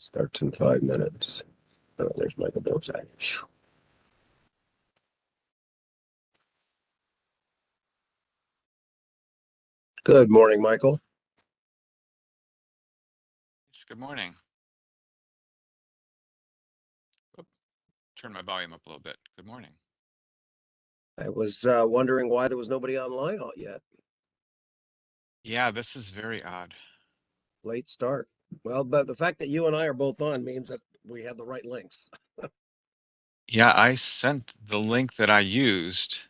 Starts in 5 minutes. Oh, there's Michael Bozak. Phew. Good morning, Michael. Good morning. Oop, turn my volume up a little bit. Good morning. I was wondering why there was nobody online yet. Yeah, this is very odd. Late start. Well, but the fact that you and I are both on means that we have the right links. Yeah, I sent the link that I used.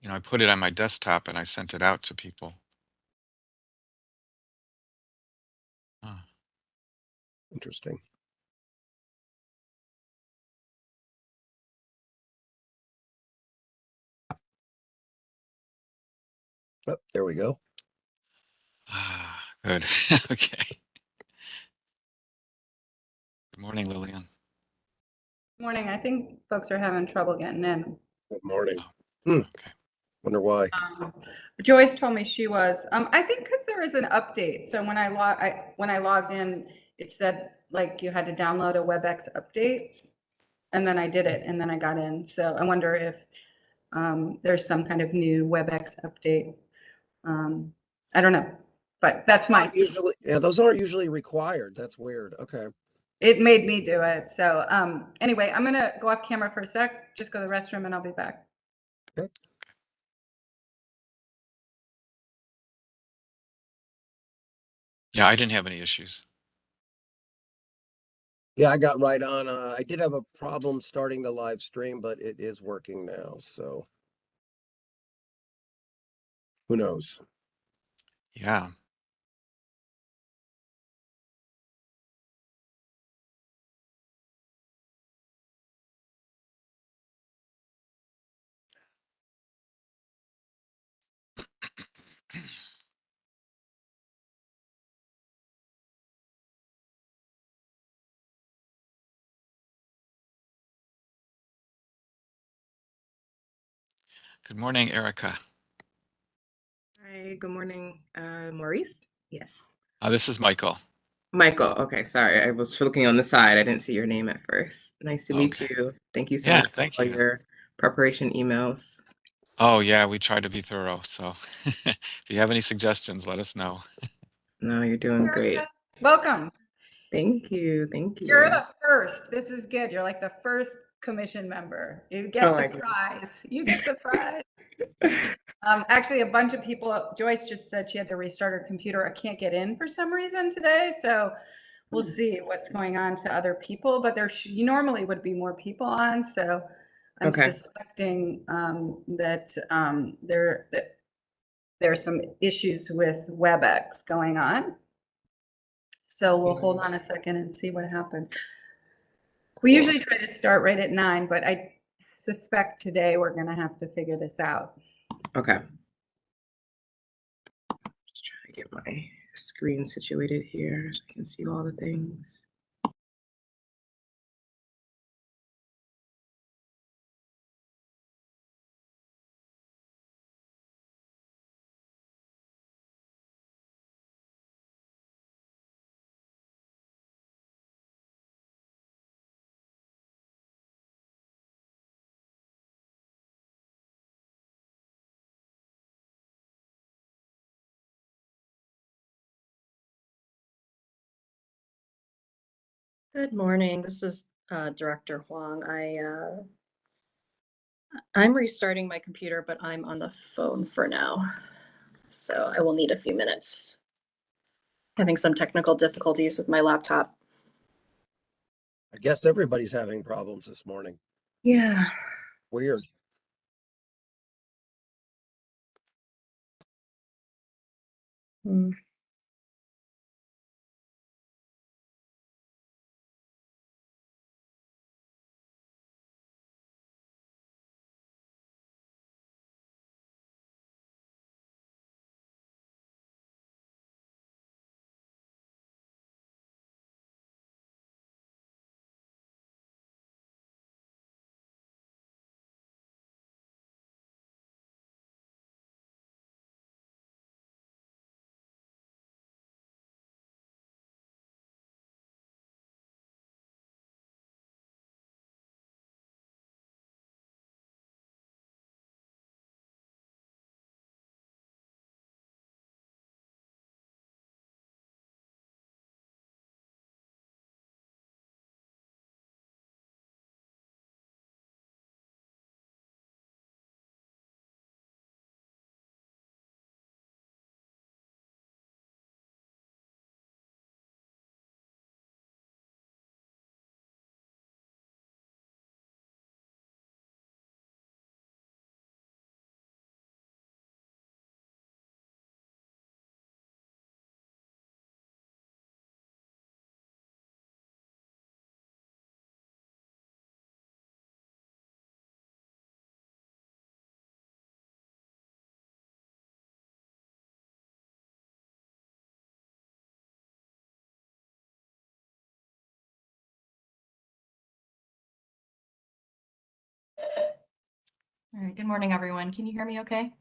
I put it on my desktop and I sent it out to people. Huh. Interesting. Oh, there we go. Ah, good. Okay. Good morning, Lillian. Morning. I think folks are having trouble getting in. Good morning. Oh, okay. Wonder why. Joyce told me she was. I think because there is an update. So when I logged in, it said like you had to download a WebEx update, and then I did it, and then I got in. So I wonder if there's some kind of new WebEx update. I don't know, but that's my. Usually, yeah, those aren't usually required. That's weird. Okay. It made me do it. So anyway, I'm gonna go off camera for a sec. Just go to the restroom, and I'll be back. Okay. Yeah, I didn't have any issues. Yeah, I got right on. I did have a problem starting the live stream, but it is working now. So who knows? Yeah. Good morning, Erica. Hi, good morning, Maurice? Yes. This is Michael. Michael, okay, sorry. I was looking on the side. I didn't see your name at first. Nice to meet Okay. you. Thank you so Yeah, much for thank all you. your preparation emails. Oh, yeah, we try to be thorough. So if you have any suggestions, let us know. No, you're doing great. Welcome. Thank you. Thank You're you. the first. This is good. You're like the first commission member. You Oh get my the goodness. prize. You get the prize. Actually, a bunch of people, Joyce just said she had to restart her computer. I can't get in for some reason today. So we'll see what's going on to other people, but there normally would be more people on. So I'm Okay. suspecting that there's some issues with WebEx going on. So we'll hold on a second and see what happens. We Cool. usually try to start right at 9, but I suspect today we're going to have to figure this out. Okay. Just trying to get my screen situated here so I can see all the things. Good morning. This is Director Huang. I'm restarting my computer, but I'm on the phone for now. So I will need a few minutes. Having some technical difficulties with my laptop. I guess everybody's having problems this morning. Yeah. Weird. Hmm. All right, good morning, everyone. Can you hear me okay?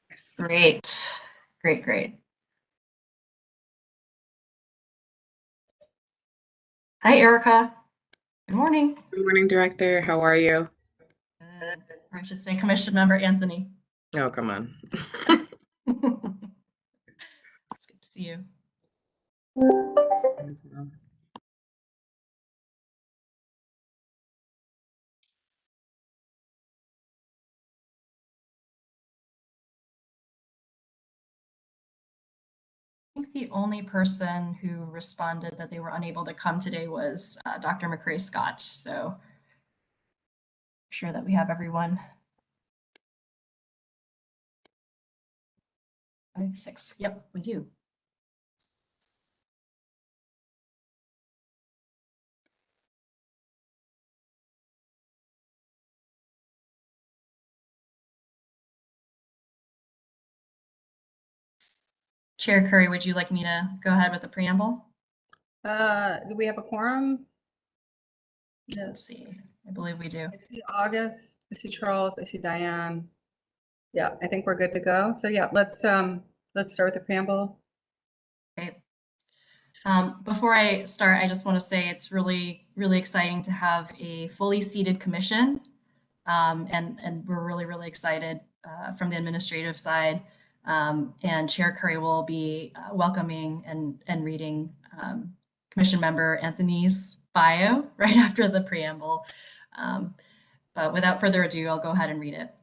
Yes. Great, great, great. Hi, Erica. Good morning. Good morning, Director. How are you? Or I should say Commission Member Anthony. Oh, come on. It's good to see you. As well. I think the only person who responded that they were unable to come today was Dr. McCrae Scott. So make sure that we have everyone. 5, 6. Yep, we do. Chair Curry, would you like me to go ahead with the preamble? Do we have a quorum? Let's see. I believe we do. I see August, I see Charles, I see Diane. Yeah, I think we're good to go. So yeah, let's start with the preamble. Okay. Before I start, I just want to say it's really, really exciting to have a fully seated commission. And we're really, really excited from the administrative side. And Chair Curry will be welcoming and reading Commission Member Anthony's bio right after the preamble. But without further ado, I'll go ahead and read it.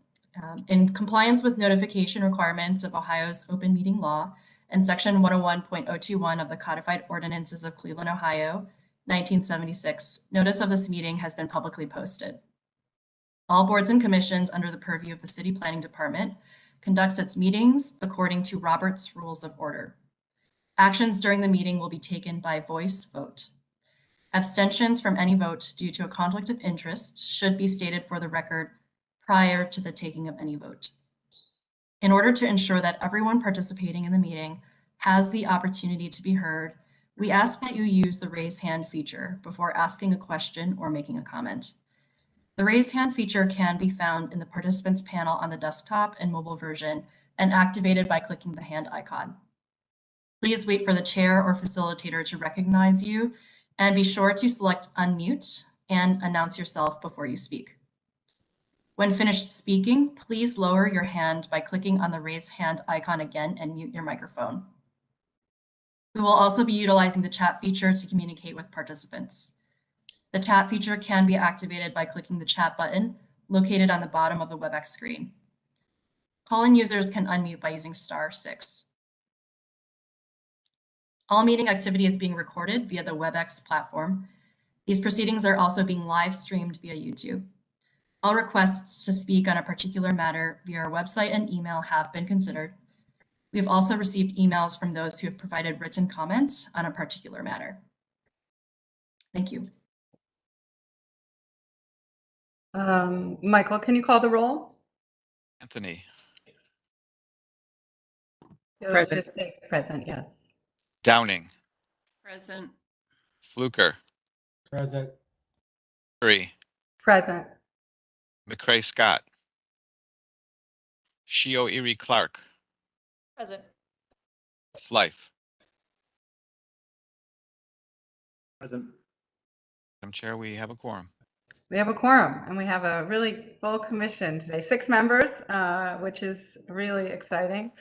In compliance with notification requirements of Ohio's open meeting law and section 101.021 of the Codified Ordinances of Cleveland, Ohio, 1976, notice of this meeting has been publicly posted. All boards and commissions under the purview of the City Planning Department conducts its meetings according to Robert's Rules of Order. Actions during the meeting will be taken by voice vote. Abstentions from any vote due to a conflict of interest should be stated for the record prior to the taking of any vote. In order to ensure that everyone participating in the meeting has the opportunity to be heard, we ask that you use the raise hand feature before asking a question or making a comment. The raise hand feature can be found in the participants panel on the desktop and mobile version and activated by clicking the hand icon. Please wait for the chair or facilitator to recognize you and be sure to select unmute and announce yourself before you speak. When finished speaking, please lower your hand by clicking on the raise hand icon again and mute your microphone. We will also be utilizing the chat feature to communicate with participants. The chat feature can be activated by clicking the chat button located on the bottom of the WebEx screen. Call-in users can unmute by using *6. All meeting activity is being recorded via the WebEx platform. These proceedings are also being live streamed via YouTube. All requests to speak on a particular matter via our website and email have been considered. We have also received emails from those who have provided written comments on a particular matter. Thank you. Michael, can you call the roll? Anthony, Let's Present. just say present, yes. Downing, Present. Fluker, Present. Curry, Present. McCrae Scott, Shio Erie Clark, Present. Slife. Present. Madam Chair, we have a quorum. We have a quorum and we have a really full commission today, 6 members, which is really exciting.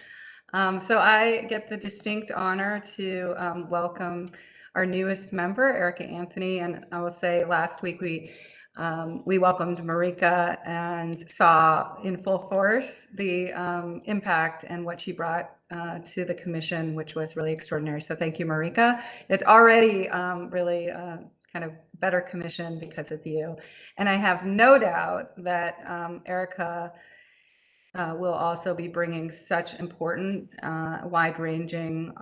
So I get the distinct honor to welcome our newest member, Erica Anthony. And I will say last week we welcomed Marika and saw in full force the impact and what she brought to the commission, which was really extraordinary. So thank you, Marika. It's already really kind of better commission because of you. And I have no doubt that Erica will also be bringing such important, wide-ranging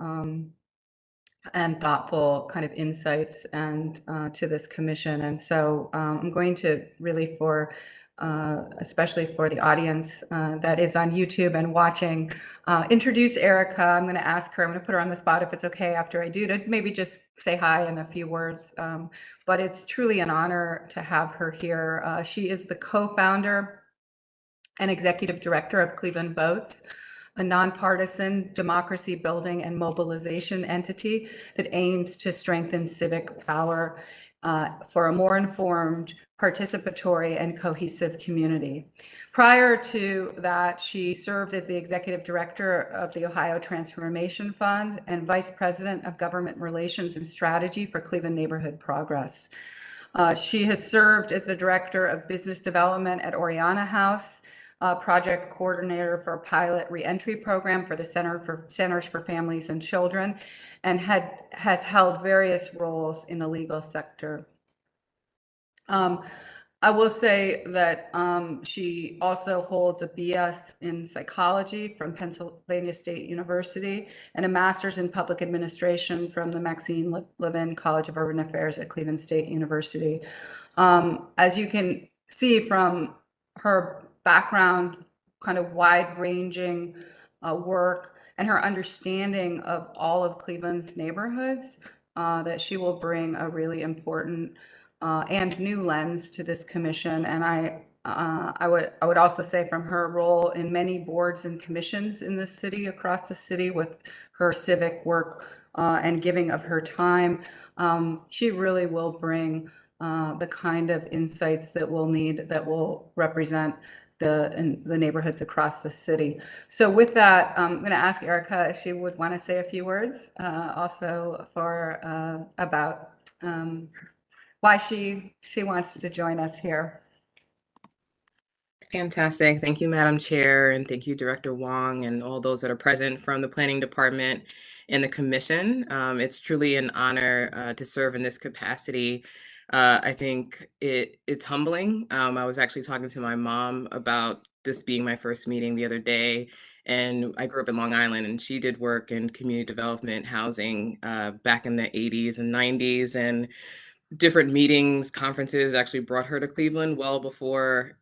and thoughtful kind of insights and to this commission. And so I'm going to really, for especially for the audience that is on YouTube and watching, introduce Erica. I'm going to ask her, I'm going to put her on the spot if it's okay after I do, to maybe just say hi in a few words. But it's truly an honor to have her here. She is the co-founder and executive director of Cleveland Votes, a nonpartisan democracy building and mobilization entity that aims to strengthen civic power for a more informed, participatory, and cohesive community. Prior to that, she served as the executive director of the Ohio Transformation Fund and vice president of government relations and strategy for Cleveland Neighborhood Progress. She has served as the director of business development at Oriana House, project coordinator for a pilot reentry program for the Centers for Families and Children, and has held various roles in the legal sector. I will say that she also holds a BS in psychology from Pennsylvania State University and a master's in public administration from the Maxine Levin College of Urban Affairs at Cleveland State University. As you can see from her background, kind of wide-ranging work, and her understanding of all of Cleveland's neighborhoods, that she will bring a really important and new lens to this commission. And I would also say from her role in many boards and commissions in the city, across the city, with her civic work and giving of her time, she really will bring the kind of insights that we'll need, that will represent the neighborhoods across the city. So with that, I'm going to ask Erica if she would want to say a few words also for about why she wants to join us here. Fantastic. Thank you, Madam Chair, and thank you, Director Wong, and all those that are present from the Planning Department and the Commission. It's truly an honor to serve in this capacity. I think it's humbling. I was actually talking to my mom about this being my first meeting the other day, and I grew up in Long Island, and she did work in community development housing back in the 80s and 90s, and different meetings, conferences actually brought her to Cleveland well before,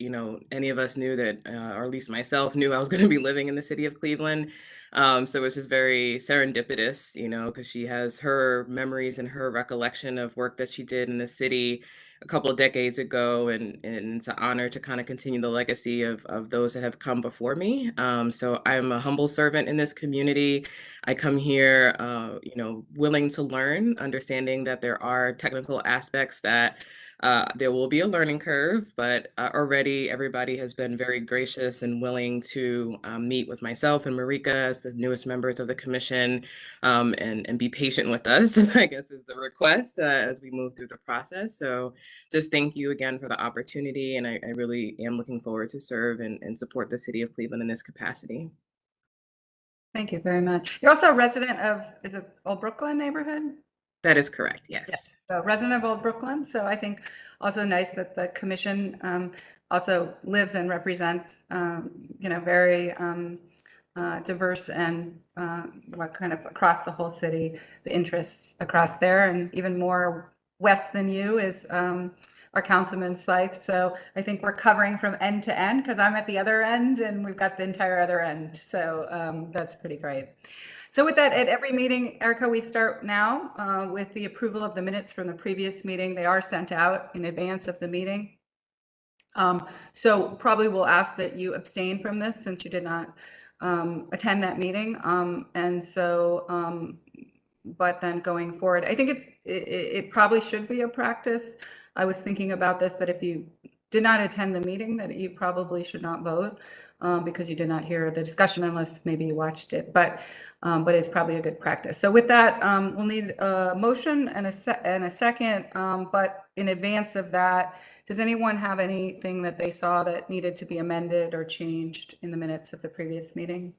any of us knew that, or at least myself knew I was going to be living in the city of Cleveland. So it's just very serendipitous, because she has her memories and her recollection of work that she did in the city a couple of decades ago, and it's an honor to kind of continue the legacy of those that have come before me. So I'm a humble servant in this community. I come here, willing to learn, understanding that there are technical aspects that there will be a learning curve, but already everybody has been very gracious and willing to meet with myself and Marika as the newest members of the commission, and be patient with us, I guess is the request as we move through the process. So just thank you again for the opportunity, and I really am looking forward to serve and support the city of Cleveland in this capacity. Thank you very much. You're also a resident of, is it Old Brooklyn neighborhood? That is correct, yes. Yeah. So resident of Old Brooklyn. So I think also nice that the commission also lives and represents, very diverse and what kind of across the whole city, the interests across there, and even more west than you is our Councilman Sykes. So I think we're covering from end to end, because I'm at the other end and we've got the entire other end. So that's pretty great. So with that, at every meeting, Erica, we start now with the approval of the minutes from the previous meeting. They are sent out in advance of the meeting. So probably we'll ask that you abstain from this since you did not attend that meeting. But then going forward, I think it probably should be a practice. I was thinking about this, that if you did not attend the meeting, that you probably should not vote because you did not hear the discussion, unless maybe you watched it, but it's probably a good practice. So with that, we'll need a motion and a second, but in advance of that, does anyone have anything that they saw that needed to be amended or changed in the minutes of the previous meeting?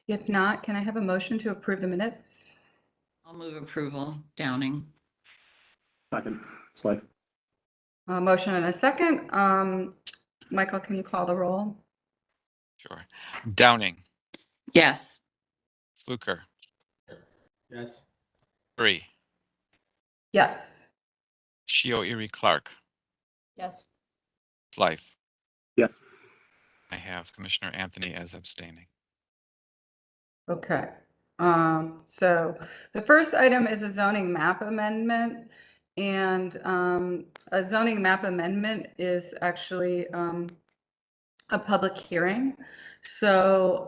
If not, can I have a motion to approve the minutes? I'll move approval. Downing. Second. Slife. A motion and a second. Michael, can you call the roll? Sure. Downing, Yes. Fluker, Yes. Bree, Yes. Shio Erie Clark, Yes. Blythe. Yes. I have Commissioner Anthony as abstaining. Okay, so the first item is a zoning map amendment. And a zoning map amendment is actually a public hearing. So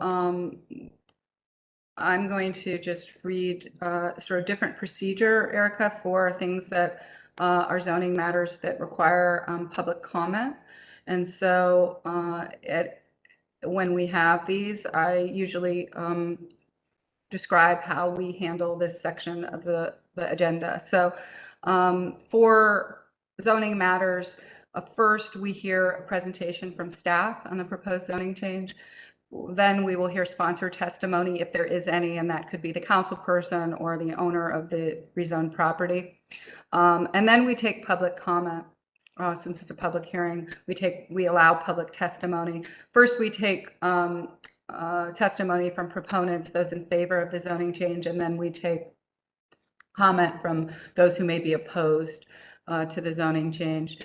I'm going to just read sort of different procedure, Erica, for things that are zoning matters that require public comment. And so when we have these, I usually describe how we handle this section of the agenda. So for zoning matters, first we hear a presentation from staff on the proposed zoning change. Then we will hear sponsor testimony if there is any, and that could be the council person or the owner of the rezoned property. And then we take public comment. Since it's a public hearing, we allow public testimony. First, we take testimony from proponents, those in favor of the zoning change, and then we take comment from those who may be opposed to the zoning change.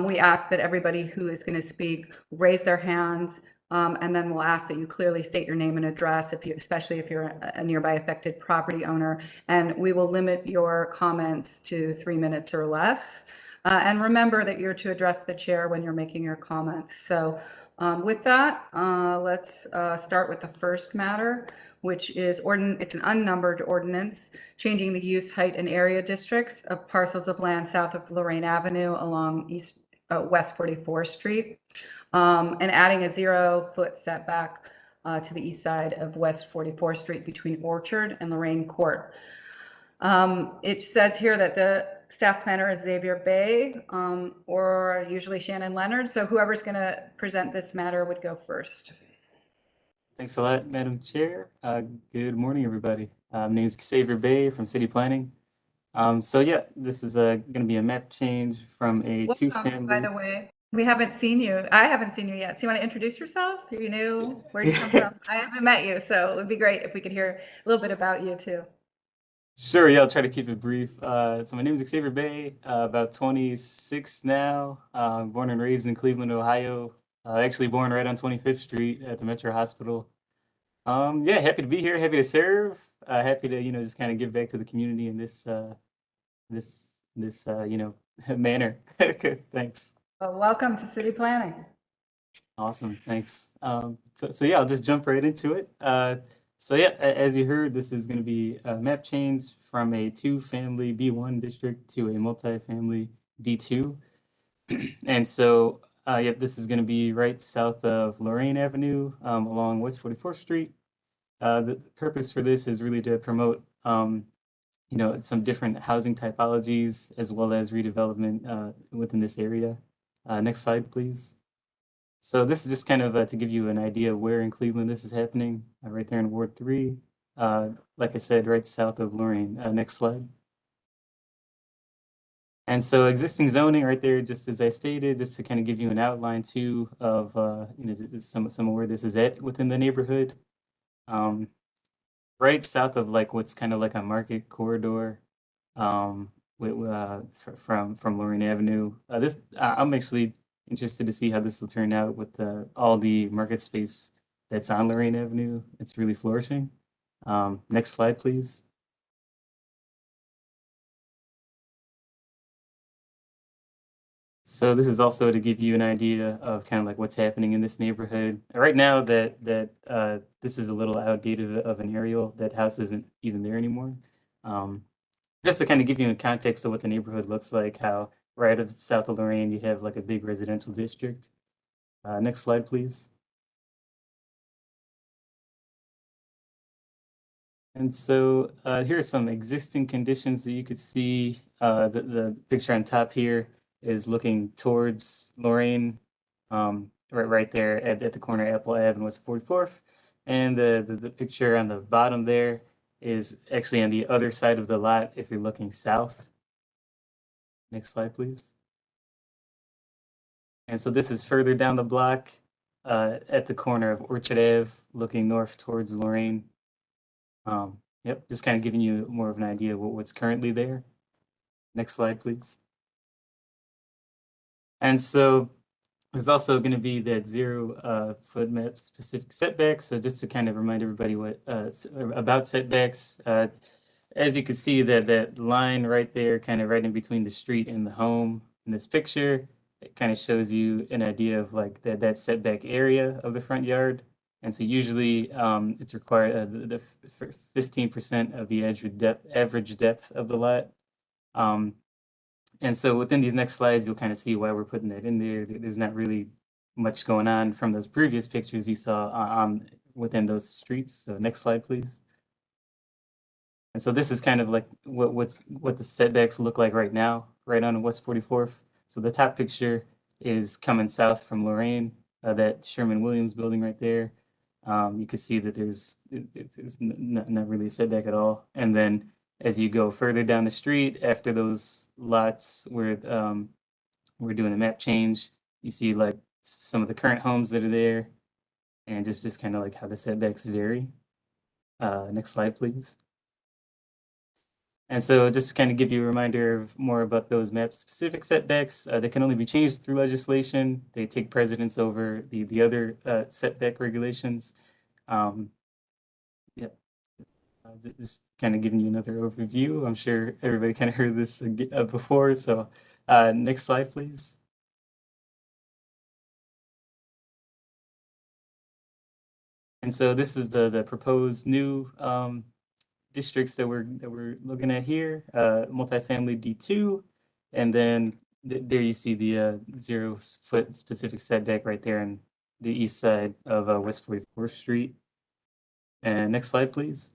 We ask that everybody who is going to speak raise their hands, and then we'll ask that you clearly state your name and address, especially if you're a nearby affected property owner. And we will limit your comments to 3 minutes or less. And remember that you're to address the chair when you're making your comments. So with that, let's start with the first matter, which is it's an unnumbered ordinance changing the use, height, and area districts of parcels of land south of Lorraine Avenue along West 44th Street, and adding a 0-foot setback to the east side of West 44th Street between Orchard and Lorraine Court. It says here that the staff planner is Xavier Bay, or usually Shannon Leonard. So whoever's going to present this matter would go first. Thanks a lot, Madam Chair. Good morning, everybody. My name is Xavier Bay from City Planning. So yeah, this is going to be a map change from a Welcome, two-family. by the way. We haven't seen you. I haven't seen you yet. So you want to introduce yourself? Are you new? Where do you come from? I haven't met you, so it would be great if we could hear a little bit about you too. Sure, yeah, I'll try to keep it brief. So my name is Xavier Bay, about 26 now, born and raised in Cleveland, Ohio. Actually born right on 25th Street at the Metro Hospital. Yeah, happy to be here, happy to serve, happy to, just kind of give back to the community in this manner. Thanks. Well, welcome to City Planning. Awesome, thanks. So yeah, I'll just jump right into it. So yeah, as you heard, this is going to be a map change from a two-family B1 district to a multi-family D2. And so, yeah, this is going to be right south of Lorraine Avenue along West 44th Street. The purpose for this is really to promote, some different housing typologies as well as redevelopment within this area. Next slide, please. So this is just kind of to give you an idea of where in Cleveland this is happening, right there in Ward 3. Like I said, right south of Lorraine. Next slide. And so existing zoning right there, just as I stated, just to kind of give you an outline too of some of where this is at within the neighborhood. Right south of like what's kind of like a market corridor from Lorraine Avenue. I'm actually interested to see how this will turn out with all the market space that's on Lorraine Avenue. It's really flourishing. Next slide, please. So this is also to give you an idea of kind of like what's happening in this neighborhood. Right now that this is a little outdated of an aerial, that house isn't even there anymore. Just to kind of give you a context of what the neighborhood looks like, how right of south of Lorraine, you have like a big residential district. Next slide, please. And so here are some existing conditions that you could see. The picture on top here is looking towards Lorraine, right there at the corner of Apple Ave and West 44th. And the picture on the bottom there is actually on the other side of the lot if you're looking south. Next slide, please. And so this is further down the block at the corner of Orchard Ave, looking north towards Lorraine. Yep, just kind of giving you more of an idea of what's currently there. Next slide, please. And so there's also going to be that 0 foot map specific setback. So just to kind of remind everybody what about setbacks, as you can see that line right there, kind of right in between the street and the home in this picture, it kind of shows you an idea of like that setback area of the front yard. And so usually it's required the 15% of the average depth of the lot. And so within these next slides, you'll kind of see why we're putting that in there. There's not really much going on from those previous pictures you saw within those streets. So next slide, please. And so this is kind of like what the setbacks look like right now, right on West 44th. So the top picture is coming south from Lorraine, that Sherman-Williams building right there. You can see that it's not really a setback at all. And then as you go further down the street, after those lots where we're doing a map change, you see like some of the current homes that are there, and just kind of like how the setbacks vary. Next slide, please. And so just to kind of give you a reminder of more about those map-specific setbacks, they can only be changed through legislation. They take precedence over the other setback regulations. Yeah. Just kind of giving you another overview. I'm sure everybody kind of heard this before. So next slide, please. And so this is the proposed new districts that we're looking at here, multifamily D2, and then there you see the 0 foot specific setback right there on the east side of West 44th Street. And next slide, please.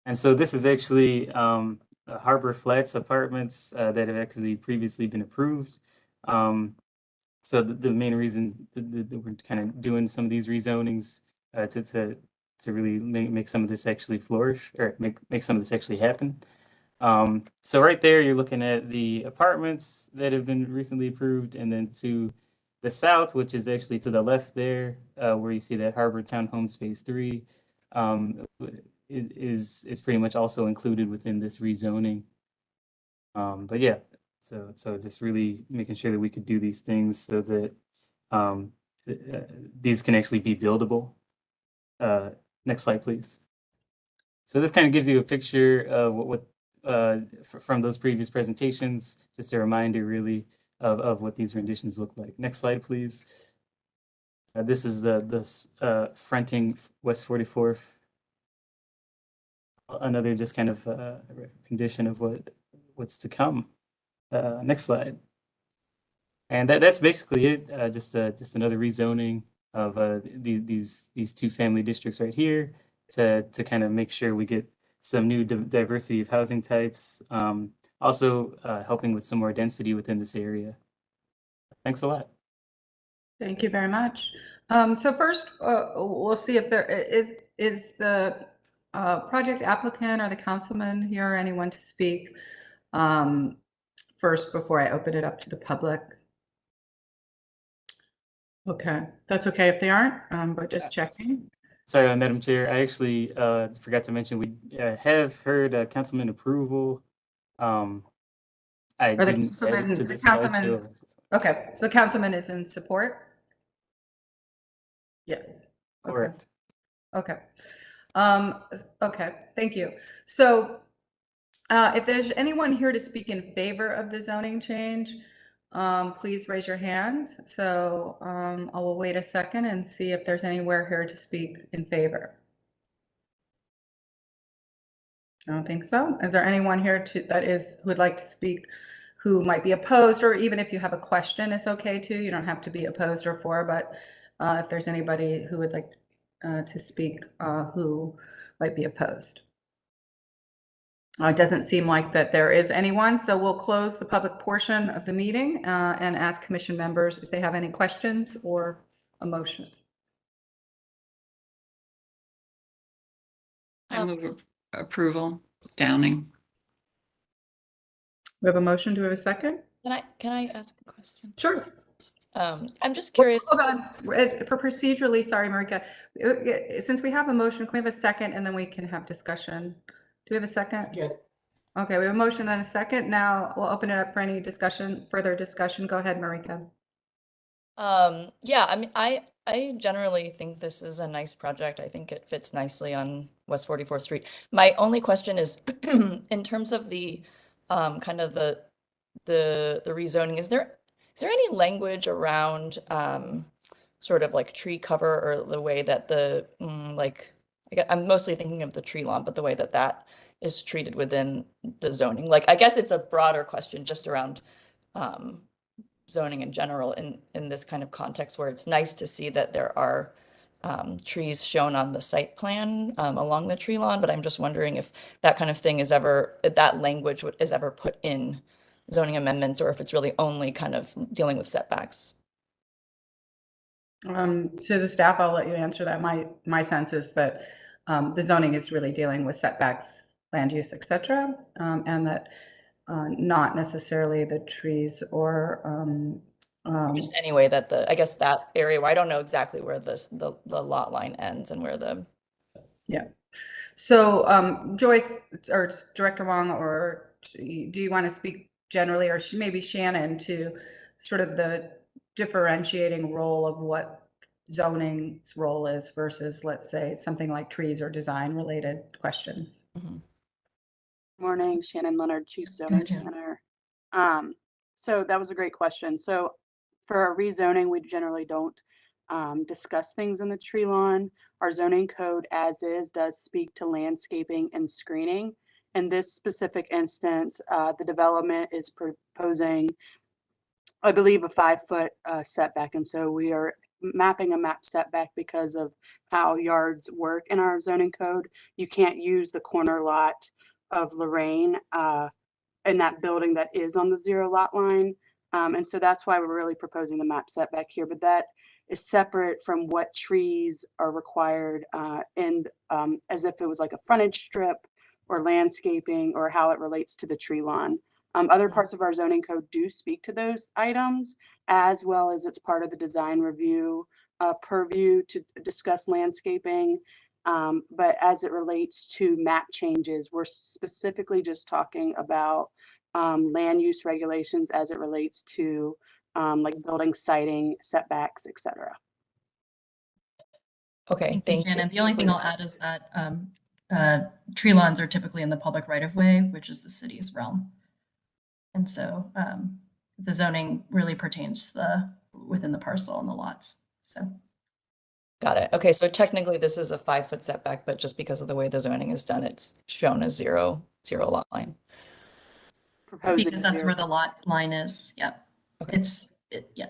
And so this is actually Harbor Flats apartments that have actually previously been approved. So the main reason that we're kind of doing some of these rezonings to really make some of this actually flourish, or make some of this actually happen. So right there, you're looking at the apartments that have been recently approved, and then to the south, which is actually to the left there, where you see that Harbor Townhomes Phase 3, is pretty much also included within this rezoning. But yeah, so just really making sure that we could do these things so that these can actually be buildable. Next slide, please. So this kind of gives you a picture of what from those previous presentations, just a reminder really of what these renditions look like. Next slide, please. This is the fronting West 44th. Another just kind of rendition of what's to come. Next slide. And that's basically it. Just another rezoning of these two family districts right here to kind of make sure we get some new diversity of housing types. Also helping with some more density within this area. Thanks a lot. Thank you very much. So first, we'll see if there is the project applicant or the councilman here, or anyone to speak first before I open it up to the public. Okay, that's okay if they aren't, but just checking. Sorry, Madam Chair, I actually forgot to mention we have heard councilman approval. I didn't add it to the slideshow. Okay, so the councilman is in support? Yes. Correct. Okay. Okay, thank you. So if there's anyone here to speak in favor of the zoning change, please raise your hand. So I will wait a second and see if there's anywhere here to speak in favor. I don't think so. Is there anyone here who would like to speak who might be opposed, or even if you have a question, it's okay too. You don't have to be opposed or for, but if there's anybody who would like to speak who might be opposed. It doesn't seem like that there is anyone, so we'll close the public portion of the meeting and ask commission members if they have any questions or a motion. I move approval, Downing. We have a motion. Do we have a second? Can I ask a question? Sure. I'm just curious. Hold on. For procedurally, sorry, Marika. Since we have a motion, can we have a second and then we can have discussion? Do we have a second? Yeah. Okay, we have a motion and a second. Now we'll open it up for any discussion, further discussion. Go ahead, Marika. Yeah, I mean, I generally think this is a nice project. I think it fits nicely on West 44th Street. My only question is, in terms of the kind of the rezoning, is there any language around sort of like tree cover, or the way that the like I'm mostly thinking of the tree lawn, but the way that that is treated within the zoning? Like, I guess it's a broader question just around zoning in general in this kind of context, where it's nice to see that there are trees shown on the site plan along the tree lawn, but I'm just wondering if that kind of thing is ever, that language is ever put in zoning amendments, or if it's really only kind of dealing with setbacks. To the staff, I'll let you answer that. My sense is that the zoning is really dealing with setbacks, land use, et cetera, and that not necessarily the trees or Just anyway that I guess that area where I don't know exactly where the lot line ends and where the. Yeah. So Joyce or Director Wong, or do you want to speak generally, or maybe Shannon, to sort of the differentiating role of what zoning's role is versus, let's say, something like trees or design related questions? Morning, Shannon Leonard, Chief Zoning Planner. So that was a great question. So for rezoning, we generally don't discuss things in the tree lawn. Our zoning code as is does speak to landscaping and screening. In this specific instance, the development is proposing, I believe, a 5-foot setback. And so we are mapping a map setback because of how yards work in our zoning code. You can't use the corner lot of Lorraine in that building that is on the 0 lot line. And so that's why we're really proposing the map setback here, but that is separate from what trees are required and as if it was like a frontage strip or landscaping, or how it relates to the tree lawn. Other parts of our zoning code do speak to those items, as well as it's part of the design review purview to discuss landscaping. But as it relates to map changes, we're specifically just talking about land use regulations as it relates to like building, siting, setbacks, et cetera. Okay, Thank you, Shannon. The only thing I'll add is that tree lawns are typically in the public right of way, which is the city's realm. And so the zoning really pertains to within the parcel and the lots. So. Got it. Okay, so technically this is a 5-foot setback, but just because of the way the zoning is done, it's shown as 0 lot line. Because that's where the lot line is. Yeah. Okay. Yeah.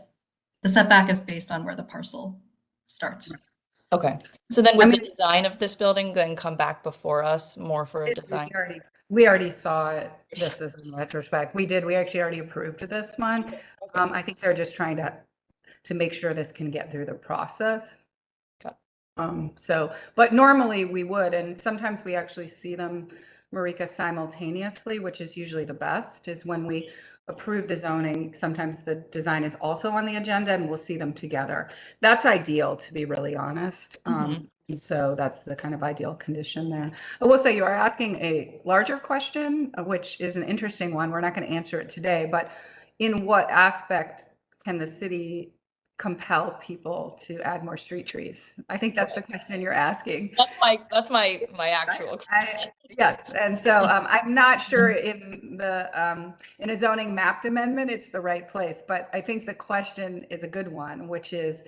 The setback is based on where the parcel starts. Okay. So then would the design of this building then come back before us more for a design? We already saw it. This is in retrospect. We actually already approved this one. Okay. I think they're just trying to make sure this can get through the process. But normally we would, and sometimes we actually see them, Marika, simultaneously, which is usually the best, is when we approve the zoning, sometimes the design is also on the agenda and we'll see them together. That's ideal, to be really honest. So that's the kind of ideal condition there. I will say you are asking a larger question, which is an interesting one. We're not going to answer it today, but in what aspect can the city compel people to add more street trees? I think that's the question you're asking. That's my actual question. Yes, and so I'm not sure in the in a zoning mapped amendment it's the right place, but I think the question is a good one, which is,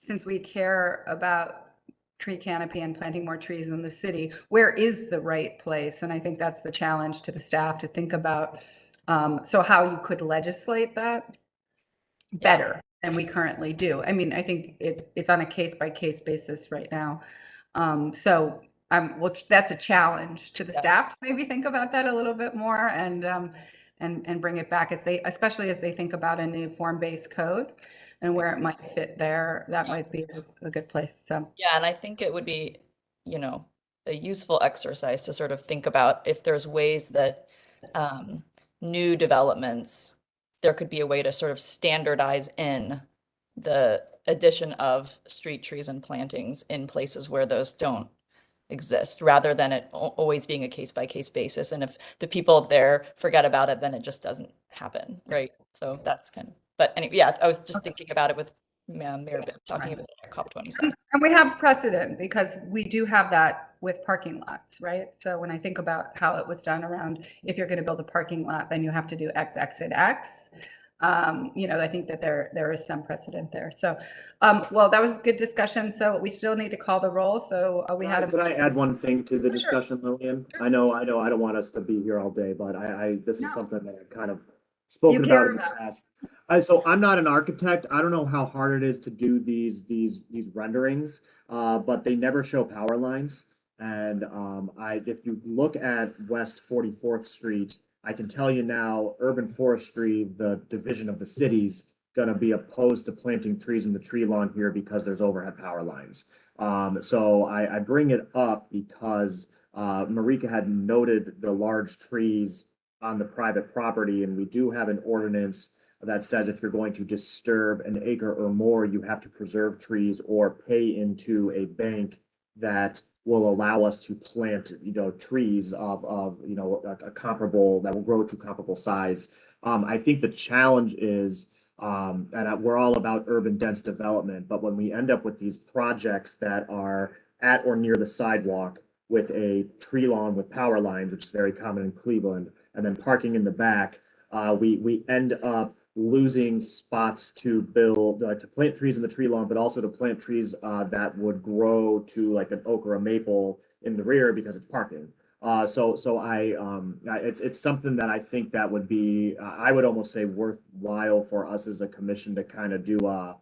since we care about tree canopy and planting more trees in the city, where is the right place? And I think that's the challenge to the staff to think about. So how you could legislate that better than we currently do. I mean, I think it's on a case-by-case basis right now. So that's a challenge to the staff to maybe think about that a little bit more and bring it back especially as they think about a new form-based code and where it might fit there. That might be a good place. So yeah, and I think it would be, a useful exercise to sort of think about if there's ways that new developments, there could be a way to sort of standardize in the addition of street trees and plantings in places where those don't exist rather than it always being a case by case basis. And if the people there forget about it, then it just doesn't happen, right? So that's kind of, but anyway, yeah, I was just thinking about it with Mayor Bibb talking about it at COP27. And we have precedent because we do have that with parking lots, right? So when I think about how it was done around, if you're going to build a parking lot, then you have to do X, X, and X. You know, I think that there is some precedent there. So, well, that was a good discussion. So we still need to call the roll. So we had a. Could I add one thing to the discussion, Lillian? I know, I don't want us to be here all day, but this is something that I've kind of spoken about in the past. So I'm not an architect. I don't know how hard it is to do these renderings, but they never show power lines. And if you look at West 44th Street, I can tell you now, urban forestry, the division of the city's going to be opposed to planting trees in the tree lawn here because there's overhead power lines. So I bring it up because Marika had noted the large trees on the private property, and we do have an ordinance that says if you're going to disturb an acre or more, you have to preserve trees or pay into a bank that will allow us to plant, trees of a comparable, that will grow to comparable size. I think the challenge is, and we're all about urban dense development, but when we end up with these projects that are at or near the sidewalk with a tree lawn with power lines, which is very common in Cleveland, and then parking in the back, we end up losing spots to build, to plant trees in the tree lawn, but also to plant trees that would grow to like an oak or a maple in the rear because it's parking. So it's something that I think that would be, I would almost say worthwhile for us as a commission to kind of do a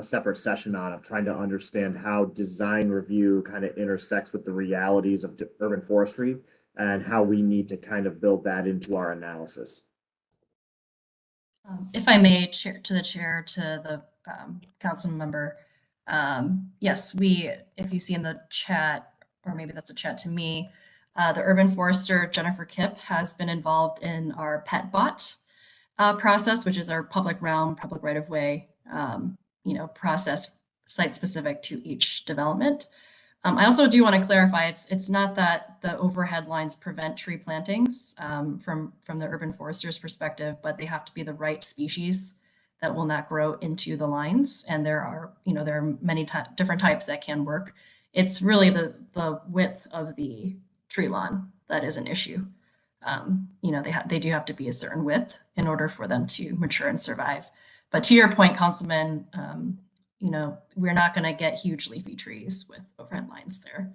separate session on, of trying to understand how design review kind of intersects with the realities of urban forestry and how we need to kind of build that into our analysis. If I may, to the council member, yes, if you see in the chat, or maybe that's a chat to me, the urban forester, Jennifer Kipp, has been involved in our PetBot process, which is our public realm, public right-of-way, process site-specific to each development. I also do want to clarify, it's not that the overhead lines prevent tree plantings from the urban forester's perspective, but they have to be the right species that will not grow into the lines. And there are many different types that can work. It's really the width of the tree lawn that is an issue. They do have to be a certain width in order for them to mature and survive. But to your point, Councilman, we're not going to get huge leafy trees with overhead lines there.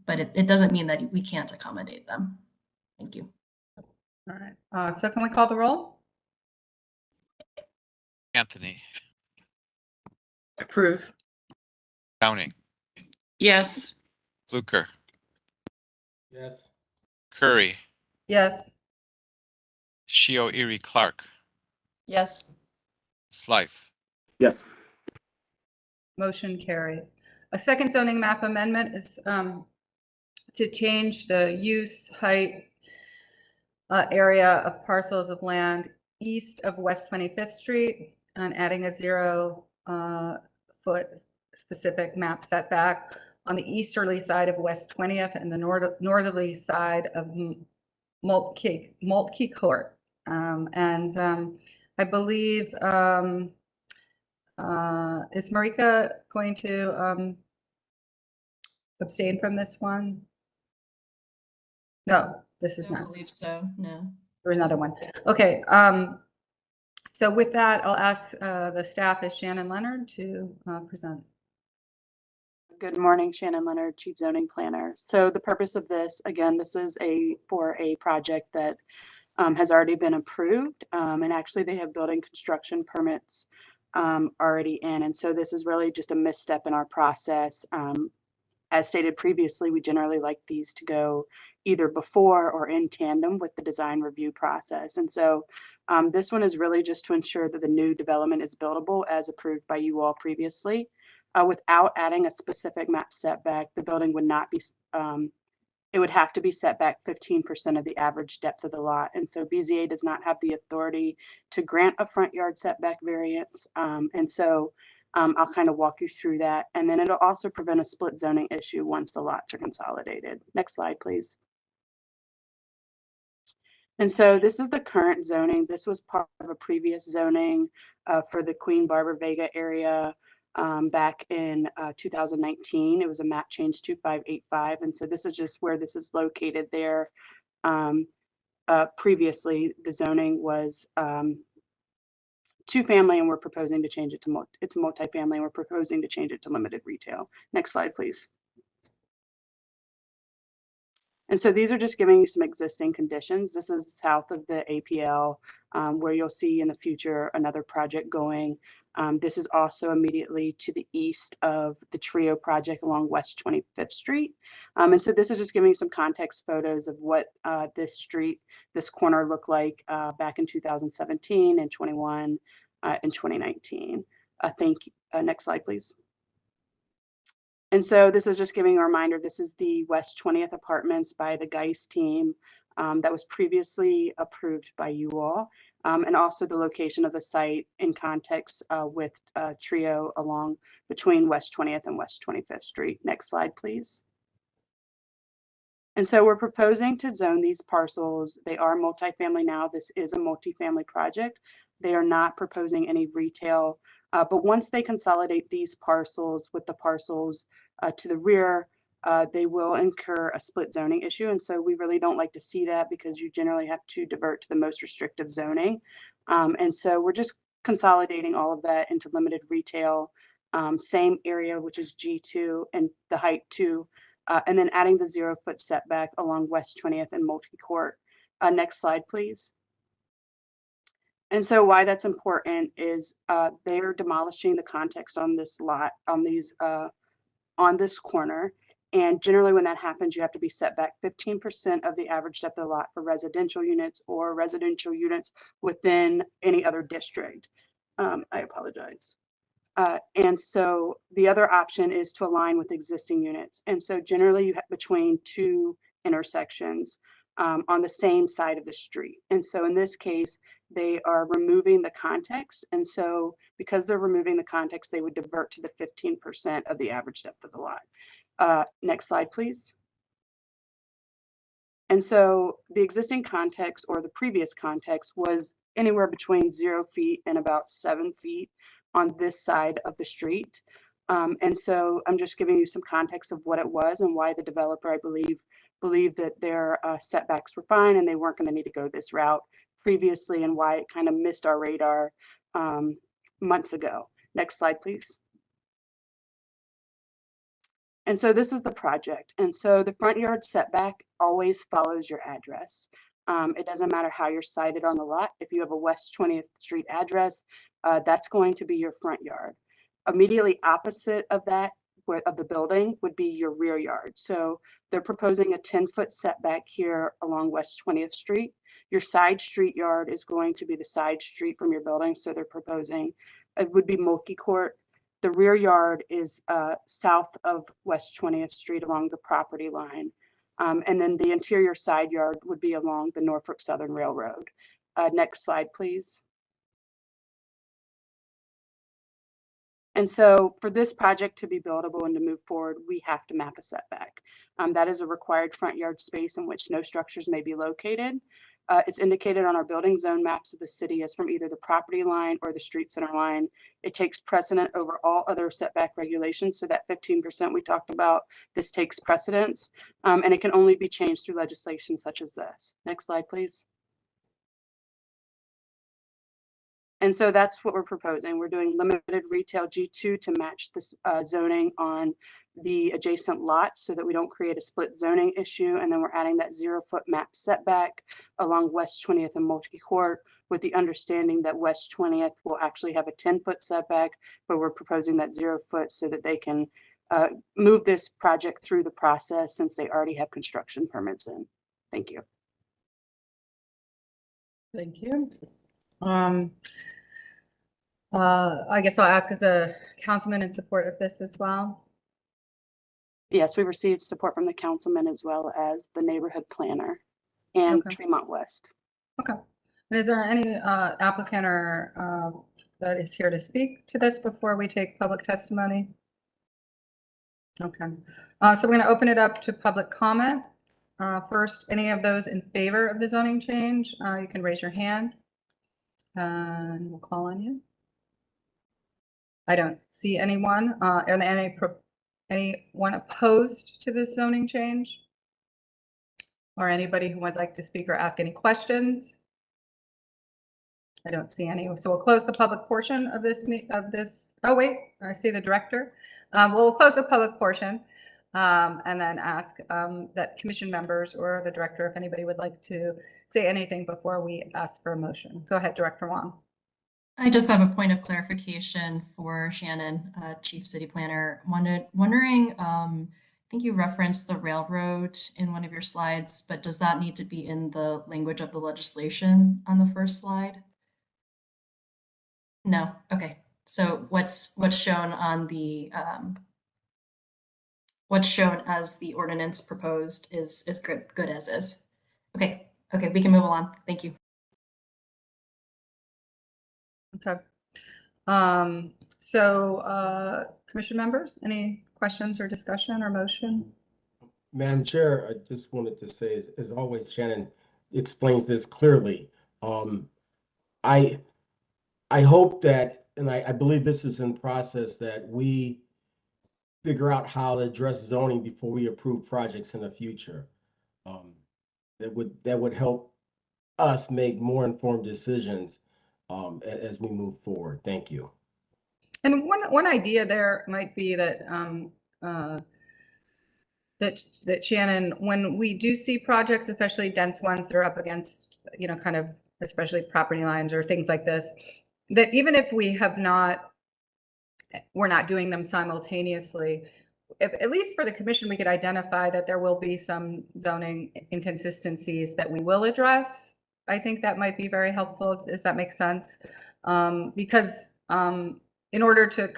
But it doesn't mean that we can't accommodate them. Thank you. All right. So can we call the roll? Anthony. Approve. Downing. Yes. Fluker. Yes. Curry. Yes. Shio Erie Clark. Yes. Slife. Yes. Motion carries. A second zoning map amendment is to change the use height area of parcels of land east of West 25th Street and adding a 0-foot specific map setback on the easterly side of West 20th and the northerly side of Moltke Court. I believe, is Marika going to abstain from this one? No, this is I don't not. believe so, no. There's another one. Okay. So with that, I'll ask the staff, is Shannon Leonard, to present. Good morning, Shannon Leonard, Chief Zoning Planner. So the purpose of this, again, this is for a project that has already been approved, and actually they have building construction permits already in. And so this is really just a misstep in our process. As stated previously, we generally like these to go either before or in tandem with the design review process. And so this one is really just to ensure that the new development is buildable as approved by you all previously. Without adding a specific map setback, the building would not be, it would have to be set back 15% of the average depth of the lot. And so BZA does not have the authority to grant a front yard setback variance. And so I'll kind of walk you through that. And then it'll also prevent a split zoning issue once the lots are consolidated. Next slide, please. And so this is the current zoning. This was part of a previous zoning for the Queen Barbara Vega area back in 2019. It was a map change 2585. And so this is just where this is located there. Previously, the zoning was 2-family, and we're proposing to change it to it's multifamily, and we're proposing to change it to limited retail. Next slide, please. And so these are just giving you some existing conditions. This is south of the APL, where you'll see in the future another project going. This is also immediately to the east of the Trio project along West 25th Street. And so this is just giving you some context photos of what this street, this corner looked like back in 2017 and 21 and 2019. Thank you. Next slide, please. And so this is just giving a reminder, this is the West 20th Apartments by the Geist team that was previously approved by you all. And also the location of the site in context with Trio along between West 20th and West 25th Street. Next slide, please. And so we're proposing to zone these parcels. They are multifamily now. This is a multifamily project. They are not proposing any retail, but once they consolidate these parcels with the parcels to the rear, they will incur a split zoning issue. And so we really don't like to see that because you generally have to divert to the most restrictive zoning. And so we're just consolidating all of that into limited retail, same area, which is G2 and the height 2, and then adding the 0-foot setback along West 20th and Multi-Court. Next slide, please. And so why that's important is they are demolishing the context on this lot, on these, on this corner. And generally when that happens, you have to be set back 15% of the average depth of the lot for residential units or residential units within any other district. I apologize. And so the other option is to align with existing units. And so generally you have between 2 intersections on the same side of the street. And so in this case, they are removing the context. And so because they're removing the context, they would divert to the 15% of the average depth of the lot. Next slide, please. And so the existing context or the previous context was anywhere between 0 feet and about 7 feet on this side of the street. And so I'm just giving you some context of what it was and why the developer, I believe that their setbacks were fine and they weren't going to need to go this route previously, and why it kind of missed our radar months ago. Next slide, please. And so this is the project. And so the front yard setback always follows your address. It doesn't matter how you're sited on the lot. If you have a West 20th Street address, that's going to be your front yard. Immediately opposite of that, of the building, would be your rear yard. So they're proposing a 10-foot setback here along West 20th Street. Your side street yard is going to be the side street from your building. So they're proposing, it would be Multi-Court. The rear yard is south of West 20th Street along the property line. And then the interior side yard would be along the Norfolk Southern Railroad. Next slide, please. And so for this project to be buildable and to move forward, we have to map a setback. That is a required front yard space in which no structures may be located. It's indicated on our building zone maps of the city as from either the property line or the street center line. It takes precedent over all other setback regulations. So that 15% we talked about, this takes precedence, and it can only be changed through legislation such as this. Next slide, please. And so that's what we're proposing. We're doing limited retail G2 to match this zoning on the adjacent lot so that we don't create a split zoning issue. And then we're adding that 0-foot map setback along West 20th and Multi-Court with the understanding that West 20th will actually have a 10-foot setback, but we're proposing that 0-foot so that they can move this project through the process since they already have construction permits in. Thank you. Thank you. I guess I'll ask as a councilman in support of this as well. Yes, we received support from the councilman as well as the neighborhood planner and Okay. Tremont West. Okay. And is there any applicant or that is here to speak to this before we take public testimony? Okay, so we're going to open it up to public comment. First, any of those in favor of the zoning change, you can raise your hand and we'll call on you. I don't see anyone. Are there anyone opposed to this zoning change? Or anybody who would like to speak or ask any questions? I don't see any. So we'll close the public portion of this. Oh, wait, I see the director. We'll close the public portion and then ask that commission members or the director, if anybody would like to say anything before we ask for a motion. Go ahead, Director Wong. I just have a point of clarification for Shannon, Chief City Planner. Wondering, I think you referenced the railroad in one of your slides, but does that need to be in the language of the legislation on the first slide? No. Okay. So what's shown on the what's shown as the ordinance proposed is good as is. Okay. Okay, we can move along. Thank you. Okay. Commission members, any questions or discussion or motion? Madam Chair, I just wanted to say, as always, Shannon explains this clearly. I hope that, and I believe this is in process, that we figure out how to address zoning before we approve projects in the future. That would help us make more informed decisions as we move forward. Thank you. And one idea there might be that that Shannon, when we do see projects, especially dense ones that are up against, kind of especially property lines or things like this, that even if we're not doing them simultaneously, at least for the commission, we could identify that there will be some zoning inconsistencies that we will address. I think that might be very helpful. Does that make sense? Because in order to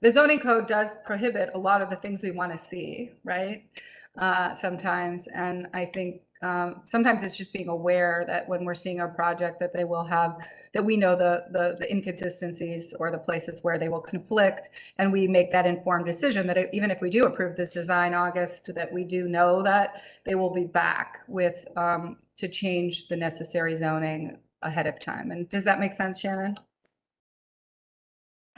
the zoning code does prohibit a lot of the things we want to see, right? Sometimes, and I think sometimes it's just being aware that when we're seeing our project that they will have, that we know the inconsistencies or the places where they will conflict, and we make that informed decision that even if we do approve this design August, that we do know that they will be back with to change the necessary zoning ahead of time. And does that make sense, Shannon?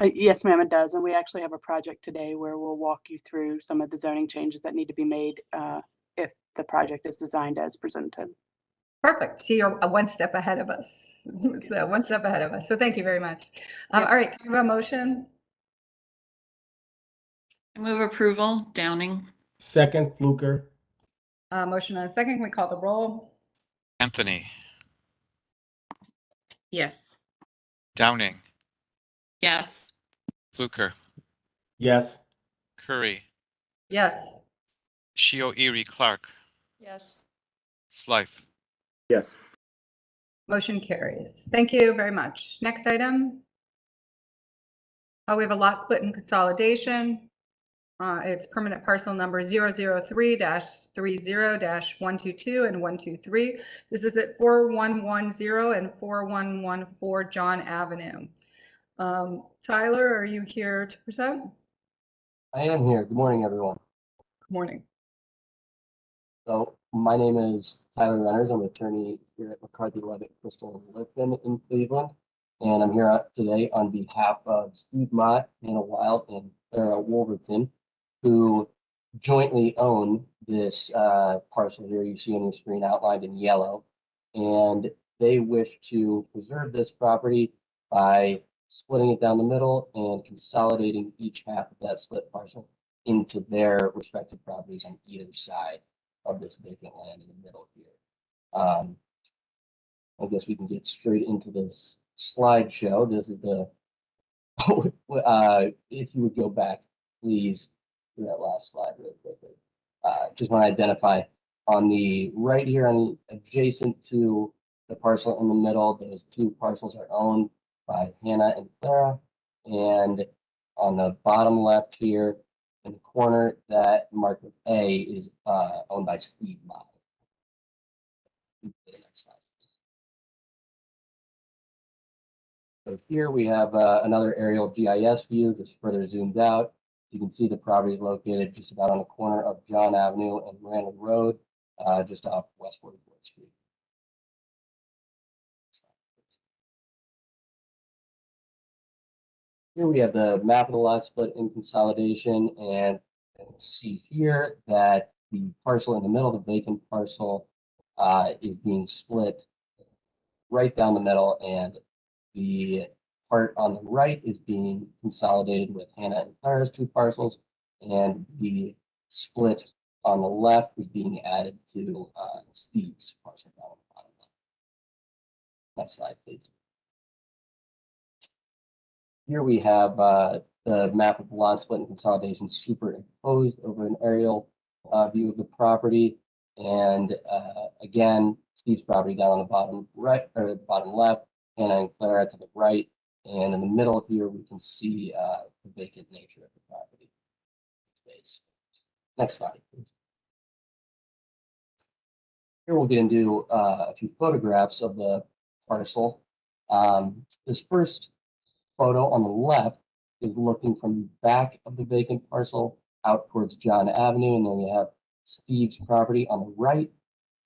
Yes, ma'am, it does. And we actually have a project today where we'll walk you through some of the zoning changes that need to be made if the project is designed as presented. Perfect. So you're one step ahead of us. So one step ahead of us. So thank you very much. All right, can we have a motion? I move approval, Downing. Second, Fluker. Motion and a second. Can we call the roll? Anthony, Yes. Downing, Yes. Fluker, Yes. Curry, Yes. Shio Erie Clark, Yes. Slife. Yes. Motion carries. Thank you very much. Next item. We have a lot split and consolidation. It's permanent parcel number 003-30-122 and 123. This is at 4110 and 4114 John Avenue. Tyler, are you here to present? I am here. Good morning, everyone. Good morning. So my name is Tyler Reynolds. I'm an attorney here at McCarthy Levitt, Crystal & Lipton in Cleveland. And I'm here today on behalf of Steve Mott, Hannah Wild, and Clara Wolverton, who jointly own this parcel here you see on your screen outlined in yellow. And they wish to preserve this property by splitting it down the middle and consolidating each half of that split parcel into their respective properties on either side of this vacant land in the middle here. I guess we can get straight into this slideshow. This is the, if you would go back, please, to that last slide real quickly. Just want to identify on the right here, on the adjacent to the parcel in the middle, those two parcels are owned by Hannah and Clara. And on the bottom left here in the corner, that marked with A is owned by Steve Mott. So here we have another aerial GIS view, just further zoomed out. You can see the property is located just about on the corner of John Avenue and Randall Road, just off West 44th Street. Here we have the map of the lot split in consolidation, and see here that the parcel in the middle, the vacant parcel, is being split right down the middle, and the part on the right is being consolidated with Hannah and Clara's 2 parcels, and the split on the left is being added to Steve's parcel down on the bottom left. Next slide, please. Here we have the map of lot split and consolidation superimposed over an aerial view of the property. And again, Steve's property down on the bottom right or bottom left, Hannah and Clara to the right. And in the middle here, we can see the vacant nature of the property space. Next slide, please. Here we'll get into a few photographs of the parcel. This first photo on the left is looking from the back of the vacant parcel out towards John Avenue, and then we have Steve's property on the right,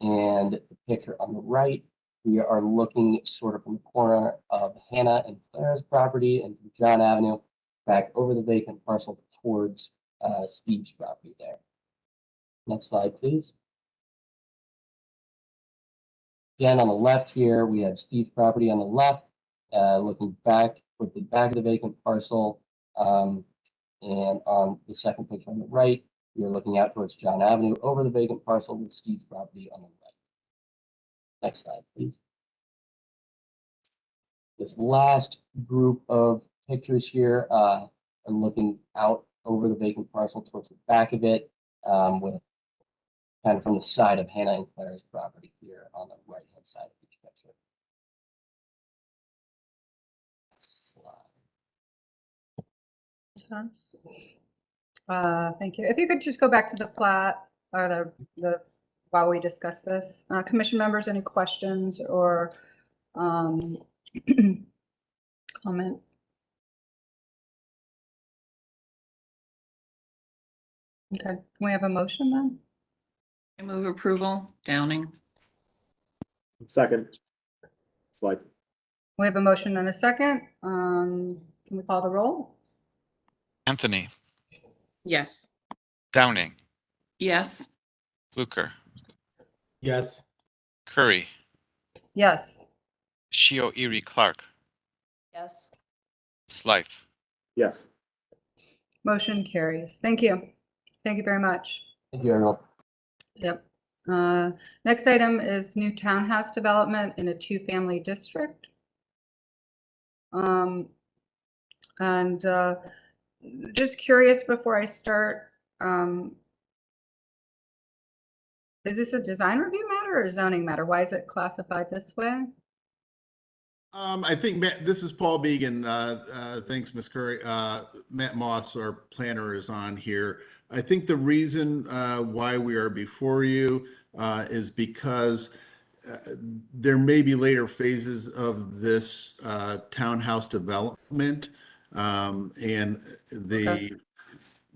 and the picture on the right, we are looking sort of from the corner of Hannah and Clara's property and John Avenue back over the vacant parcel towards Steve's property there. Next slide, please. Again, on the left here, we have Steve's property on the left, looking back with the back of the vacant parcel. And on the second picture on the right, you're looking out towards John Avenue over the vacant parcel with Steve's property on the right. Next slide, please. This last group of pictures here are looking out over the vacant parcel towards the back of it, with kind of from the side of Hannah and Clara's property here on the right-hand side of each picture. Thank you. If you could just go back to the plat or the while we discuss this, commission members, any questions or comments? Okay, can we have a motion then? I move approval, Downing. Second slide. We have a motion and a second. Can we call the roll? Anthony, Yes. Downing, Yes. Fluker, Yes. Curry, Yes. Shio Erie Clark, Yes. Slife. Yes. Motion carries. Thank you. Thank you very much. Thank you, everyone. Yep. Next item is new townhouse development in a 2-family district. And just curious before I start, is this a design review matter or a zoning matter? Why is it classified this way? I think this is Paul Began. Thanks, Ms. Curry. Matt Moss, our planner, is on here. I think the reason why we are before you is because there may be later phases of this townhouse development, and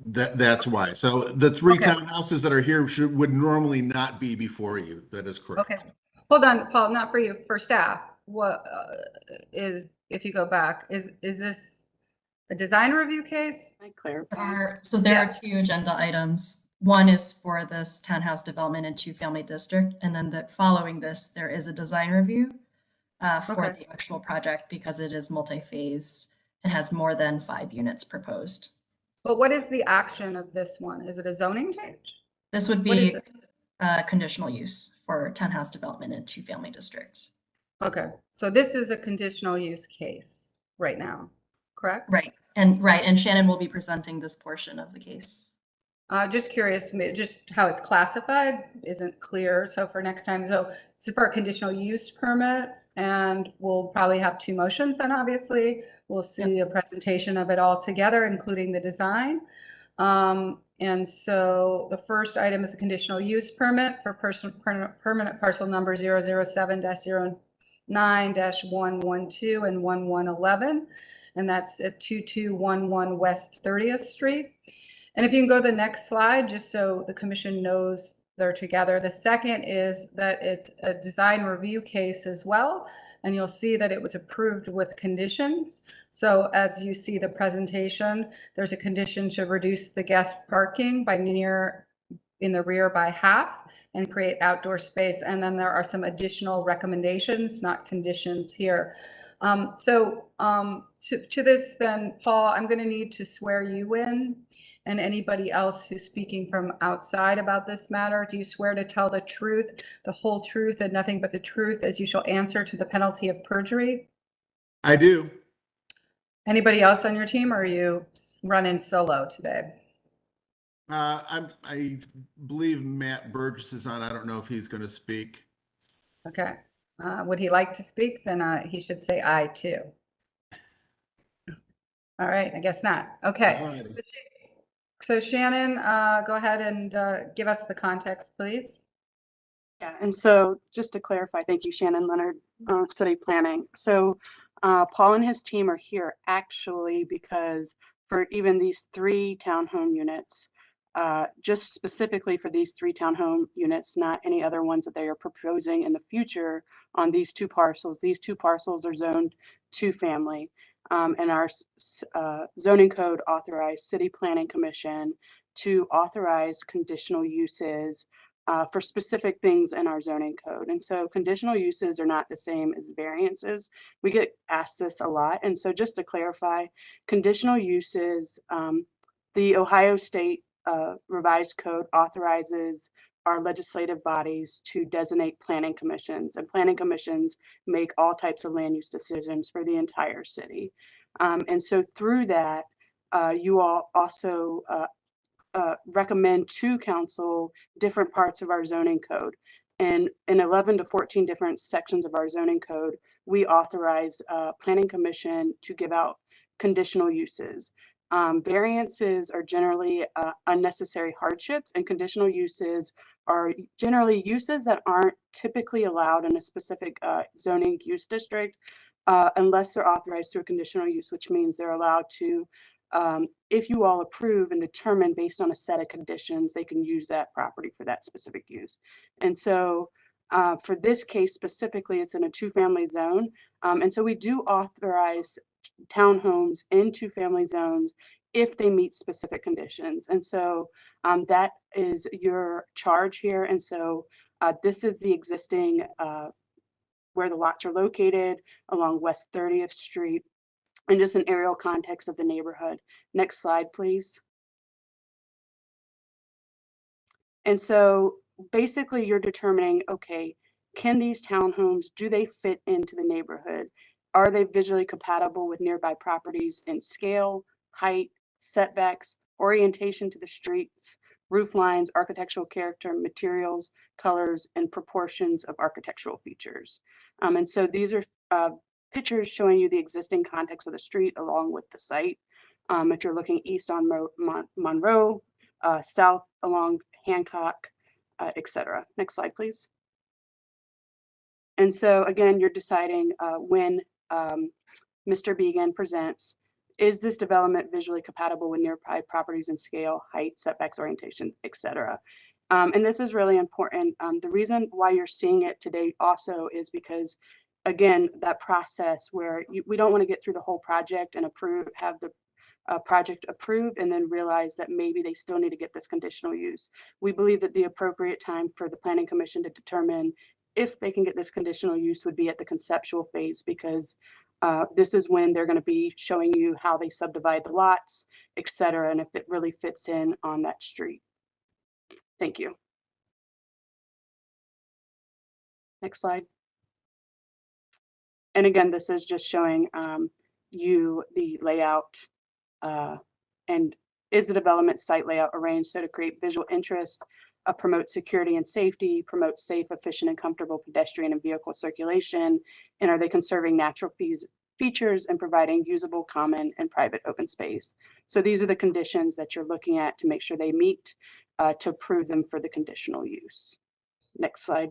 that's why. So the 3 townhouses that are here would normally not be before you. That is correct. Okay, hold on, Paul. Not for you, for staff. What is, if you go back, is this a design review case? I clarify. So there are 2 agenda items. One is for this townhouse development in 2-family district, and then following this, there is a design review for the actual project because it is multi-phase and has more than 5 units proposed. But what is the action of this one? Is it a zoning change? This would be conditional use for townhouse development in 2-family districts. Okay, so this is a conditional use case right now, correct? Right, and Shannon will be presenting this portion of the case. Just curious, just how it's classified isn't clear. So for next time, so it's for a conditional use permit, and we'll probably have 2 motions then, obviously. We'll see a presentation of it all together, including the design. And so the first item is a conditional use permit for permanent parcel number 007-0 9-112 and 1111. And that's at 2211 West 30th Street. And if you can go to the next slide, just so the commission knows they're together. The second is that it's a design review case as well. And you'll see that it was approved with conditions. So as you see the presentation, there's a condition to reduce the guest parking in the rear by half and create outdoor space. And then there are some additional recommendations, not conditions here. To this then, Paul, I'm going to need to swear you in, and anybody else who's speaking from outside about this matter. Do you swear to tell the truth, the whole truth, and nothing but the truth, as you shall answer to the penalty of perjury? I do. Anybody else on your team, or are you running solo today? I believe Matt Burgess is on. I don't know if he's going to speak. Okay. Would he like to speak? Then he should say aye too. All right, I guess not. Okay. So Shannon, go ahead and give us the context, please. Yeah, and so just to clarify, thank you, Shannon Leonard, City Planning. So Paul and his team are here actually because for even these 3 townhome units, just specifically for these 3 townhome units, not any other ones that they are proposing in the future on these 2 parcels. These 2 parcels are zoned 2-family. And our zoning code authorized City Planning Commission to authorize conditional uses for specific things in our zoning code. And so conditional uses are not the same as variances. We get asked this a lot. And so just to clarify, conditional uses, the Ohio State revised code authorizes our legislative bodies to designate planning commissions, and planning commissions make all types of land use decisions for the entire city. And so through that, you all also recommend to council different parts of our zoning code. And in 11 to 14 different sections of our zoning code, we authorize planning commission to give out conditional uses. Variances are generally unnecessary hardships, and conditional uses are generally uses that aren't typically allowed in a specific zoning use district unless they're authorized through a conditional use, which means they're allowed to, if you all approve and determine based on a set of conditions, they can use that property for that specific use. And so for this case specifically, it's in a 2-family zone. And so we do authorize townhomes in 2-family zones if they meet specific conditions. And so that is your charge here. And so this is the existing where the lots are located along West 30th Street, and just an aerial context of the neighborhood. Next slide, please. And so basically you're determining, okay, can these townhomes, do they fit into the neighborhood? Are they visually compatible with nearby properties in scale, height, setbacks, orientation to the streets, roof lines, architectural character, materials, colors, and proportions of architectural features? And so these are pictures showing you the existing context of the street along with the site. If you're looking east on Monroe, south along Hancock, etc. Next slide, please. And so again, you're deciding when Mr. Began presents, is this development visually compatible with nearby properties in scale, height, setbacks, orientation, etc. And this is really important. The reason why you're seeing it today also is because, again, that process where we don't want to get through the whole project and have the project approved and then realize that maybe they still need to get this conditional use. We believe that the appropriate time for the Planning Commission to determine if they can get this conditional use would be at the conceptual phase, because this is when they're going to be showing you how they subdivide the lots, etc., and if it really fits in on that street. Thank you. Next slide. And again, this is just showing you the layout and is the development site layout arranged so to create visual interest, promote security and safety, promote safe, efficient, and comfortable pedestrian and vehicle circulation, and are they conserving natural features and providing usable, common, and private open space? So these are the conditions that you're looking at to make sure they meet to approve them for the conditional use. Next slide.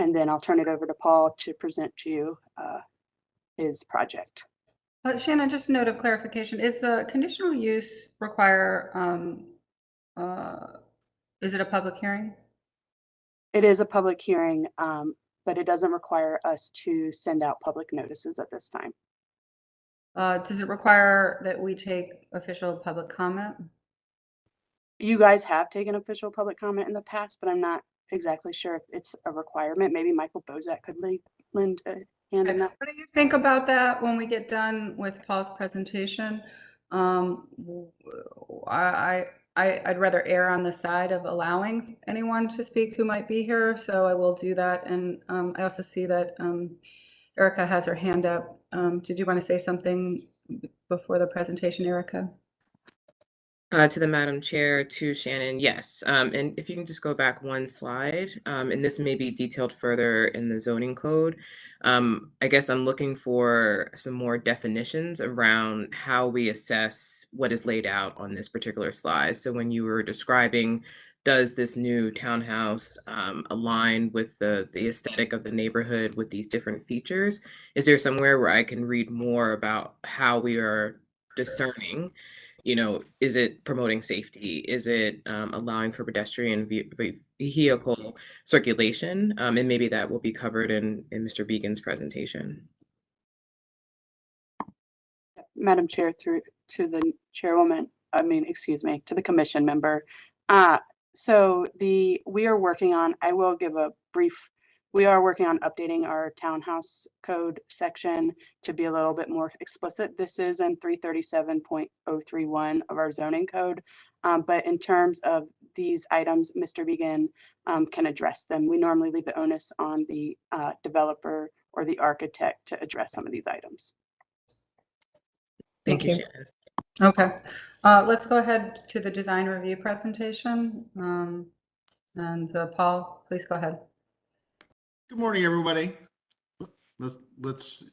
And then I'll turn it over to Paul to present to you his project. Shannon, just a note of clarification. Is the conditional use require, is it a public hearing? It is a public hearing, but it doesn't require us to send out public notices at this time. Does it require that we take official public comment? You guys have taken official public comment in the past, but I'm not exactly sure if it's a requirement. Maybe Michael Bozak could lend a hand in that. What do you think about that when we get done with Paul's presentation? I'd rather err on the side of allowing anyone to speak who might be here, so I will do that. And I also see that Erica has her hand up. Did you want to say something before the presentation, Erica? To the Madam Chair, to Shannon, yes. And if you can just go back one slide, and this may be detailed further in the zoning code. I guess I'm looking for some more definitions around how we assess what is laid out on this particular slide. So when you were describing, does this new townhouse align with the aesthetic of the neighborhood with these different features? Is there somewhere where I can read more about how we are discerning? You know, is it promoting safety? Is it allowing for pedestrian vehicle circulation? And maybe that will be covered in Mr. Beegan's presentation. Madam Chair, through to the chairwoman, to the commission member. So we are working on, I will give a brief, we are working on updating our townhouse code section to be a little bit more explicit. This is in 337.031 of our zoning code. But in terms of these items, Mr. Beegan can address them. We normally leave the onus on the developer or the architect to address some of these items. Thank you, Shannon. Okay, let's go ahead to the design review presentation. Paul, please go ahead. Good morning, everybody. Let's this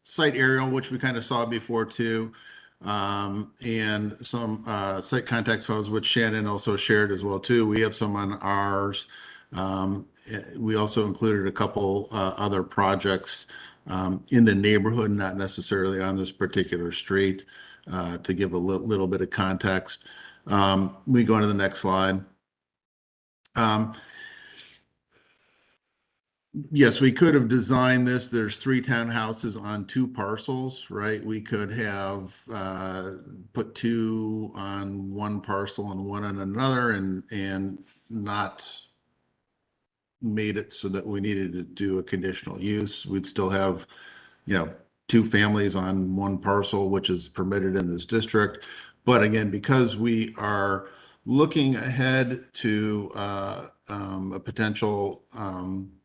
site aerial, which we kind of saw before too, and some site contact photos, which Shannon also shared as well too. We have some on ours. We also included a couple other projects in the neighborhood, not necessarily on this particular street, to give a little bit of context. We go on to the next slide. Yes, we could have designed this. There's 3 townhouses on 2 parcels, right? We could have put 2 on one parcel and 1 on another, and not made it so that we needed to do a conditional use. We'd still have, 2 families on 1 parcel, which is permitted in this district. But again, because we are looking ahead to a potential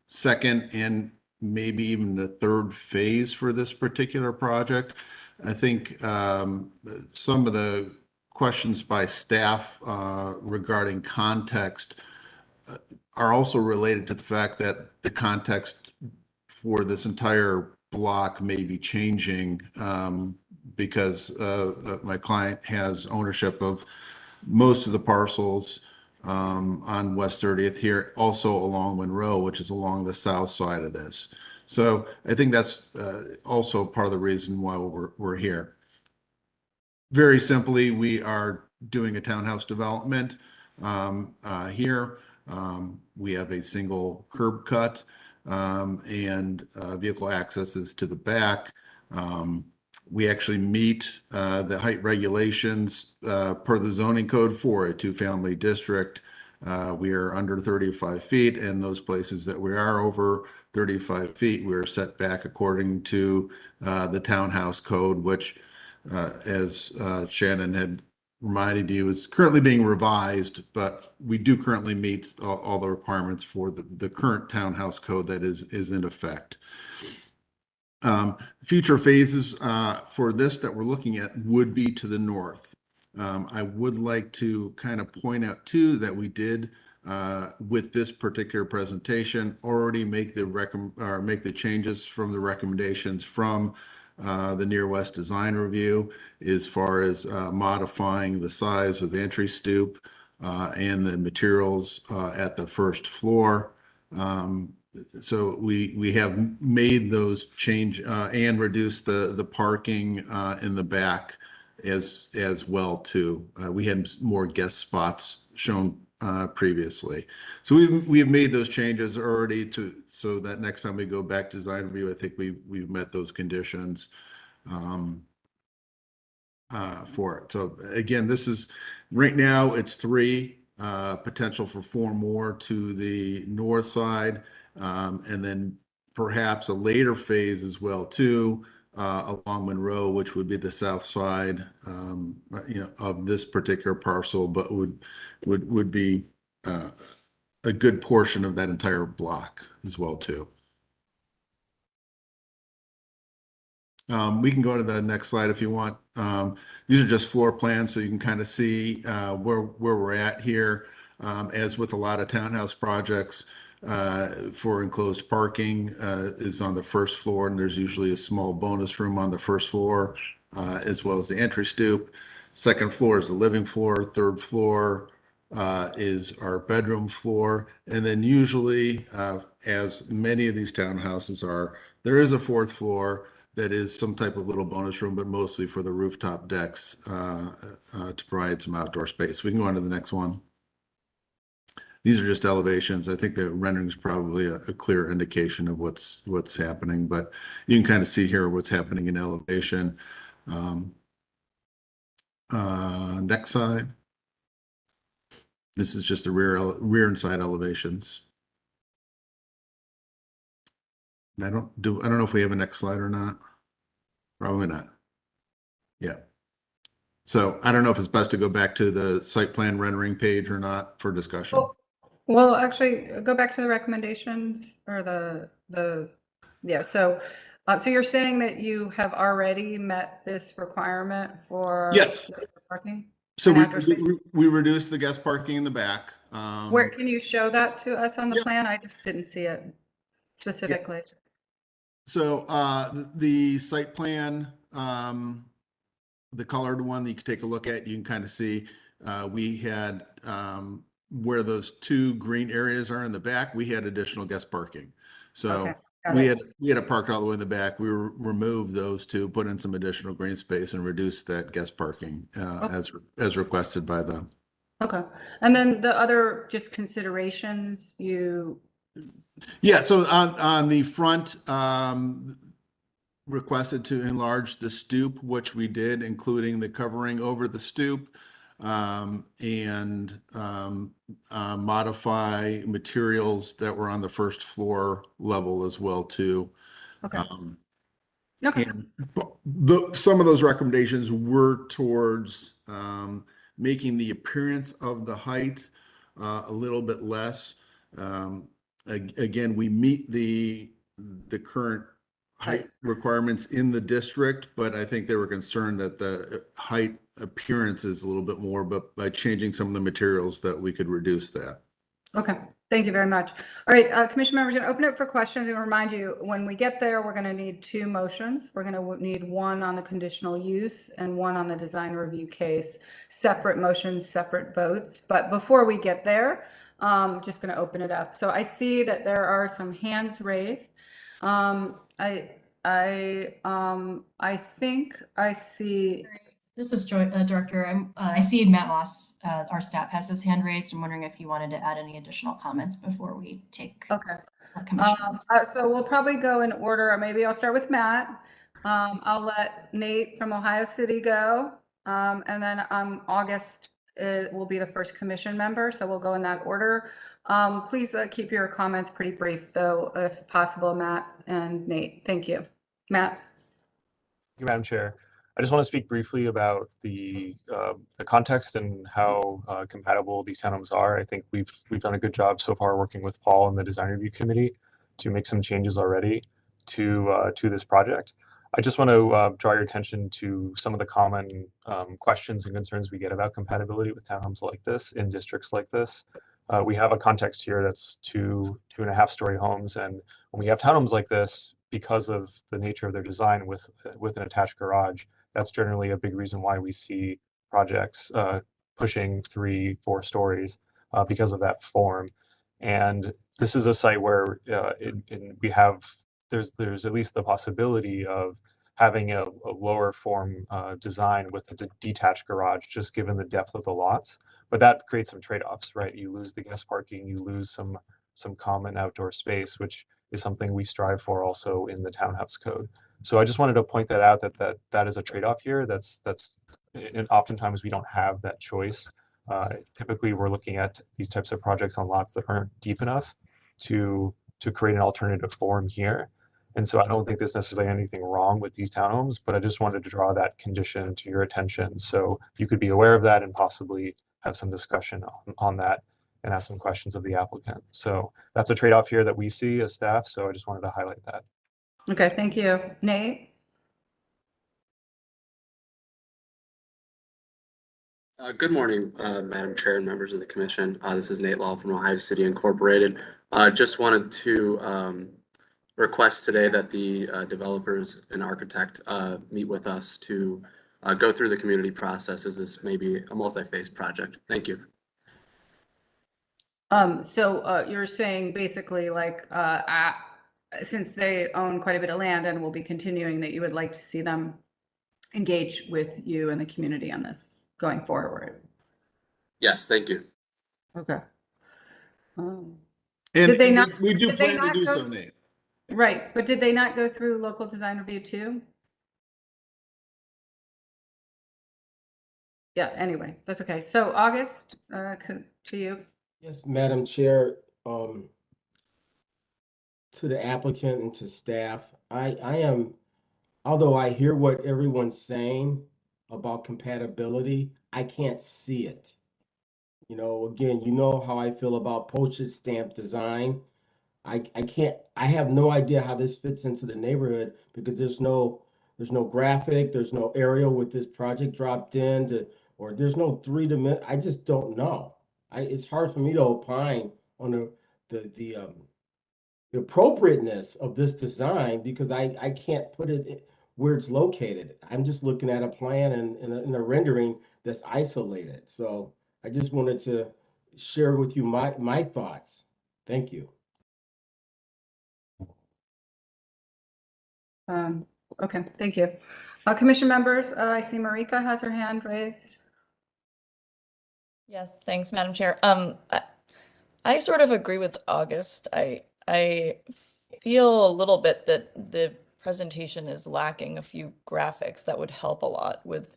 second and maybe even the 3rd phase for this particular project, I think some of the questions by staff regarding context are also related to the fact that the context for this entire block may be changing because my client has ownership of most of the parcels on West 30th here, also along Monroe, which is along the south side of this. So I think that's also part of the reason why we're here. Very simply, we are doing a townhouse development here. We have a single curb cut and vehicle access is to the back. We actually meet the height regulations per the zoning code for a 2-family district. We are under 35 feet, and those places that we are over 35 feet, we are set back according to the townhouse code, which, as Shannon had reminded you, is currently being revised, but we do currently meet all the requirements for the current townhouse code that is in effect. Future phases for this that we're looking at would be to the north. I would like to kind of point out too that we did with this particular presentation already make the changes from the recommendations from the Near West Design Review as far as modifying the size of the entry stoop, and the materials at the first floor. So we have made those change and reduced the parking in the back as well too. We had more guest spots shown previously. So we've made those changes already so that next time we go back to design review, I think we've met those conditions for it. So again, this is right now it's 3, potential for 4 more to the north side, and then perhaps a later phase as well too, along Monroe, which would be the south side, of this particular parcel, but would be a good portion of that entire block as well too. We can go to the next slide if you want. These are just floor plans, so you can kind of see where we're at here. As with a lot of townhouse projects, for enclosed parking is on the first floor, and there's usually a small bonus room on the first floor, as well as the entry stoop. Second floor is the living floor. Third floor is our bedroom floor. And then usually, as many of these townhouses are, there is a 4th floor that is some type of little bonus room, but mostly for the rooftop decks to provide some outdoor space. We can go on to the next one. These are just elevations. I think the rendering is probably a clear indication of what's happening, but you can kind of see here what's happening in elevation. Next slide. This is just the rear and side elevations. And I don't know if we have a next slide or not. Probably not. Yeah. So I don't know if it's best to go back to the site plan rendering page or not for discussion. Well, actually, go back to the recommendations or yeah. So you're saying that you have already met this requirement for Yes. parking? So and outdoor space? we reduced the guest parking in the back. Where can you show that to us on the plan? I just didn't see it specifically. So the site plan, the colored one that you can take a look at, you can kind of see we had where those 2 green areas are in the back, we had additional guest parking. So we had it parked all the way in the back. We removed those 2, put in some additional green space and reduced that guest parking as requested by them. Okay. And then the other just considerations Yeah, so on the front, requested to enlarge the stoop, which we did, including the covering over the stoop, and modify materials that were on the first floor level as well too. Okay. And some of those recommendations were towards making the appearance of the height a little bit less. Again, we meet the current height requirements in the district, but I think they were concerned that the height appearance is a little bit more, but by changing some of the materials that we could reduce that. Okay, thank you very much. All right, commission members, going to open it for questions and remind you, when we get there, we're going to need 2 motions. We're going to need one on the conditional use and one on the design review case. Separate motions, separate votes. But before we get there, just going to open it up. So I see that there are some hands raised. I think I see. This is Director. I see Matt Moss, our staff, has his hand raised. I'm wondering if he wanted to add any additional comments before we take. Okay. So we'll probably go in order. Maybe I'll start with Matt. I'll let Nate from Ohio City go. And then August will be the first commission member. So we'll go in that order. Please keep your comments pretty brief, though, if possible, Matt and Nate. Thank you. Matt. Thank you, Madam Chair. I just want to speak briefly about the context and how compatible these townhomes are. I think we've done a good job so far working with Paul and the design review committee to make some changes already to this project. I just want to draw your attention to some of the common questions and concerns we get about compatibility with townhomes like this in districts like this. We have a context here that's 2.5 story homes, and when we have townhomes like this, because of the nature of their design with an attached garage, that's generally a big reason why we see projects pushing 3-4 stories because of that form. And this is a site where there's at least the possibility of having a lower form design with a detached garage, just given the depth of the lots. But that creates some trade-offs, right? You lose the guest parking, you lose some common outdoor space, which is something we strive for also in the townhouse code. So I just wanted to point that out, that is a trade-off here. And oftentimes we don't have that choice. Typically, we're looking at these types of projects on lots that aren't deep enough to create an alternative form here. And so I don't think there's necessarily anything wrong with these townhomes, but I just wanted to draw that condition to your attention so you could be aware of that and possibly have some discussion on that and ask some questions of the applicant. So that's a trade-off here that we see as staff. So I just wanted to highlight that. Okay, thank you. Nate? Good morning, Madam Chair and members of the Commission. This is Nate Law from Ohio City Incorporated. Just wanted to request today that the developers and architect meet with us to go through the community process, as this may be a multi-phase project. Thank you. So you're saying basically like, since they own quite a bit of land and will be continuing, that you would like to see them engage with you and the community on this going forward? Yes, thank you. Okay. And Did they not? we do did they plan to not do go- so, Nate. Right, but did they not go through local design review too? Yeah, anyway, that's okay. So August, to you. Yes, Madam Chair, to the applicant and to staff, I am, although I hear what everyone's saying about compatibility, I can't see it. You know, again, you know how I feel about postage stamp design. I have no idea how this fits into the neighborhood because there's no graphic, there's no aerial with this project dropped in or there's no 3-dimensional. I just don't know. It's hard for me to opine on the appropriateness of this design because I can't put it where it's located. I'm just looking at a plan and a rendering that's isolated. So I just wanted to share with you my thoughts. Thank you. Okay, thank you. Commission members, I see Marika has her hand raised. Yes, thanks, Madam Chair. I sort of agree with August. I feel a little bit that the presentation is lacking a few graphics that would help a lot with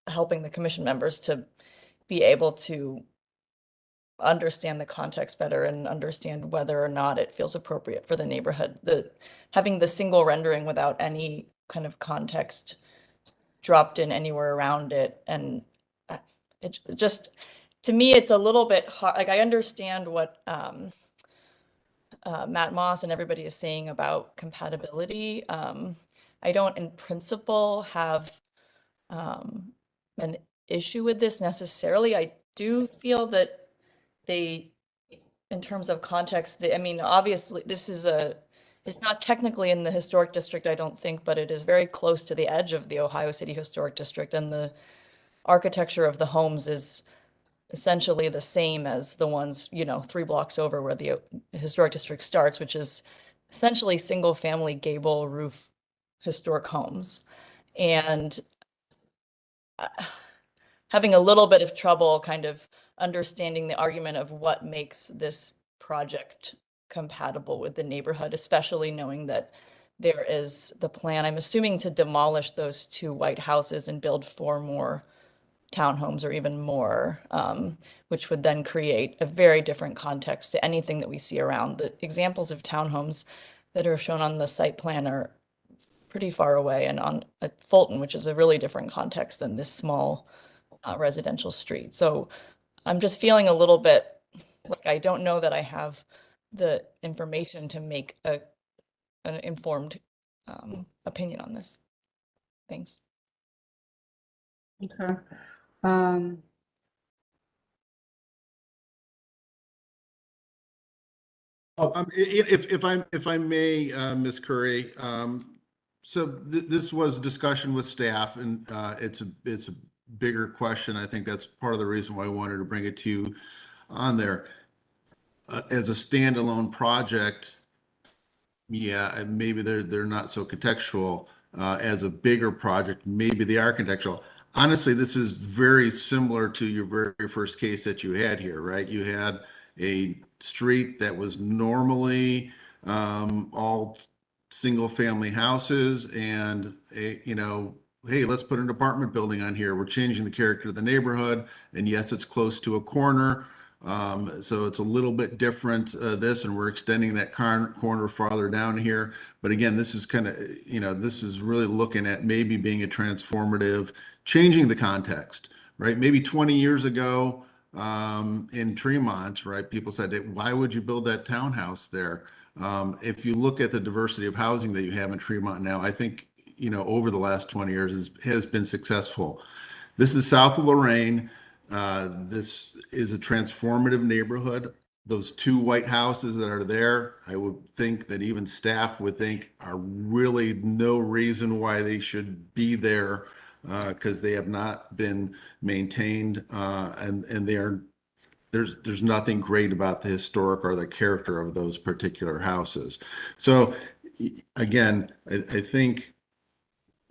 helping the commission members to be able to understand the context better and understand whether or not it feels appropriate for the neighborhood. Having the single rendering without any kind of context dropped in anywhere around it, and it just, to me, it's a little bit hard. Like, I understand what Matt Moss and everybody is saying about compatibility. I don't, in principle, have an issue with this necessarily. I do feel that they, in terms of context, I mean, obviously, it's not technically in the historic district, I don't think, but it is very close to the edge of the Ohio City Historic District, and the architecture of the homes is essentially the same as the ones, 3 blocks over where the historic district starts, which is essentially single-family gable roof historic homes. And having a little bit of trouble kind of understanding the argument of what makes this project compatible with the neighborhood, especially knowing that there is the plan, I'm assuming, to demolish those 2 white houses and build 4 more townhomes or even more, which would then create a very different context to anything that we see around. The examples of townhomes that are shown on the site plan are pretty far away, and on Fulton, which is a really different context than this small residential street. So I'm just feeling a little bit like I don't know that I have the information to make an informed opinion on this. Thanks. Okay. If I may, Ms. Curry, so this was a discussion with staff, and it's a bigger question. I think that's part of the reason why I wanted to bring it to you on there. As a standalone project, yeah, and maybe they're not so contextual. As a bigger project, maybe the architectural. Honestly, this is very similar to your very first case that you had here, right? You had a street that was normally all single family houses and hey, let's put an apartment building on here. We're changing the character of the neighborhood. And yes, it's close to a corner. So it's a little bit different, this, and we're extending that corner farther down here. But again, this is kind of, this is really looking at maybe being a transformative, changing the context, right? Maybe 20 years ago in Tremont, right, people said, why would you build that townhouse there? If you look at the diversity of housing that you have in Tremont now, I think, over the last 20 years has been successful. This is south of Lorraine. This is a transformative neighborhood. Those two white houses that are there, I would think that even staff would think are really no reason why they should be there, because they have not been maintained, and there's nothing great about the historic or the character of those particular houses. So again, I think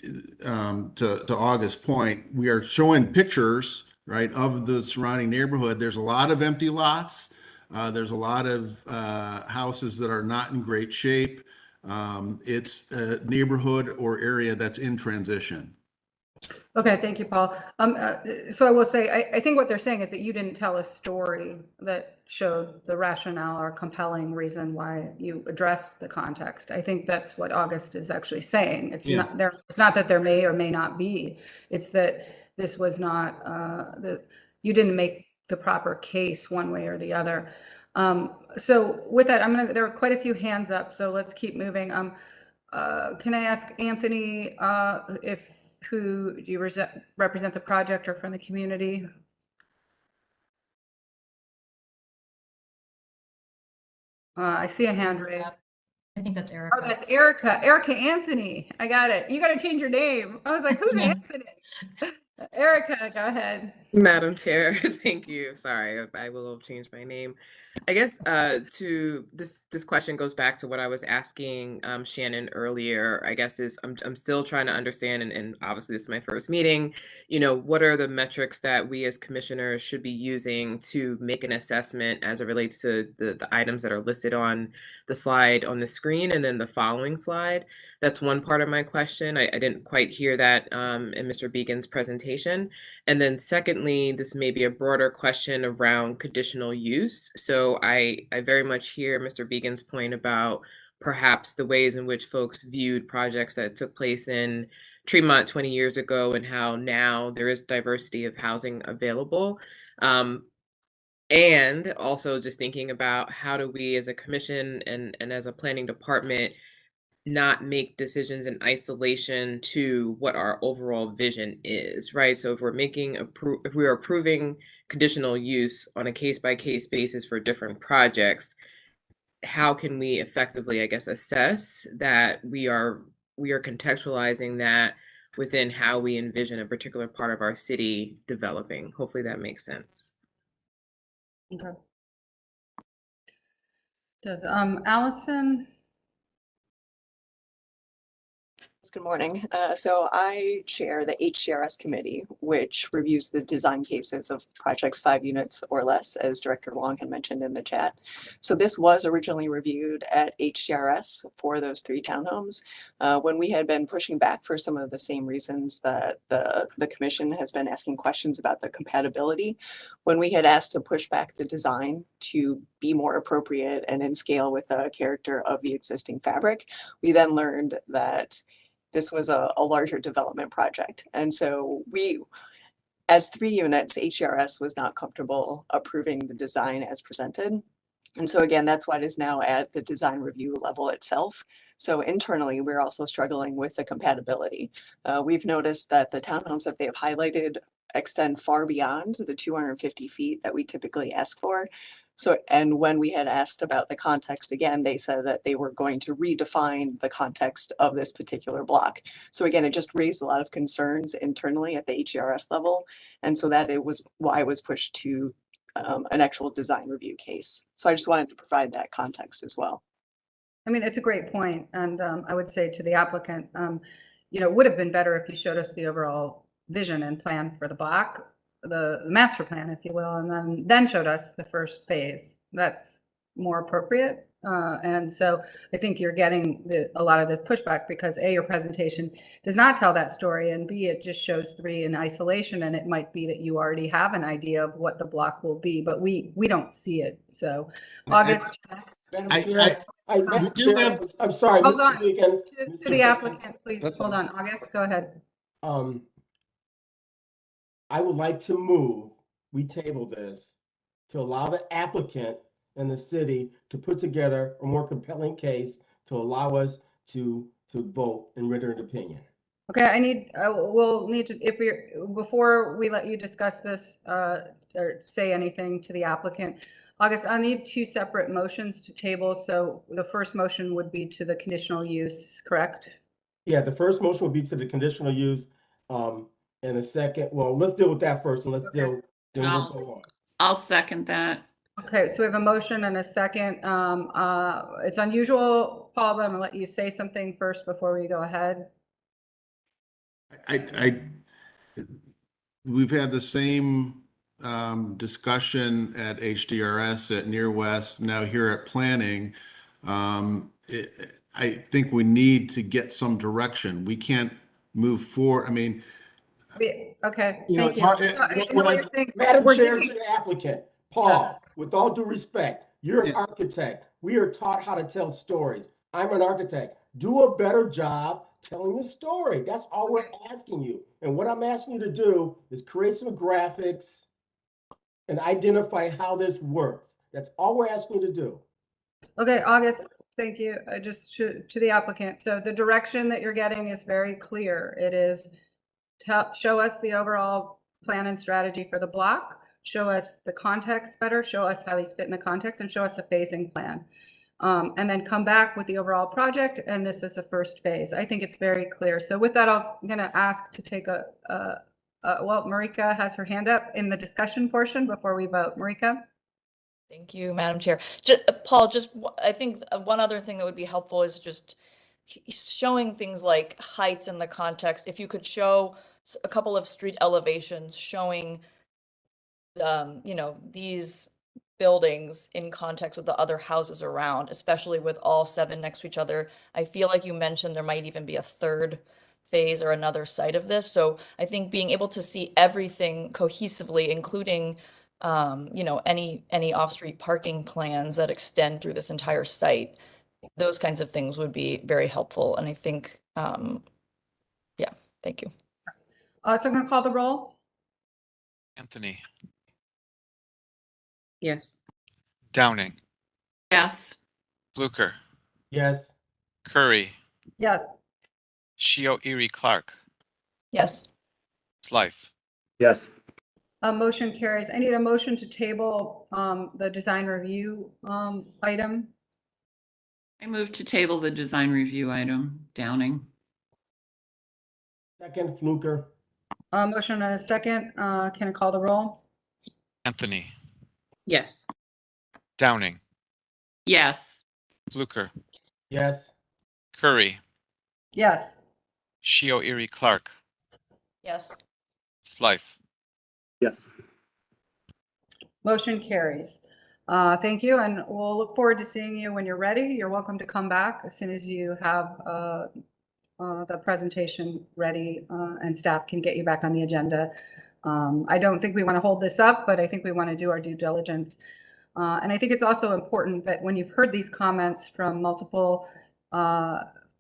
to August's point, we are showing pictures, right, of the surrounding neighborhood. There's a lot of empty lots. There's a lot of houses that are not in great shape. It's a neighborhood or area that's in transition. Okay, thank you, Paul. So I will say, I think what they're saying is that you didn't tell a story that showed the rationale or compelling reason why you addressed the context. I think that's what August is actually saying. It's not there. It's not that there may or may not be. It's that this was not that you didn't make the proper case one way or the other. So with that, there are quite a few hands up. So let's keep moving. Can I ask Anthony who do you represent the project or from the community? I see a hand raised. I think that's Erica. Oh, that's Erica. Erica Anthony. I got it. You got to change your name. I was like, who's Anthony? Erica, go ahead. Madam Chair, thank you. Sorry, I will change my name. I guess to this question goes back to what I was asking Shannon earlier. I guess I'm still trying to understand, and obviously this is my first meeting. What are the metrics that we as commissioners should be using to make an assessment as it relates to the items that are listed on the slide on the screen and then the following slide? That's one part of my question. I didn't quite hear that in Mr. Beegan's presentation. And then secondly, this may be a broader question around conditional use. So I very much hear Mr. Beegan's point about perhaps the ways in which folks viewed projects that took place in Tremont 20 years ago and how now there is diversity of housing available. And also just thinking about how do we as a commission and as a planning department not make decisions in isolation to what our overall vision is, right? So if we're if we are approving conditional use on a case-by-case basis for different projects, how can we effectively, I guess, assess that we are contextualizing that within how we envision a particular part of our city developing? Hopefully that makes sense. Okay. Does Allison? Good morning. So I chair the HCRS committee, which reviews the design cases of projects 5 units or less, as Director Wong had mentioned in the chat. So this was originally reviewed at HCRS for those 3 townhomes. When we had been pushing back for some of the same reasons that the commission has been asking questions about the compatibility, when we had asked to push back the design to be more appropriate and in scale with the character of the existing fabric, we then learned that this was a larger development project. And so we, as 3 units, HCRS was not comfortable approving the design as presented. And so again, that's what is now at the design review level itself. So internally, we're also struggling with the compatibility. We've noticed that the townhomes that they have highlighted extend far beyond the 250 feet that we typically ask for. So, and when we had asked about the context again, they said that they were going to redefine the context of this particular block. So again, it just raised a lot of concerns internally at the HERS level. And so that it was why it was pushed to an actual design review case. So I just wanted to provide that context as well. I mean, it's a great point, and I would say to the applicant, you know, it would have been better if you showed us the overall vision and plan for the block, the master plan, if you will, and then showed us the first phase. That's more appropriate. And so I think you're getting a lot of this pushback because A, your presentation does not tell that story, and B, it just shows 3 in isolation, and it might be that you already have an idea of what the block will be, but we don't see it. So August. I'm sorry. Hold Mr. on. Beacon, To Mr. the Beacon. applicant, please, hold on. August, go ahead. I would like to move, we table this to allow the applicant and the city to put together a more compelling case to allow us to vote and render an opinion. Okay, I need, we'll need to, if we're, before we let you discuss this, or say anything to the applicant, August, I need 2 separate motions to table. So the first motion would be to the conditional use, correct? Yeah, the first motion would be to the conditional use. And the second, well, let's deal with that first and let's deal, then we'll go on. I'll second that. Okay, so we have a motion and a second. It's unusual, Paul, but I'm gonna let you say something first before we go ahead. We've had the same discussion at HDRS, at Near West, now here at Planning. I think we need to get some direction. We can't move forward. I mean, Okay, you know, thank it's you. hard. Madam We're Chair, giving- to the applicant, Paul, Yes. with all due respect, you're an architect. We are taught how to tell stories. I'm an architect. Do a better job telling the story. That's all we're asking you. And what I'm asking you to do is create some graphics and identify how this works. That's all we're asking you to do. Okay, August, thank you. Just to the applicant. So the direction that you're getting is very clear. It is show us the overall plan and strategy for the block, show us the context better, show us how these fit in the context, and show us a phasing plan. And then come back with the overall project, and this is the first phase. I think it's very clear. So with that, I'm going to ask to take well, Marika has her hand up in the discussion portion before we vote. Marika? Thank you, Madam Chair. Paul, I think one other thing that would be helpful is just showing things like heights in the context. If you could show a couple of street elevations showing, you know, these buildings in context with the other houses around, especially with all 7 next to each other. I feel like you mentioned there might even be a 3rd phase or another site of this. So I think being able to see everything cohesively, including you know, any off-street parking plans that extend through this entire site, those kinds of things would be very helpful. And I think, yeah, thank you. So I'm going to call the roll. Anthony. Yes. Downing. Yes. Fluker. Yes. Curry. Yes. Shio Erie Clark. Yes. Slife. Yes. Motion carries. I need a motion to table the design review item. I move to table the design review item. Downing. Second, Fluker. Motion and a second. Can I call the roll? Anthony. Yes. Downing. Yes. Fluker. Yes. Curry. Yes. Shio Erie Clark. Yes. Slife. Yes. Motion carries. Thank you, and we'll look forward to seeing you when you're ready. You're welcome to come back as soon as you have the presentation ready, and staff can get you back on the agenda. I don't think we want to hold this up, but I think we want to do our due diligence. And I think it's also important that when you've heard these comments from multiple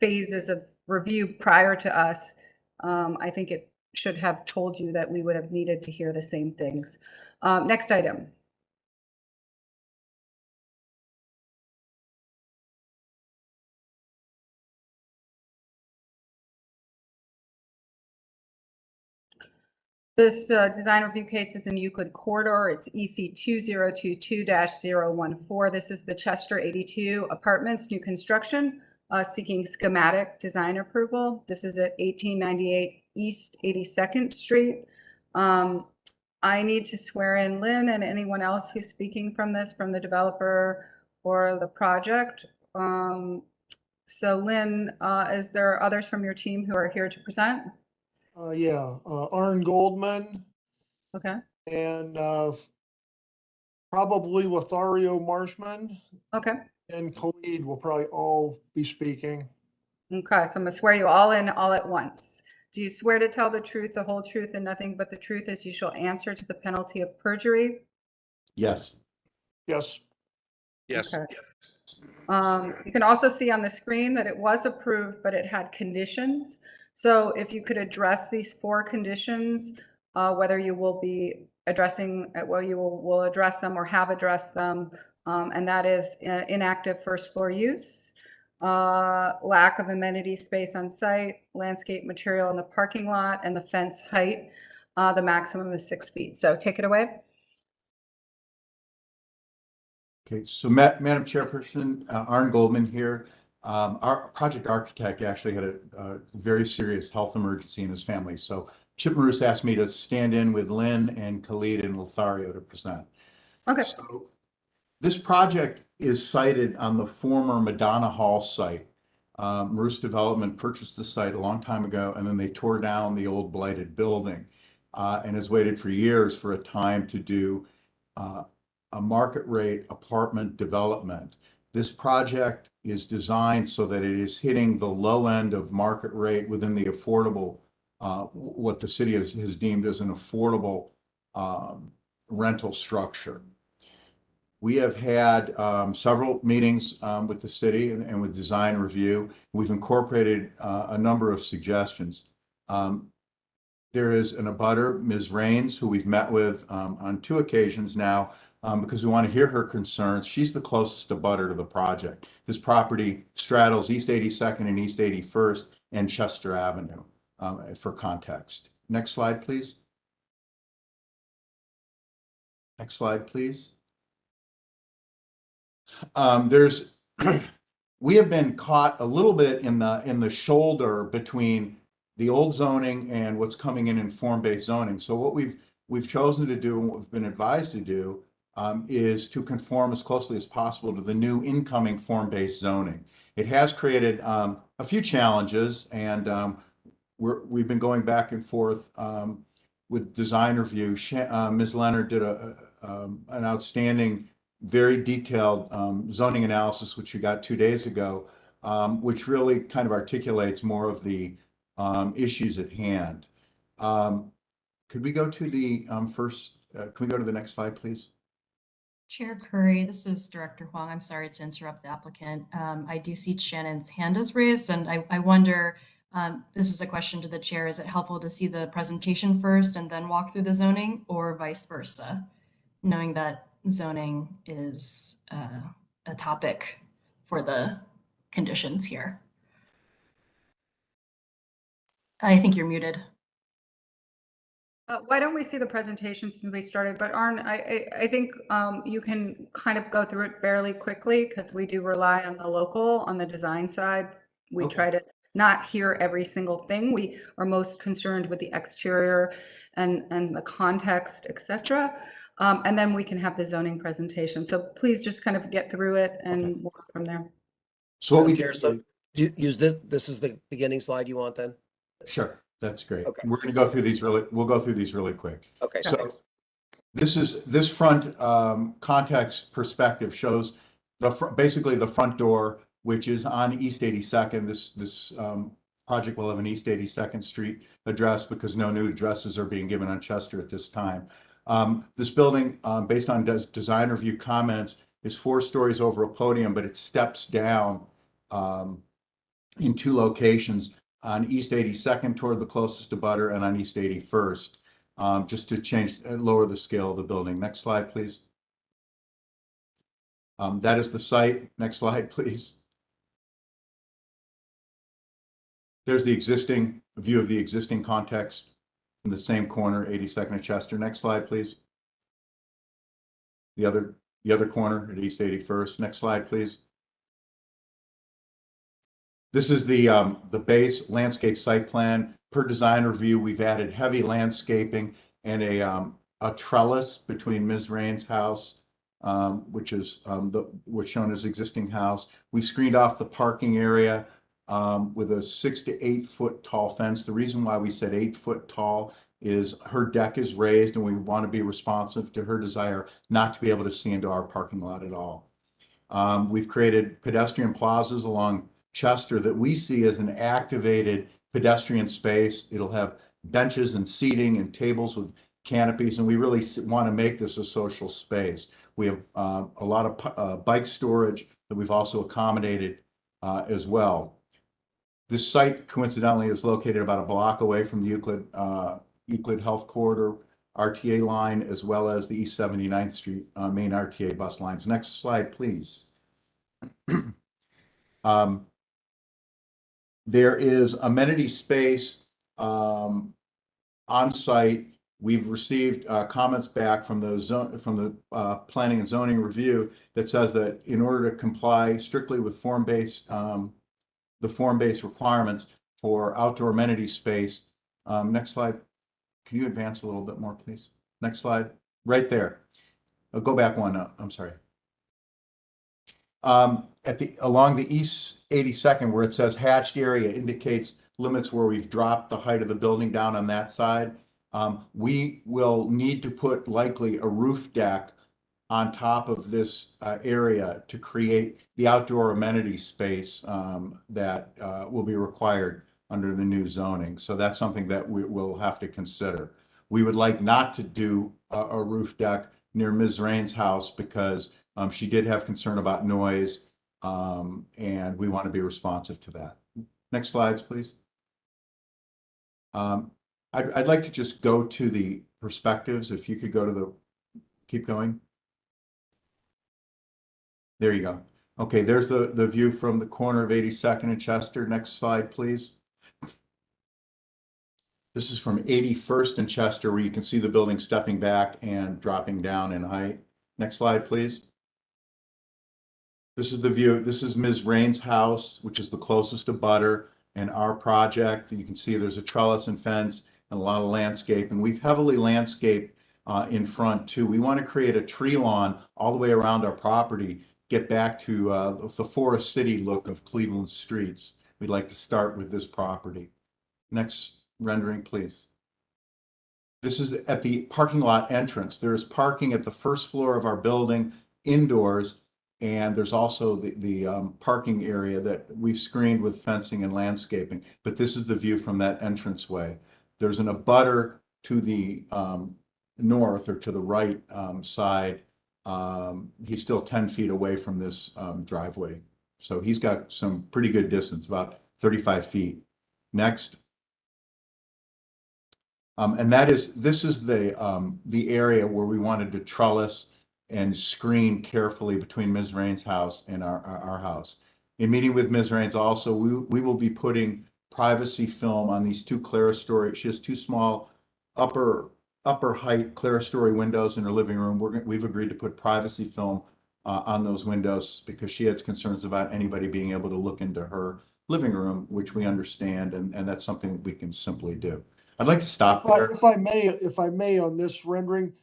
phases of review prior to us, I think it should have told you that we would have needed to hear the same things. Next item. This design review case is in Euclid Corridor. It's EC 2022-014. This is the Chester 82 Apartments, new construction, seeking schematic design approval. This is at 1898 East 82nd Street. I need to swear in Lynn and anyone else who's speaking from this, from the developer or the project. So Lynn, is there others from your team who are here to present? Yeah, Arn Goldman Okay. and probably Lothario Marshman Okay. and Khalid will probably all be speaking. Okay, so I'm gonna swear you all in all at once. Do you swear to tell the truth, the whole truth, and nothing but the truth as you shall answer to the penalty of perjury? Yes. Yes. Yes. Okay. You can also see on the screen that it was approved, but it had conditions. So if you could address these 4 conditions, whether you will be addressing, well, you will address them or have addressed them, and that is inactive first floor use, lack of amenity space on site, landscape material in the parking lot, and the fence height. The maximum is 6 feet. So take it away. Okay, so Madam Chairperson, Arn Goldman here. Our project architect actually had a very serious health emergency in his family. So Chip Maroos asked me to stand in with Lynn and Khalid and Lothario to present. Okay. So this project is sited on the former Madonna Hall site. Maroos Development purchased the site a long time ago, and then they tore down the old blighted building and has waited for years for a time to do a market rate apartment development. This project is designed so that it is hitting the low end of market rate within the affordable, what the city has deemed as an affordable rental structure. We have had several meetings with the city and with design review. We've incorporated a number of suggestions. There is an abutter, Ms. Rains, who we've met with on 2 occasions now, because we want to hear her concerns. She's the closest abutter to the project. This property straddles East 82nd and East 81st and Chester Avenue, for context. Next slide, please. Next slide, please. We have been caught a little bit in the shoulder between the old zoning and what's coming in form-based zoning. So what we've chosen to do and what we've been advised to do is to conform as closely as possible to the new incoming form-based zoning. It has created a few challenges, and we've been going back and forth with design review. Ms. Leonard did an outstanding, very detailed zoning analysis, which you got 2 days ago, which really kind of articulates more of the issues at hand. Could we go to the can we go to the next slide, please? Chair Curry, this is Director Huang. I'm sorry to interrupt the applicant. I do see Shannon's hand is raised, and I wonder, this is a question to the chair, is it helpful to see the presentation first and then walk through the zoning, or vice versa, knowing that zoning is a topic for the conditions here? I think you're muted. Why don't we see the presentation since we started? But Arn, I think you can kind of go through it fairly quickly because we do rely on the local, on the design side. We try to not hear every single thing. We are most concerned with the exterior and the context, etc. And then we can have the zoning presentation. So please just kind of get through it and work from there. So what we do, so use this. This is the beginning slide you want then? Sure. That's great. Okay. We're going to go through these we'll go through these really quick. Okay. So this front context perspective shows basically the front door, which is on East 82nd. This project will have an East 82nd Street address because no new addresses are being given on Chester at this time. This building, based on design review comments, is 4 stories over a podium, but it steps down in 2 locations, on East 82nd toward the closest abutter and on East 81st, just to lower the scale of the building. Next slide, please. That is the site. Next slide, please. There's the existing view of the existing context. in the same corner, 82nd and Chester. Next slide, please. The other corner at East 81st. Next slide, please. This is the base landscape site plan. Per design review, we've added heavy landscaping and a trellis between Ms. Rain's house, which is what's shown as existing house. We've screened off the parking area with a 6 to 8 foot tall fence. The reason why we said 8 foot tall is her deck is raised and we want to be responsive to her desire not to be able to see into our parking lot at all. We've created pedestrian plazas along Chester that we see as an activated pedestrian space. It'll have benches and seating and tables with canopies, and we really want to make this a social space. We have a lot of bike storage that we've also accommodated as well. This site, coincidentally, is located about a block away from the Euclid Health Corridor RTA line, as well as the East 79th Street main RTA bus lines. Next slide, please. There is amenity space on site. We've received comments back from the planning and zoning review that says that in order to comply strictly with the form-based requirements for outdoor amenity space. Next slide. Can you advance a little bit more, please? Next slide. Right there. Go back one up. I'm sorry. Along the East 82nd, where it says hatched area indicates limits where we've dropped the height of the building down on that side. We will need to put likely a roof deck on top of this area to create the outdoor amenity space that will be required under the new zoning. So that's something that we will have to consider. We would like not to do a roof deck near Ms. Rain's house because she did have concern about noise, and we want to be responsive to that. Next slides, please. I'd like to just go to the perspectives. If you could go to keep going. There you go. Okay, there's the view from the corner of 82nd and Chester. Next slide, please. This is from 81st and Chester, where you can see the building stepping back and dropping down in height. Next slide, please. This is the view. This is Ms. Rain's house, which is the closest to Butter and our project. You can see there's a trellis and fence and a lot of landscaping. We've heavily landscaped in front too. We want to create a tree lawn all the way around our property, get back to the Forest City look of Cleveland streets. We'd like to start with this property. Next rendering, please. This is at the parking lot entrance. There's parking at the first floor of our building indoors, and there's also the parking area that we've screened with fencing and landscaping. But this is the view from that entranceway. There's an abutter to the north or to the right side. He's still 10 feet away from this driveway. So he's got some pretty good distance, about 35 feet. Next. And this is the area where we wanted to trellis and screen carefully between Ms. Rain's house and our house. In meeting with Ms. Rain's also, we will be putting privacy film on these two clerestory. She has two small upper height clerestory windows in her living room. We've agreed to put privacy film on those windows because she has concerns about anybody being able to look into her living room, which we understand, and that's something that we can simply do. I'd like to stop there. If I may, on this rendering,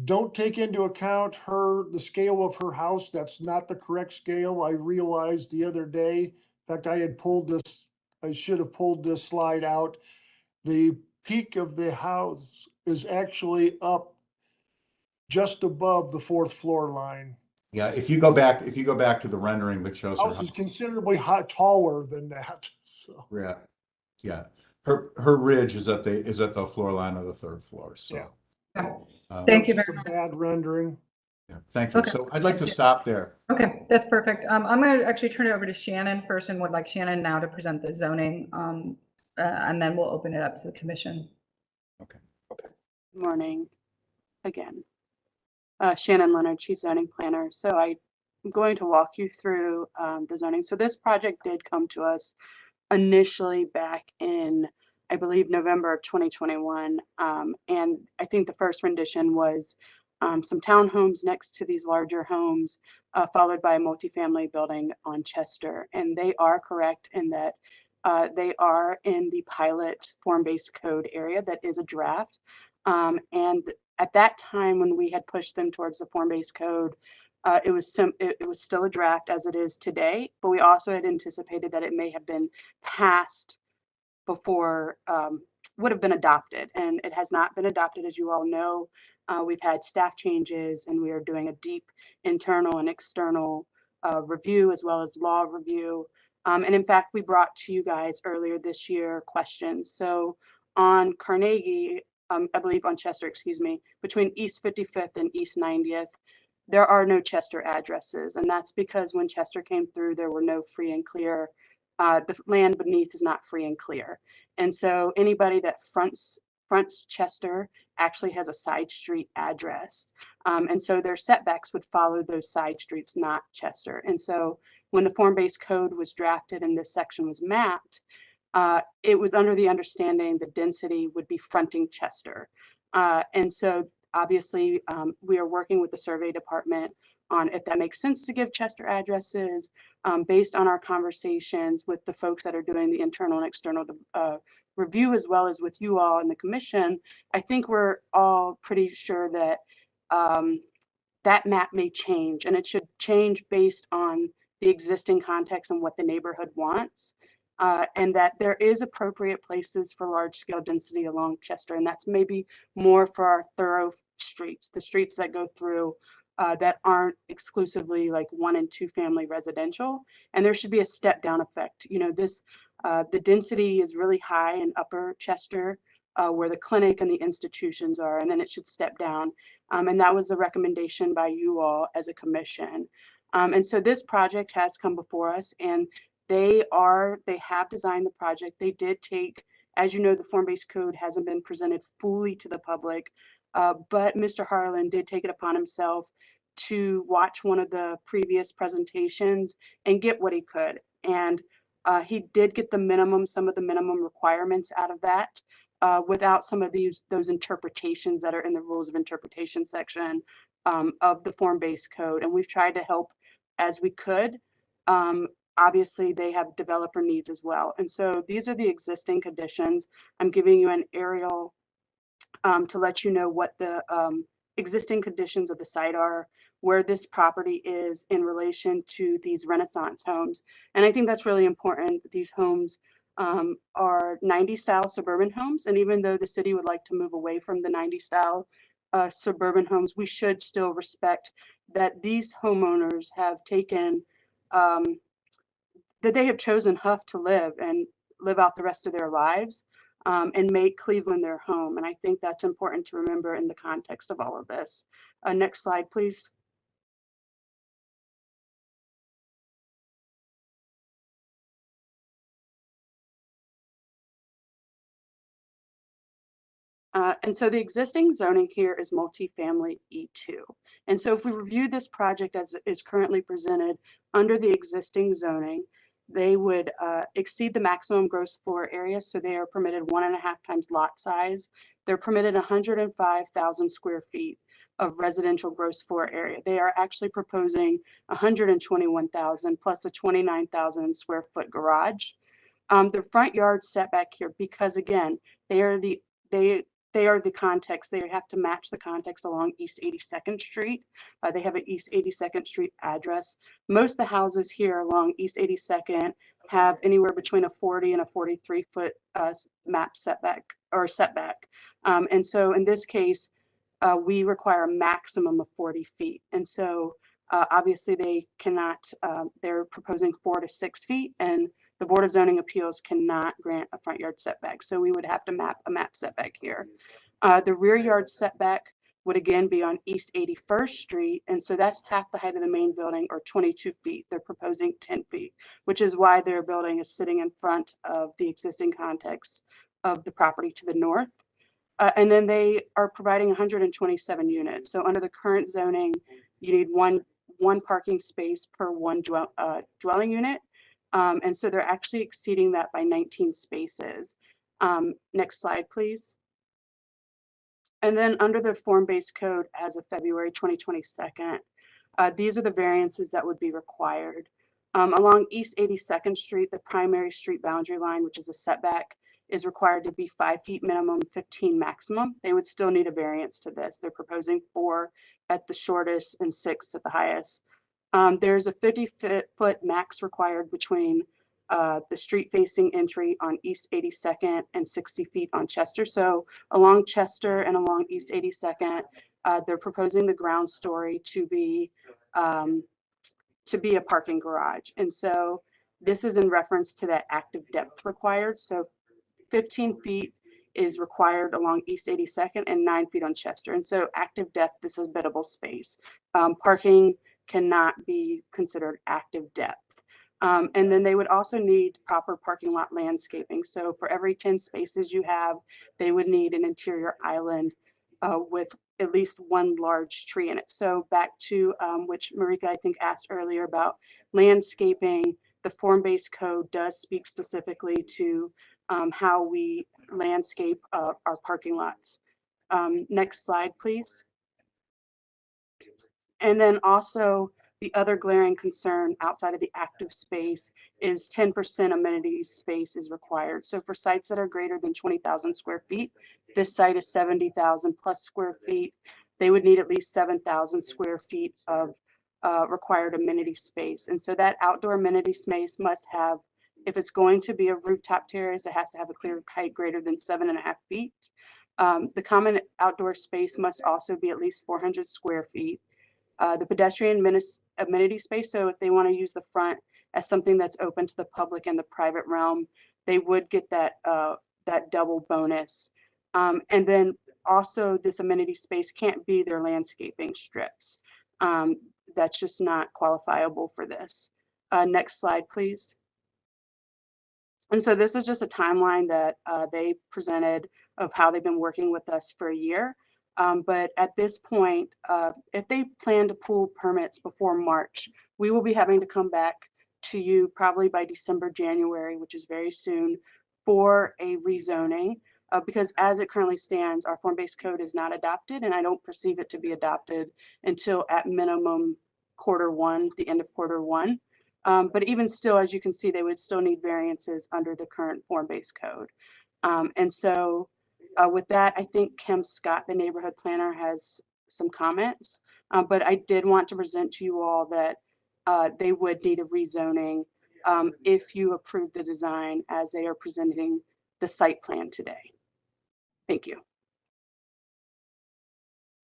don't take into account the scale of her house. That's not the correct scale. I realized the other day. In fact, I should have pulled this slide out. The peak of the house is actually up just above the 4th floor line. Yeah, if you go back to the rendering that shows her house is considerably taller than that. So. Yeah. Her ridge is at the floor line of the 3rd floor. So yeah. Thank you very much. Bad rendering. Yeah, thank you. Okay. So I'd like to stop there. Okay, that's perfect. I'm going to actually turn it over to Shannon first, and would like Shannon now to present the zoning, and then we'll open it up to the commission. Okay. Good morning, again. Shannon Leonard, Chief Zoning Planner. So I'm going to walk you through the zoning. So this project did come to us initially back in I believe November of 2021. And I think the first rendition was some townhomes next to these larger homes, followed by a multifamily building on Chester. And they are correct in that they are in the pilot form-based code area that is a draft. And at that time, when we had pushed them towards the form-based code, it was still a draft as it is today, but we also had anticipated that it may have been passed before would have been adopted, and it has not been adopted. As you all know, we've had staff changes, and we are doing a deep internal and external review as well as law review. And in fact, we brought to you guys earlier this year questions. So on Carnegie, I believe on Chester, excuse me, between East 55th and East 90th, there are no Chester addresses, and that's because when Chester came through, there were no free and clear. The land beneath is not free and clear. And so anybody that fronts Chester actually has a side street address. And so their setbacks would follow those side streets, not Chester. And so when the form-based code was drafted and this section was mapped, it was under the understanding the density would be fronting Chester. And so obviously we are working with the survey department on if that makes sense to give Chester addresses based on our conversations with the folks that are doing the internal and external review, as well as with you all in the commission. I think we're all pretty sure that that map may change, and it should change based on the existing context and what the neighborhood wants. And that there is appropriate places for large scale density along Chester. And that's maybe more for our thorough streets, the streets that go through that aren't exclusively like 1 and 2 family residential. And there should be a step down effect. You know, the density is really high in Upper Chester where the clinic and the institutions are, and then it should step down. And that was a recommendation by you all as a commission. And so this project has come before us, and they have designed the project. They did take, as you know, the form-based code hasn't been presented fully to the public, but Mr. Harlan did take it upon himself to watch one of the previous presentations and get what he could. And he did get some of the minimum requirements out of that without some of those interpretations that are in the rules of interpretation section of the form-based code. And we've tried to help as we could. Obviously, they have developer needs as well. And so these are the existing conditions. I'm giving you an aerial to let you know what the existing conditions of the site are, where this property is in relation to these Renaissance homes. And I think that's really important. These homes are 90s style suburban homes. And even though the city would like to move away from the 90s style suburban homes, we should still respect that these homeowners have taken that they have chosen Huff to live and live out the rest of their lives and make Cleveland their home. And I think that's important to remember in the context of all of this. Next slide, please. And so the existing zoning here is multifamily E2. And so if we review this project as is currently presented under the existing zoning, they would exceed the maximum gross floor area. So they are permitted 1.5 times lot size. They're permitted 105,000 square feet of residential gross floor area. They are actually proposing 121,000 plus a 29,000 square foot garage. The front yard setback here, because again, they are the context. They have to match the context along East 82nd Street. They have an East 82nd Street address. Most of the houses here along East 82nd have anywhere between a 40 and a 43 foot map setback or setback. And so in this case, we require a maximum of 40 feet. And so obviously they cannot, they're proposing 4 to 6 feet, and the Board of Zoning Appeals cannot grant a front yard setback. So we would have to map a map setback here. The rear yard setback would again be on East 81st Street. And so that's half the height of the main building, or 22 feet. They're proposing 10 feet, which is why their building is sitting in front of the existing context of the property to the north. And then they are providing 127 units. So under the current zoning, you need one parking space per one dwelling unit. And so they're actually exceeding that by 19 spaces. Next slide, please. And then under the form-based code as of February 2022, these are the variances that would be required. Along East 82nd Street, the primary street boundary line, which is a setback, is required to be 5 feet minimum, 15 maximum. They would still need a variance to this. They're proposing 4 at the shortest and 6 at the highest. There's a 50-foot max required between the street facing entry on East 82nd and 60 feet on Chester. So along Chester and along East 82nd, they're proposing the ground story to be a parking garage. And so this is in reference to that active depth required. So 15 feet is required along East 82nd and 9 feet on Chester. And so active depth, this is biddable space. Parking cannot be considered active depth. And then they would also need proper parking lot landscaping. So for every 10 spaces you have, they would need an interior island with at least one large tree in it. So back to which Marika, I think, asked earlier about landscaping, the form-based code does speak specifically to how we landscape our parking lots. Next slide, please. And then also the other glaring concern outside of the active space is 10% amenities space is required. So for sites that are greater than 20,000 square feet, this site is 70,000 plus square feet. They would need at least 7,000 square feet of required amenity space. And so that outdoor amenity space must have, if it's going to be a rooftop terrace, it has to have a clear height greater than 7.5 feet. The common outdoor space must also be at least 400 square feet. The pedestrian amenity space, so if they want to use the front as something that's open to the public and the private realm, they would get that that double bonus. And then also this amenity space can't be their landscaping strips. That's just not qualifiable for this. Next slide, please. And so this is just a timeline that they presented of how they've been working with us for a year. But at this point, if they plan to pull permits before March, we will be having to come back to you probably by December, January, which is very soon, for a rezoning. Because as it currently stands, our form-based code is not adopted, and I don't perceive it to be adopted until at minimum Q1, the end of Q1. But even still, as you can see, they would still need variances under the current form-based code. And so with that, I think Kim Scott, the neighborhood planner, has some comments. But I did want to present to you all that they would need a rezoning if you approve the design as they are presenting the site plan today. Thank you.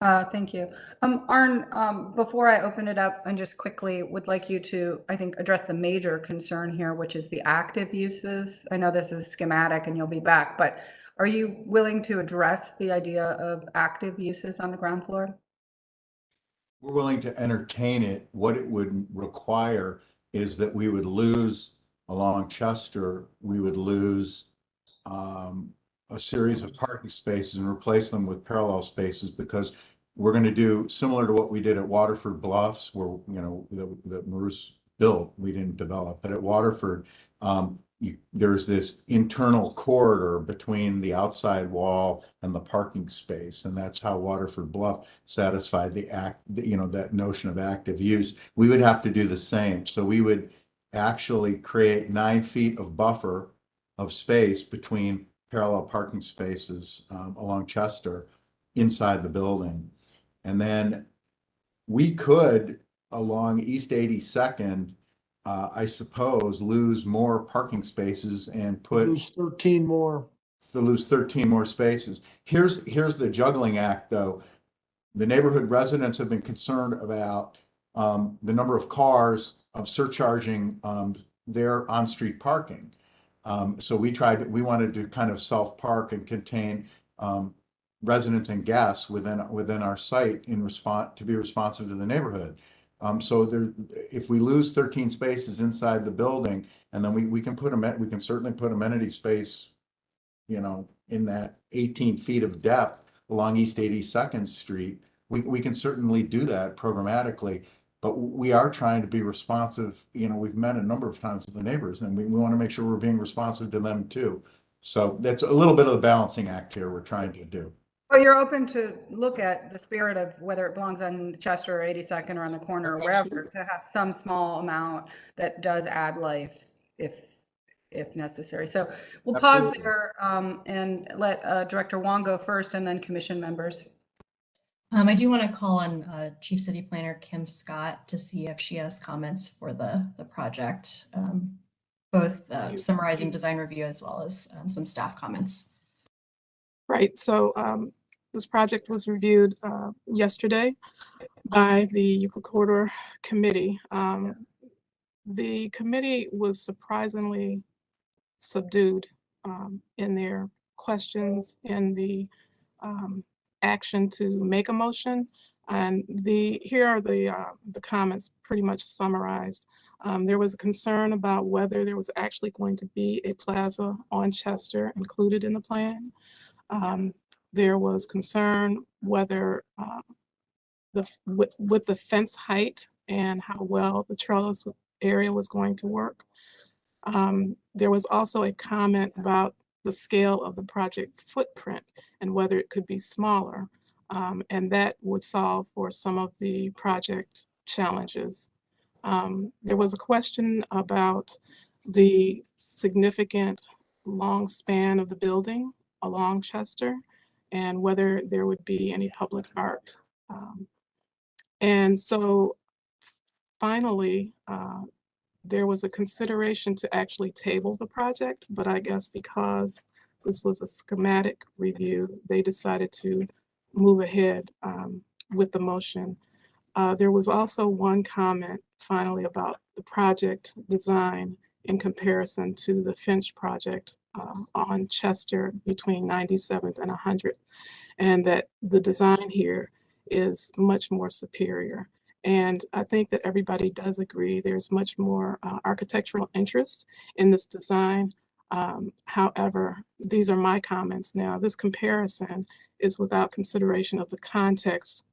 Thank you. Arn, before I open it up, and just quickly would like you to, I think, address the major concern here, which is the active uses. I know this is schematic and you'll be back, but are you willing to address the idea of active uses on the ground floor? We're willing to entertain it. What it would require is that we would lose along Chester, we would lose a series of parking spaces and replace them with parallel spaces, because we're going to do similar to what we did at Waterford Bluffs, where, you know, that Marus built, we didn't develop, but at Waterford, there's this internal corridor between the outside wall and the parking space, and that's how Waterford Bluff satisfied that notion of active use. We would have to do the same. So we would actually create 9 feet of buffer of space between parallel parking spaces along Chester inside the building. And then we could, along East 82nd, I suppose, lose more parking spaces and lose 13 more. Lose 13 more spaces. Here's the juggling act, though. The neighborhood residents have been concerned about the number of cars surcharging their on-street parking. So we wanted to kind of self-park and contain residents and guests within our site to be responsive to the neighborhood. So if we lose 13 spaces inside the building, and then we can certainly put amenity space, you know, in that 18 feet of depth along East 82nd Street, we can certainly do that programmatically. But we are trying to be responsive. You know, we've met a number of times with the neighbors, and we want to make sure we're being responsive to them too. So that's a little bit of the balancing act here we're trying to do. But you're open to look at the spirit of whether it belongs on Chester or 82nd or on the corner or wherever, to have some small amount that does add life if necessary. So we'll pause Absolutely. there and let Director Wong go first and then commission members. I do want to call on Chief City Planner Kim Scott to see if she has comments for the project, both summarizing design review as well as some staff comments. Right, so this project was reviewed yesterday by the Euclid Corridor Committee. The committee was surprisingly subdued in their questions and the action to make a motion. And here are the comments pretty much summarized. There was a concern about whether there was actually going to be a plaza on Chester included in the plan. There was concern whether with the fence height and how well the trellis area was going to work. There was also a comment about the scale of the project footprint and whether it could be smaller. And that would solve for some of the project challenges. There was a question about the significant long span of the building along Chester and whether there would be any public art. And so finally, there was a consideration to actually table the project, but I guess because this was a schematic review, they decided to move ahead with the motion. There was also one comment finally about the project design in comparison to the Finch project on Chester between 97th and 100th, and that the design here is much more superior. And I think that everybody does agree there's much more architectural interest in this design. However, these are my comments now. This comparison is without consideration of the context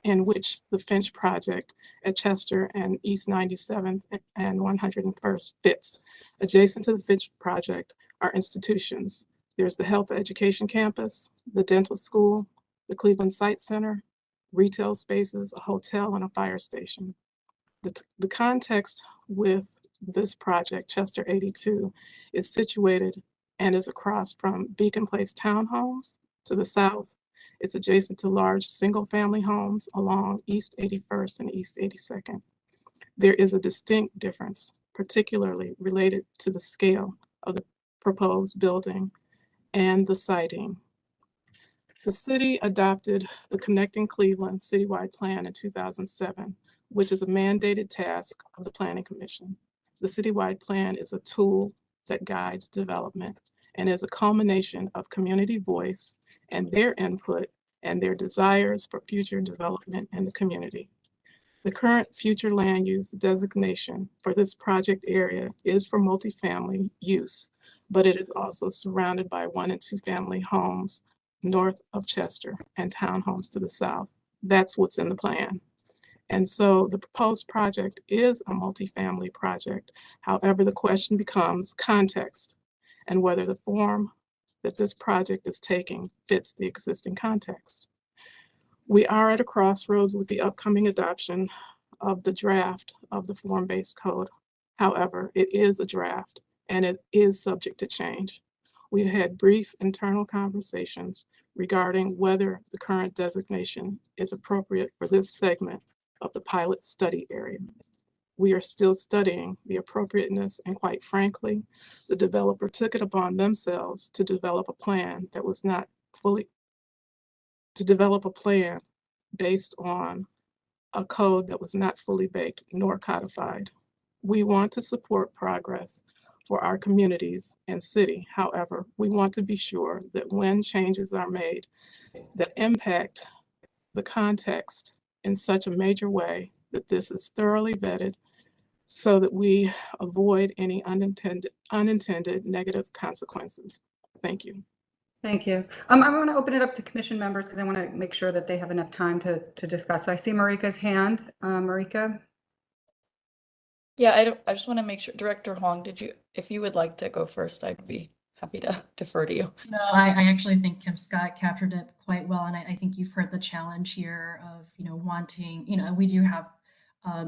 in which the Finch project at Chester and East 97th and 101st fits. Adjacent to the Finch project are institutions. There's the Health Education Campus, the Dental School, the Cleveland Site Center, retail spaces, a hotel, and a fire station. The context with this project, Chester 82, is situated and is across from Beacon Place Townhomes to the south. It's adjacent to large single-family homes along East 81st and East 82nd. There is a distinct difference, particularly related to the scale of the proposed building and the siting. The city adopted the Connecting Cleveland Citywide Plan in 2007, which is a mandated task of the Planning Commission. The Citywide Plan is a tool that guides development and is a culmination of community voice and their input and their desires for future development in the community. The current future land use designation for this project area is for multifamily use, but it is also surrounded by 1 and 2 family homes north of Chester and townhomes to the south. That's what's in the plan. And so the proposed project is a multifamily project. However, the question becomes context and whether the form that this project is taking fits the existing context. We are at a crossroads with the upcoming adoption of the draft of the form-based code. However, it is a draft and it is subject to change. We've had brief internal conversations regarding whether the current designation is appropriate for this segment of the pilot study area. We are still studying the appropriateness, and quite frankly, the developer took it upon themselves to develop a plan that was not fully, to develop a plan based on a code that was not fully baked nor codified. We want to support progress for our communities and city. However, we want to be sure that when changes are made that impact the context in such a major way that this is thoroughly vetted so that we avoid any unintended negative consequences. Thank you. Thank you. I want to open it up to commission members because I want to make sure that they have enough time to discuss. So I see Marika's hand. Marika? Yeah, I just want to make sure, Director Huang, if you would like to go first, I'd be happy to defer to you. No, I actually think Kim Scott captured it quite well, and I think you've heard the challenge here of, wanting, we do have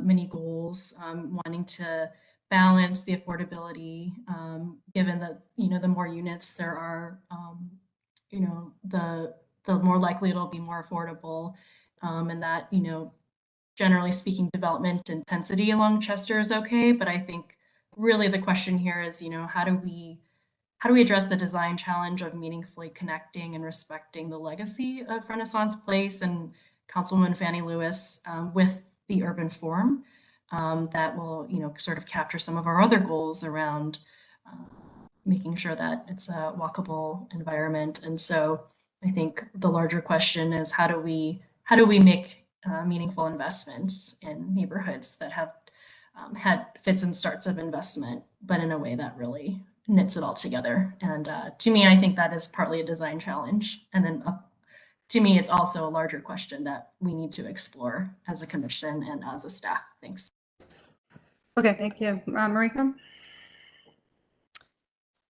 many goals, wanting to balance the affordability, given that, the more units there are, the more likely it'll be more affordable, and that, generally speaking, development intensity along Chester is okay, but I think really the question here is, how do we address the design challenge of meaningfully connecting and respecting the legacy of Renaissance Place and Councilwoman Fannie Lewis with the urban form that will, sort of capture some of our other goals around making sure that it's a walkable environment. And so I think the larger question is how do we make meaningful investments in neighborhoods that have had fits and starts of investment, but in a way that really knits it all together. And to me, I think that is partly a design challenge. And then to me, it's also a larger question that we need to explore as a commission and as a staff. Thanks. Okay, thank you. Marika?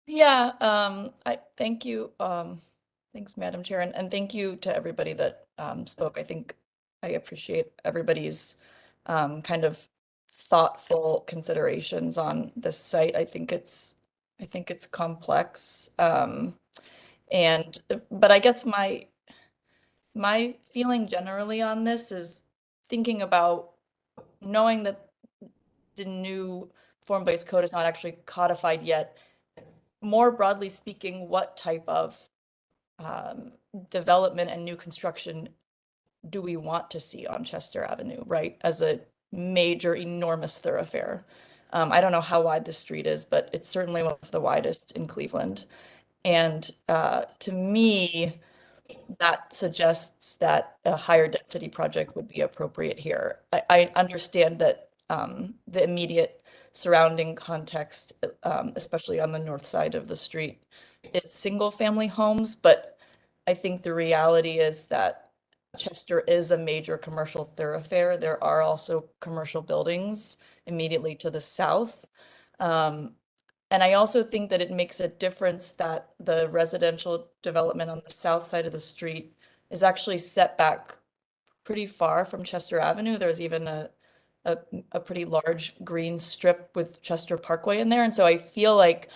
Yeah, I thank you. Thanks, Madam Chair, and thank you to everybody that spoke. I think I appreciate everybody's kind of thoughtful considerations on this site. I think it's complex, but I guess my feeling generally on this is thinking about knowing that the new form-based code is not actually codified yet. More broadly speaking, what type of development and new construction do we want to see on Chester Avenue, right? As a major, enormous thoroughfare. I don't know how wide the street is, but it's certainly one of the widest in Cleveland. And to me, that suggests that a higher density project would be appropriate here. I understand that the immediate surrounding context, especially on the north side of the street, is single family homes, but I think the reality is that Chester is a major commercial thoroughfare. There are also commercial buildings immediately to the south. And I also think that it makes a difference that the residential development on the south side of the street is actually set back pretty far from Chester Avenue. There's even a pretty large green strip with Chester Parkway in there. And so I feel like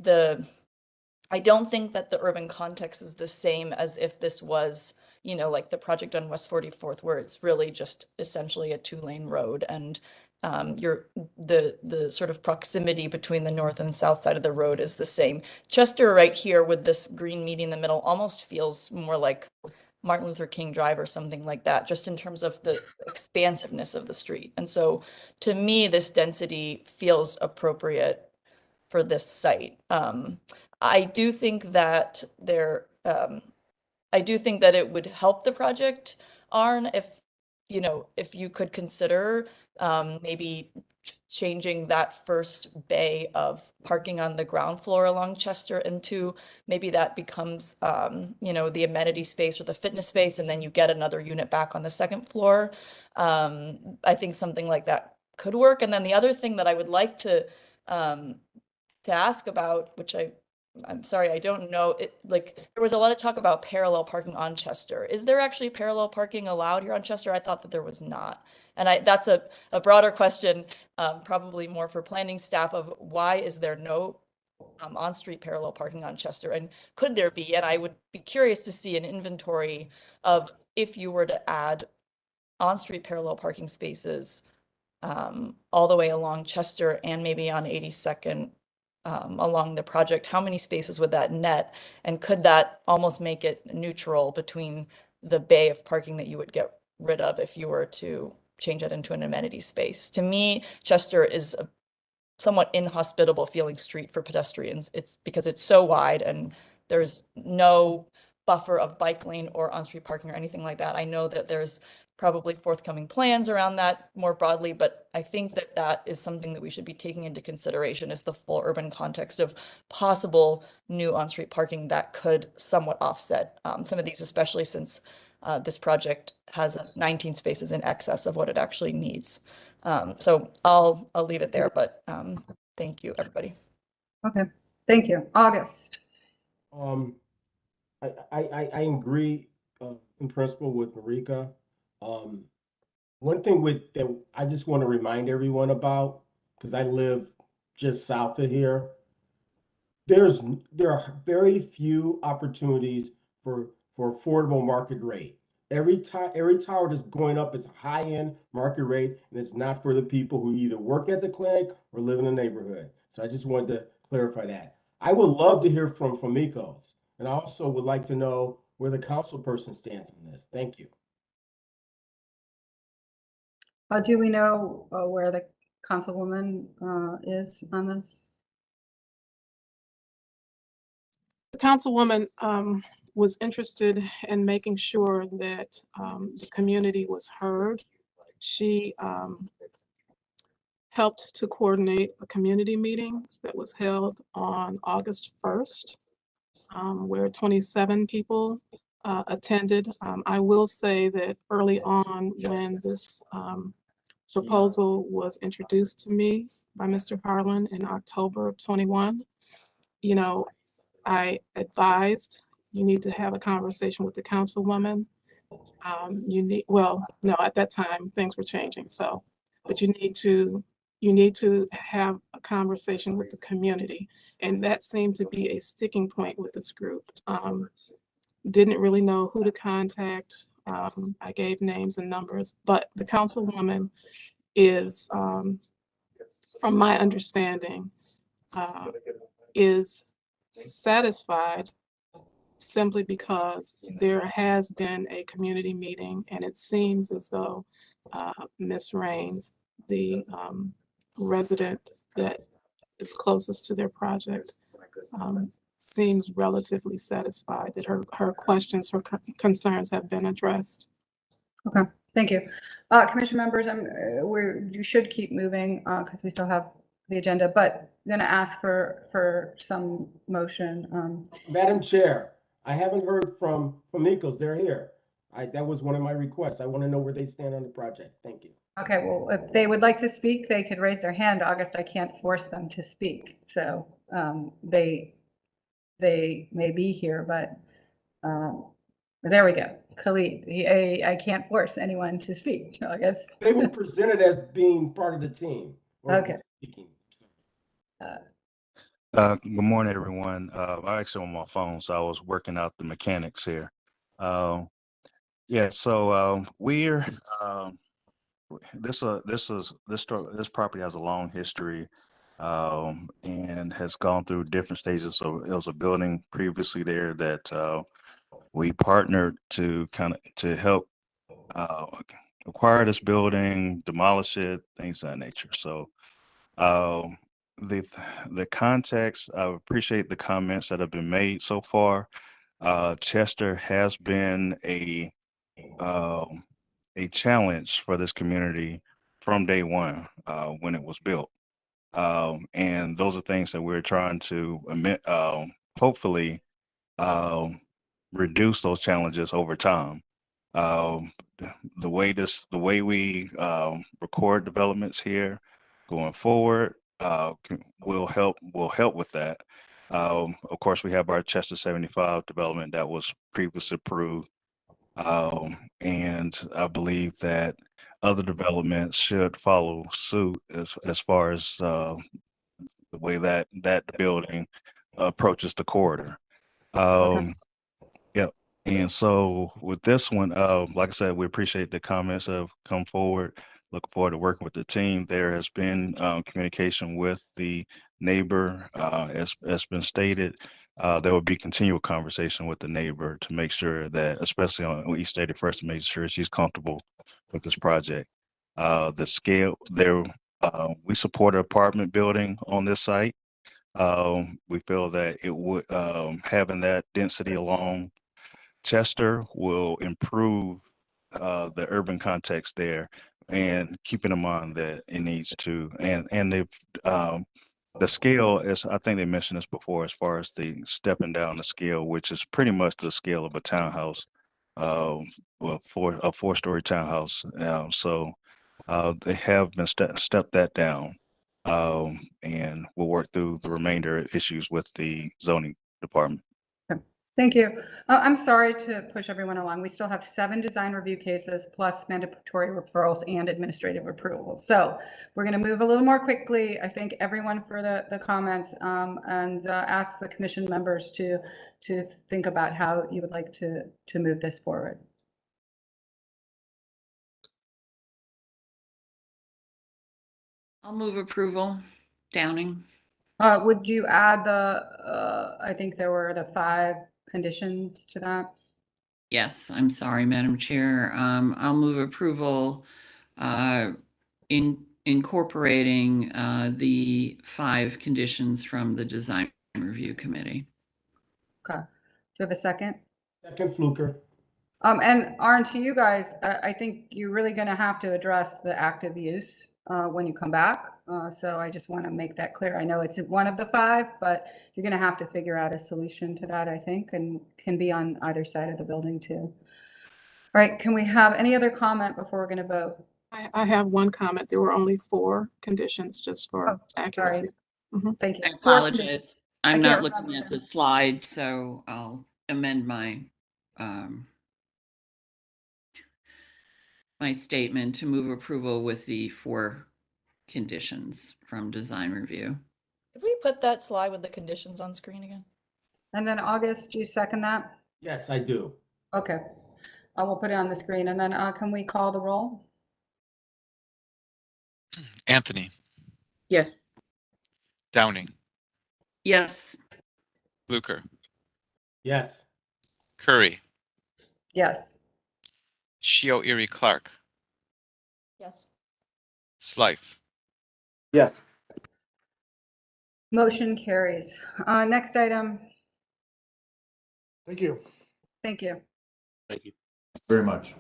I don't think that the urban context is the same as if this was, like the project on West 44th, where it's really just essentially a 2-lane road, and the sort of proximity between the north and south side of the road is the same. Chester right here with this green meeting in the middle almost feels more like Martin Luther King Drive or something like that, just in terms of the expansiveness of the street. And so to me, this density feels appropriate for this site. I do think that it would help the project, Arn, if you could consider maybe changing that first bay of parking on the ground floor along Chester into maybe that becomes, the amenity space or the fitness space, and then you get another unit back on the second floor. I think something like that could work. And then the other thing that I would like to ask about, which I'm sorry, I don't know, there was a lot of talk about parallel parking on Chester. Is there actually parallel parking allowed here on Chester? I thought that there was not. And that's a broader question, probably more for planning staff, of why is there no on-street parallel parking on Chester? And could there be? And I would be curious to see an inventory of if you were to add on-street parallel parking spaces all the way along Chester and maybe on 82nd along the project, how many spaces would that net? And could that almost make it neutral between the bay of parking that you would get rid of if you were to change it into an amenity space? To me, Chester is a somewhat inhospitable feeling street for pedestrians. It's because it's so wide and there's no buffer of bike lane or on-street parking or anything like that. I know that there's probably forthcoming plans around that more broadly, but I think that that is something that we should be taking into consideration, is the full urban context of possible new on-street parking that could somewhat offset some of these, especially since this project has 19 spaces in excess of what it actually needs. So I'll leave it there, but thank you, everybody. Okay, thank you. August. Um, I agree in principle with Marika. Um, One thing that I just want to remind everyone about, because I live just south of here, there are very few opportunities for affordable market rate. Every tower that's going up is a high-end market rate, and it's not for the people who either work at the clinic or live in the neighborhood. So I just wanted to clarify that. I would love to hear from Famicos, and I also would like to know where the council person stands on this. Thank you. Do we know where the councilwoman is on this? The councilwoman was interested in making sure that the community was heard. She helped to coordinate a community meeting that was held on August 1st, where 27 people attended. I will say that early on when this proposal was introduced to me by Mr. Harlan in October of 21, you know, I advised you need to have a conversation with the councilwoman. Well, no, at that time things were changing. So, but you need to have a conversation with the community. And that seemed to be a sticking point with this group. Didn't really know who to contact. I gave names and numbers, but the councilwoman is, from my understanding, is satisfied simply because there has been a community meeting, and it seems as though Ms. Rains, the resident that is closest to their project, seems relatively satisfied that her questions, her concerns have been addressed. Okay, thank you. Commission members, you should keep moving because we still have the agenda, but I'm going to ask for some motion. Madam Chair, I haven't heard from Famicos. They're here. That was one of my requests. I want to know where they stand on the project. Thank you. Okay, well, if they would like to speak, they could raise their hand. August, I can't force them to speak. So they may be here, but there we go. Khalid, I can't force anyone to speak. So I guess they were presented as being part of the team. Okay. Speaking. Good morning, everyone. I'm actually on my phone, so I was working out the mechanics here. Yeah, so we're this property has a long history and has gone through different stages. So it was a building previously there that we partnered to help acquire this building, demolish it, things of that nature. So the context, I appreciate the comments that have been made so far. Chester has been a challenge for this community from day one when it was built. And those are things that we're trying to hopefully reduce those challenges over time. The way we record developments here going forward will help with that. Of course, we have our Chester 75 development that was previously approved. And I believe that other developments should follow suit as far as the way that building approaches the corridor. Yep. And so with this one, like I said, we appreciate the comments that have come forward. Looking forward to working with the team. There has been communication with the neighbor, as been stated. There will be continual conversation with the neighbor to make sure that, especially on East 81st, to make sure she's comfortable with this project. The scale there, we support an apartment building on this site. We feel that it would having that density along Chester will improve the urban context there, and keeping in mind that it needs to, and they've the scale, as I think they mentioned this before, as far as the stepping down the scale, which is pretty much the scale of a townhouse, well, for a 4-story townhouse. So they have been stepped that down, and we'll work through the remainder issues with the zoning department. Thank you. I'm sorry to push everyone along. We still have 7 design review cases plus mandatory referrals and administrative approvals. So we're going to move a little more quickly. I thank everyone for the comments and ask the commission members to think about how you would like to move this forward. I'll move approval. Downing. Would you add the, I think there were the 5 conditions to that? Yes, I'm sorry, Madam Chair. I'll move approval incorporating the 5 conditions from the Design Review Committee. Okay. Do you have a second? Second, Fluker. And Arn, to you guys, I think you're really going to have to address the active use when you come back. So I just want to make that clear. I know it's one of the 5, but you're going to have to figure out a solution to that, I think, and can be on either side of the building too. All right. Can we have any other comment before we're going to vote? I have one comment. There were only 4 conditions, just for accuracy. Thank you. I apologize. I'm not looking at the slide, so I'll amend my my statement to move approval with the 4 conditions from design review. Could we put that slide with the conditions on screen again? And then August, do you second that? Yes, I do. Okay. I will put it on the screen. And then can we call the roll? Anthony. Yes. Downing. Yes. Fluker. Yes. Curry. Yes. Shio Erie Clark. Yes. Slife. Yes. Motion carries. Next item. Thank you. Thank you. Thank you very much.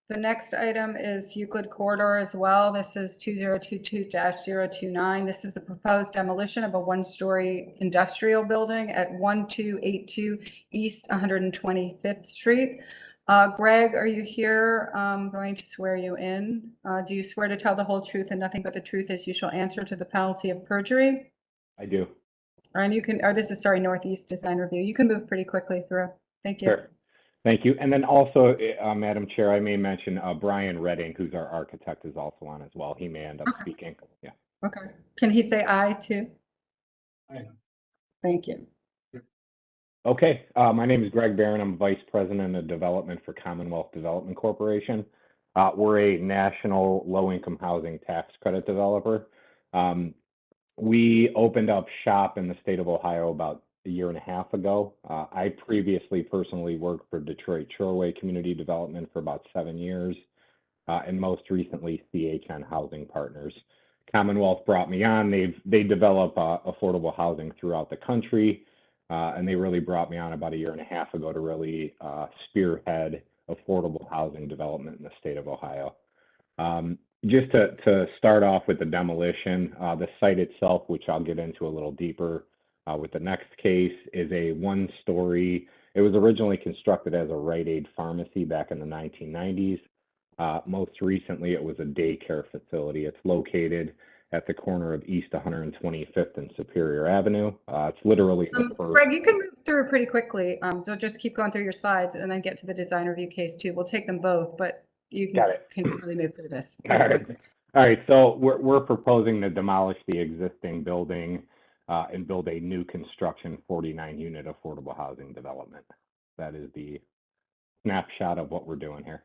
The next item is Euclid Corridor as well. This is 2022-029. This is the proposed demolition of a 1-story industrial building at 1282 East 125th Street. Greg, are you here? I'm going to swear you in. Do you swear to tell the whole truth and nothing but the truth as you shall answer to the penalty of perjury? I do. And you can, or this is, sorry, Northeast Design Review. You can move pretty quickly through. Thank you. Sure. Thank you. And then also, Madam Chair, I may mention Brian Redding, who's our architect, is also on as well. He may end up speaking. Yeah. Okay. Can he say aye too? Aye. Thank you. Okay. My name is Greg Barron. I'm Vice President of Development for Commonwealth Development Corporation. We're a national low-income housing tax credit developer. We opened up shop in the state of Ohio about a year and a half ago. I previously personally worked for Detroit Shoreway Community Development for about 7 years, and most recently CHN Housing Partners. Commonwealth brought me on. They develop affordable housing throughout the country, and they really brought me on about a year and a half ago to really spearhead affordable housing development in the state of Ohio. Just to start off with the demolition, the site itself, which I'll get into a little deeper with the next case, is a 1-story. It was originally constructed as a Rite Aid pharmacy back in the 1990s. Most recently, it was a daycare facility. It's located at the corner of East 125th and Superior Avenue. It's literally the first. Greg, you can move through pretty quickly. So just keep going through your slides and then get to the design review case too. We'll take them both, but you can really move through this. All right. So we're proposing to demolish the existing building and build a new construction 49-unit affordable housing development. That is the snapshot of what we're doing here.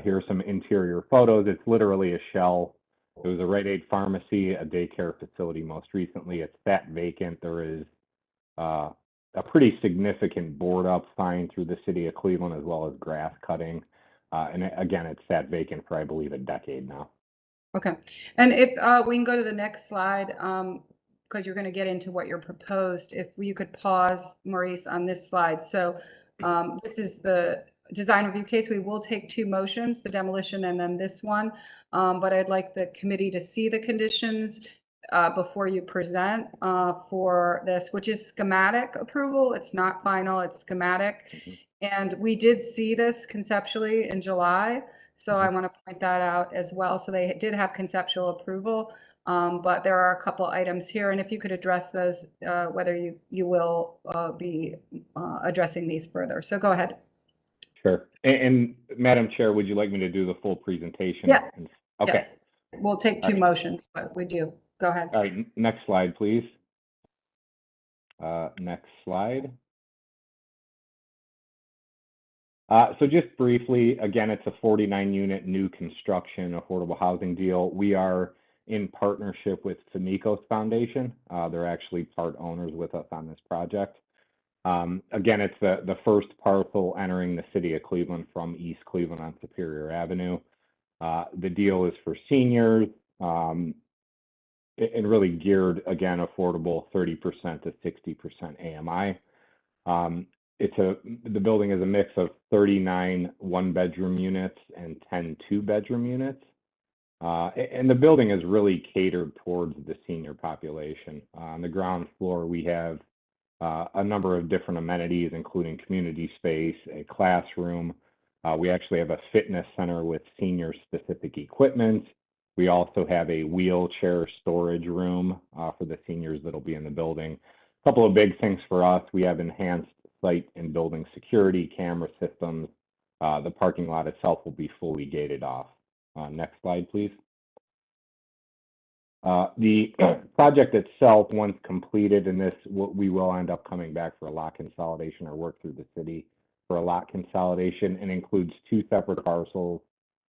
Here are some interior photos. It's literally a shell. It was a Rite Aid pharmacy, a daycare facility most recently. It's sat vacant. There is a pretty significant board up sign through the city of Cleveland, as well as grass cutting. And again, it's sat vacant for, I believe, a decade now. Okay. And if we can go to the next slide, because you're going to get into what you're proposed. If you could pause, Maurice, on this slide. So this is the design review case. We will take 2 motions, the demolition and then this one. But I'd like the committee to see the conditions before you present for this, which is schematic approval. It's not final, it's schematic. And we did see this conceptually in July, so I want to point that out as well. So they did have conceptual approval, but there are a couple items here, and if you could address those, whether you will be addressing these further. So go ahead. Sure. And Madam Chair, would you like me to do the full presentation? Yes. Okay. Yes. We'll take two motions, but we do. Go ahead. All right, next slide, please. Next slide. So just briefly, again, it's a 49-unit new construction affordable housing deal. We are in partnership with Famicos Foundation. They're actually part owners with us on this project. Again, it's the first parcel entering the city of Cleveland from East Cleveland on Superior Avenue. The deal is for seniors and really geared, again, affordable 30% to 60% AMI. The building is a mix of 39 one-bedroom units and 10 two-bedroom units. And the building is really catered towards the senior population. On the ground floor, we have a number of different amenities, including community space, a classroom. We actually have a fitness center with senior-specific equipment. We also have a wheelchair storage room for the seniors that'll be in the building. A couple of big things for us: we have enhanced site and building security camera systems. The parking lot itself will be fully gated off. Next slide, please. The project itself, once completed, and we will end up coming back for a lot consolidation or work through the city for a lot consolidation, and includes two separate parcels.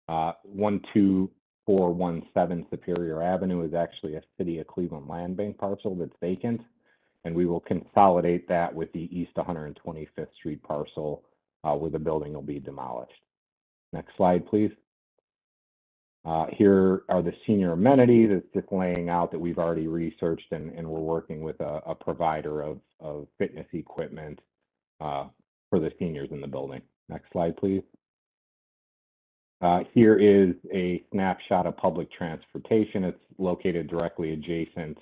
12417 Superior Avenue is actually a City of Cleveland Land Bank parcel that's vacant, and we will consolidate that with the East 125th Street parcel where the building will be demolished. Next slide, please. Here are the senior amenities. It's just laying out that we've already researched and we're working with a provider of fitness equipment for the seniors in the building. Next slide, please. Here is a snapshot of public transportation. It's located directly adjacent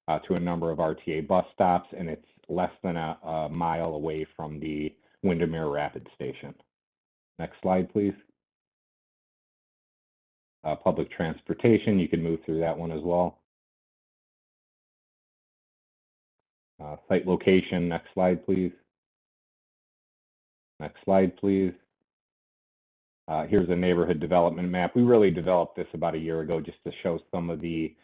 to a number of RTA bus stops, and it's less than a mile away from the Windermere Rapid Station. Next slide, please. Public transportation, you can move through that one as well. Site location, next slide, please. Next slide, please. Here's a neighborhood development map. We really developed this about a year ago just to show some of the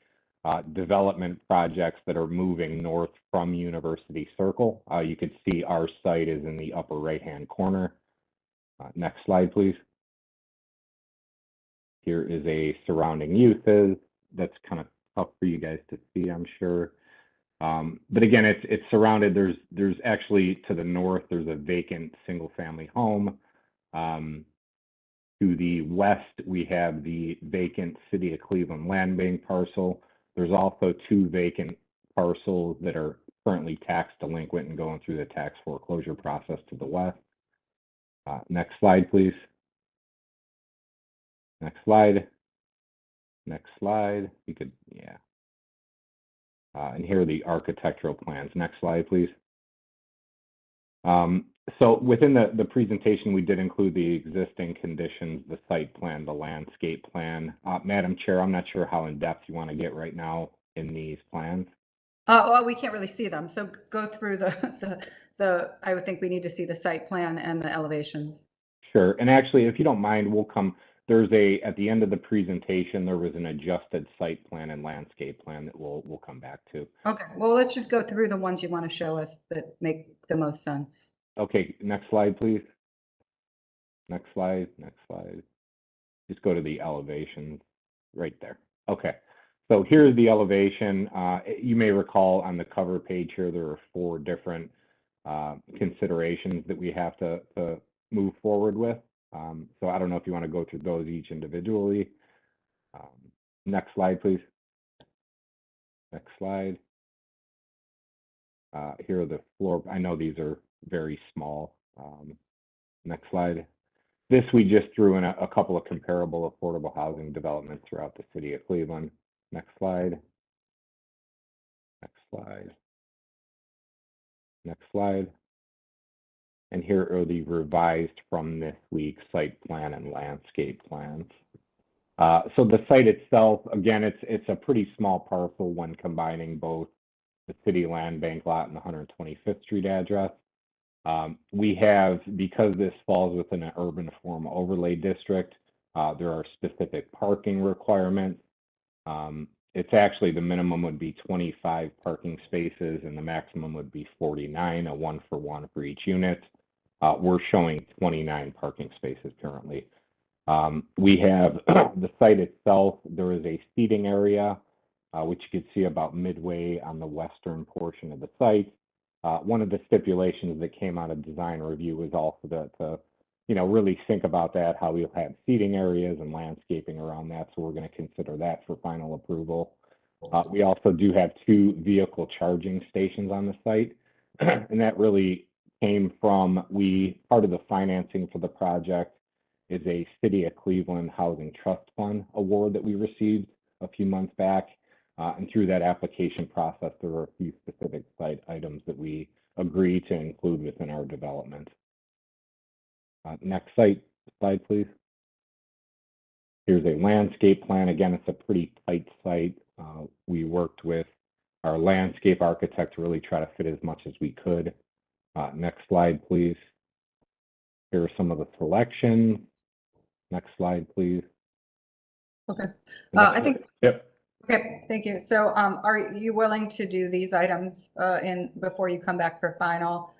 development projects that are moving north from University Circle. You could see our site is in the upper right-hand corner. Next slide, please. Here is a surrounding uses. That's kind of tough for you guys to see, I'm sure. But again, it's surrounded. There's actually to the north, there's a vacant single-family home. To the west, we have the vacant City of Cleveland Land Bank parcel. There's also two vacant parcels that are currently tax delinquent and going through the tax foreclosure process to the west. Next slide, please. Next slide. Next slide. You could, yeah. And here are the architectural plans. Next slide, please. So within the presentation, we did include the existing conditions, the site plan, the landscape plan. Madam Chair, I'm not sure how in depth you want to get right now in these plans. Well, we can't really see them. So go through I would think we need to see the site plan and the elevations. Sure. And actually, if you don't mind, we'll come. At the end of the presentation, there was an adjusted site plan and landscape plan that we'll come back to. Okay. Well, let's just go through the ones you want to show us that make the most sense. Okay. Next slide, please. Next slide. Next slide. Just go to the elevations right there. Okay. So here's the elevation. You may recall on the cover page here, there are 4 different considerations that we have to move forward with. So I don't know if you want to go through those each individually. Next slide, please. Next slide. Here are the floor. I know these are very small. Next slide. This we just threw in a couple of comparable affordable housing developments throughout the city of Cleveland. Next slide. Next slide. Next slide. And here are the revised from this week's site plan and landscape plans. So the site itself, again, it's a pretty small parcel when combining both the city land bank lot and the 125th Street address. We have, because this falls within an urban form overlay district, there are specific parking requirements. It's actually, the minimum would be 25 parking spaces and the maximum would be 49, a 1-for-1 for each unit. We're showing 29 parking spaces currently. We have the site itself, there is a seating area, which you can see about midway on the western portion of the site. One of the stipulations that came out of design review was also to really think about that, how we'll have seating areas and landscaping around that. So we're going to consider that for final approval. We also do have 2 vehicle charging stations on the site. And that really came from, part of the financing for the project is a City of Cleveland Housing Trust Fund award that we received a few months back. And through that application process, there were a few specific site items that we agreed to include within our development. Next slide, please. Here's a landscape plan. Again, it's a pretty tight site. We worked with our landscape architect to really try to fit as much as we could. Next slide, please. Here are some of the selections. Next slide, please. Okay. I think. Yep. Okay, thank you. So are you willing to do these items before you come back for final?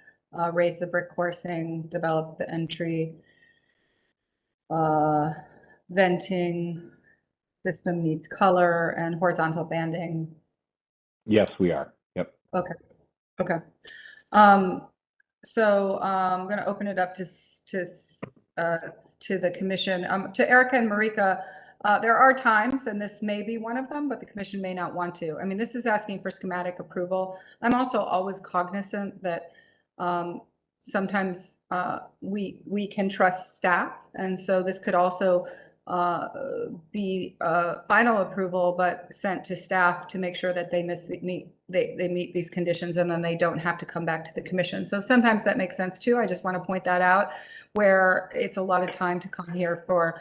Raise the brick coursing, develop the entry, venting, system needs color, and horizontal banding. Yes, we are. Yep. Okay. Okay. So I'm going to open it up to the commission. To Erica and Marika, there are times, and this may be one of them, but the commission may not want to. I mean, this is asking for schematic approval. I'm also always cognizant that sometimes we can trust staff, and so this could also be final approval, but sent to staff to make sure that they meet these conditions, and then they don't have to come back to the commission. So sometimes that makes sense too. I just want to point that out, where it's a lot of time to come here for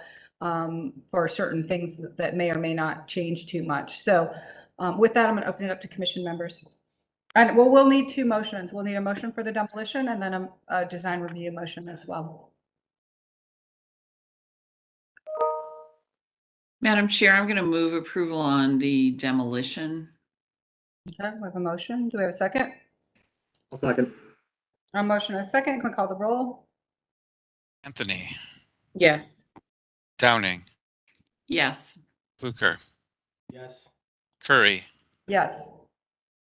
certain things that may or may not change too much. So with that, I'm going to open it up to commission members. And we'll need 2 motions. We'll need a motion for the demolition and then a design review motion as well. Madam Chair, I'm going to move approval on the demolition. Okay, we have a motion. Do we have a second? I'll second. A motion and a second. Can we call the roll? Anthony, Yes. Downing, Yes. Fluker, Yes. Curry, Yes.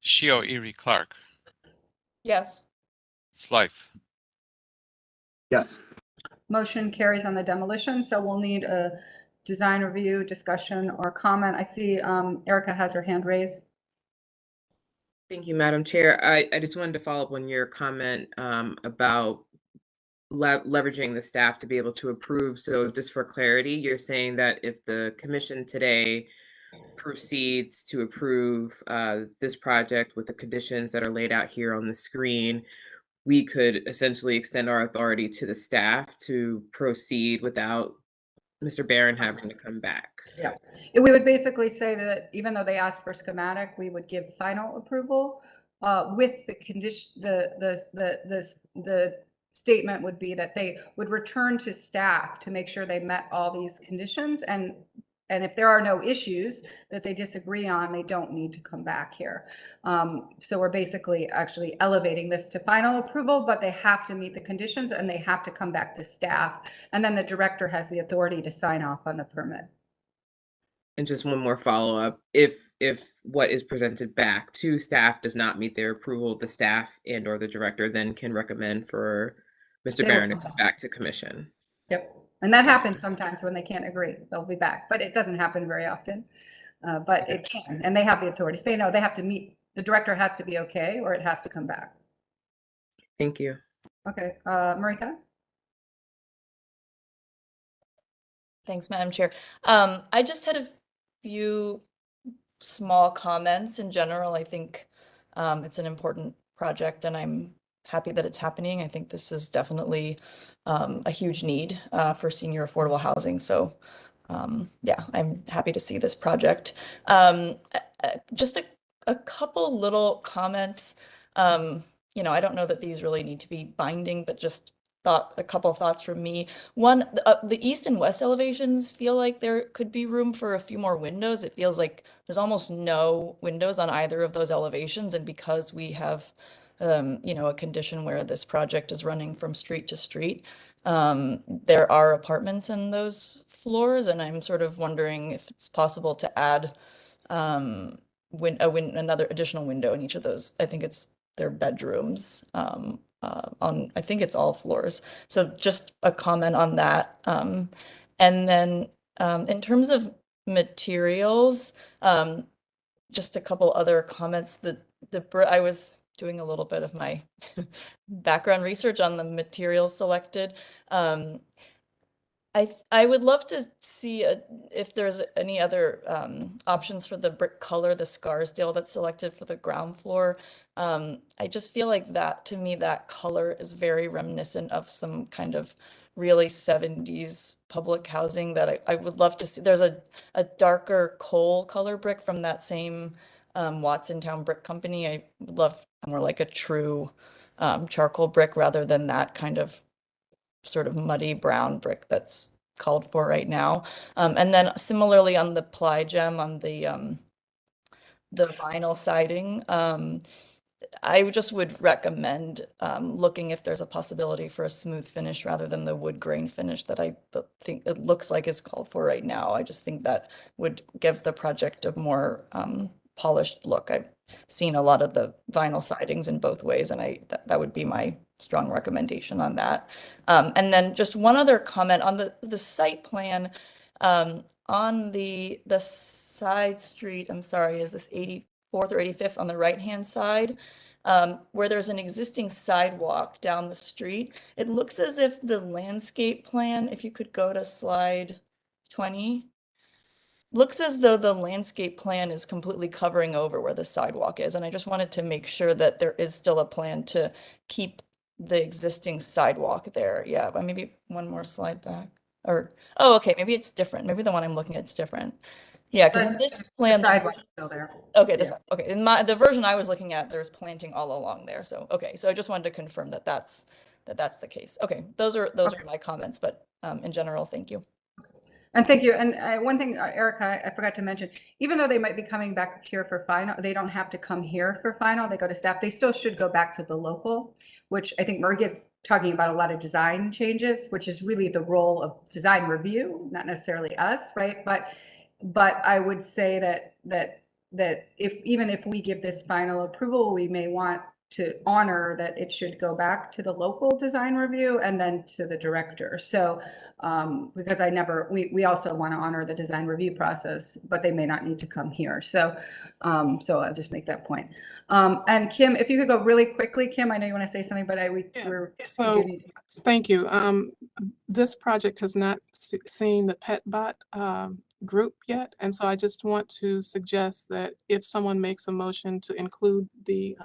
Shio Erie Clark, Yes. Slife. Yes. Motion carries on the demolition. So we'll need a design review, discussion, or comment. I see Erica has her hand raised. Thank you, Madam Chair. I just wanted to follow up on your comment about leveraging the staff to be able to approve. So just for clarity, you're saying that if the commission today proceeds to approve this project with the conditions that are laid out here on the screen, we could essentially extend our authority to the staff to proceed without Mr. Barron having to come back. Yeah, we would basically say that even though they asked for schematic, we would give final approval with the condition. The statement would be that they would return to staff to make sure they met all these conditions, and if there are no issues that they disagree on, they don't need to come back here. So we're basically actually elevating this to final approval, but they have to meet the conditions and they have to come back to staff. And then the director has the authority to sign off on the permit. And just one more follow-up. If what is presented back to staff does not meet their approval, the staff and or the director then can recommend for Mr. Barron to come back to commission. Yep. And that happens sometimes when they can't agree, they'll be back, but it doesn't happen very often. But it can, and they have the authority. They know they have to meet, the director has to be okay, or it has to come back. Thank you. Okay, Marika? Thanks, Madam Chair. I just had a few small comments. In general, I think it's an important project, and I'm happy that it's happening. I think this is definitely a huge need for senior affordable housing. So yeah, I'm happy to see this project. Just a couple little comments. You know, I don't know that these really need to be binding, but just a couple of thoughts from me. One, the east and west elevations feel like there could be room for a few more windows. It feels like there's almost no windows on either of those elevations. And because we have, you know, a condition where this project is running from street to street, there are apartments in those floors. And I'm sort of wondering if it's possible to add another additional window in each of those. I think it's their bedrooms. I think it's all floors. So just a comment on that. And then in terms of materials, just a couple other comments. I was doing a little bit of my background research on the materials selected. I would love to see if there's any other options for the brick color, the Scarsdale that's selected for the ground floor. I just feel like that, to me, that color is very reminiscent of some kind of really 70s public housing that I would love to see. There's a darker coal color brick from that same Watsontown Brick Company. I would love more like a true charcoal brick rather than that kind of sort of muddy brown brick that's called for right now. And then similarly on the ply gem on the vinyl siding, I just would recommend looking if there's a possibility for a smooth finish rather than the wood grain finish that I think it looks like is called for right now. I just think that would give the project a more polished look. I've seen a lot of the vinyl sidings in both ways, and that would be my strong recommendation on that. And then just one other comment on the site plan on the side street. I'm sorry, is this 84th or 85th on the right-hand side, where there's an existing sidewalk down the street? It looks as if the landscape plan, if you could go to slide 20, looks as though the landscape plan is completely covering over where the sidewalk is. And I just wanted to make sure that there is still a plan to keep the existing sidewalk there. Yeah, but maybe one more slide back. Or, oh, okay, maybe it's different. Maybe the one I'm looking at is different. Yeah, because in this plan, The sidewalk's still there. okay, Yeah. okay. In the version I was looking at, there's planting all along there. So okay, so I just wanted to confirm that that's the case. Okay, those are my comments, but in general, thank you. And thank you. And one thing, Erica, I forgot to mention, even though they might be coming back here for final, they don't have to come here for final. They go to staff. They still should go back to the local, which I think Margie is talking about a lot of design changes, which is really the role of design review, not necessarily us, right? But I would say that even if we give this final approval, we may want to honor that it should go back to the local design review and then to the director. So because we also want to honor the design review process, but they may not need to come here. So I'll just make that point. And Kim, if you could go really quickly, Kim, I know you want to say something, but So thank you. This project has not seen the PetBot group yet. And so I just want to suggest that if someone makes a motion to include the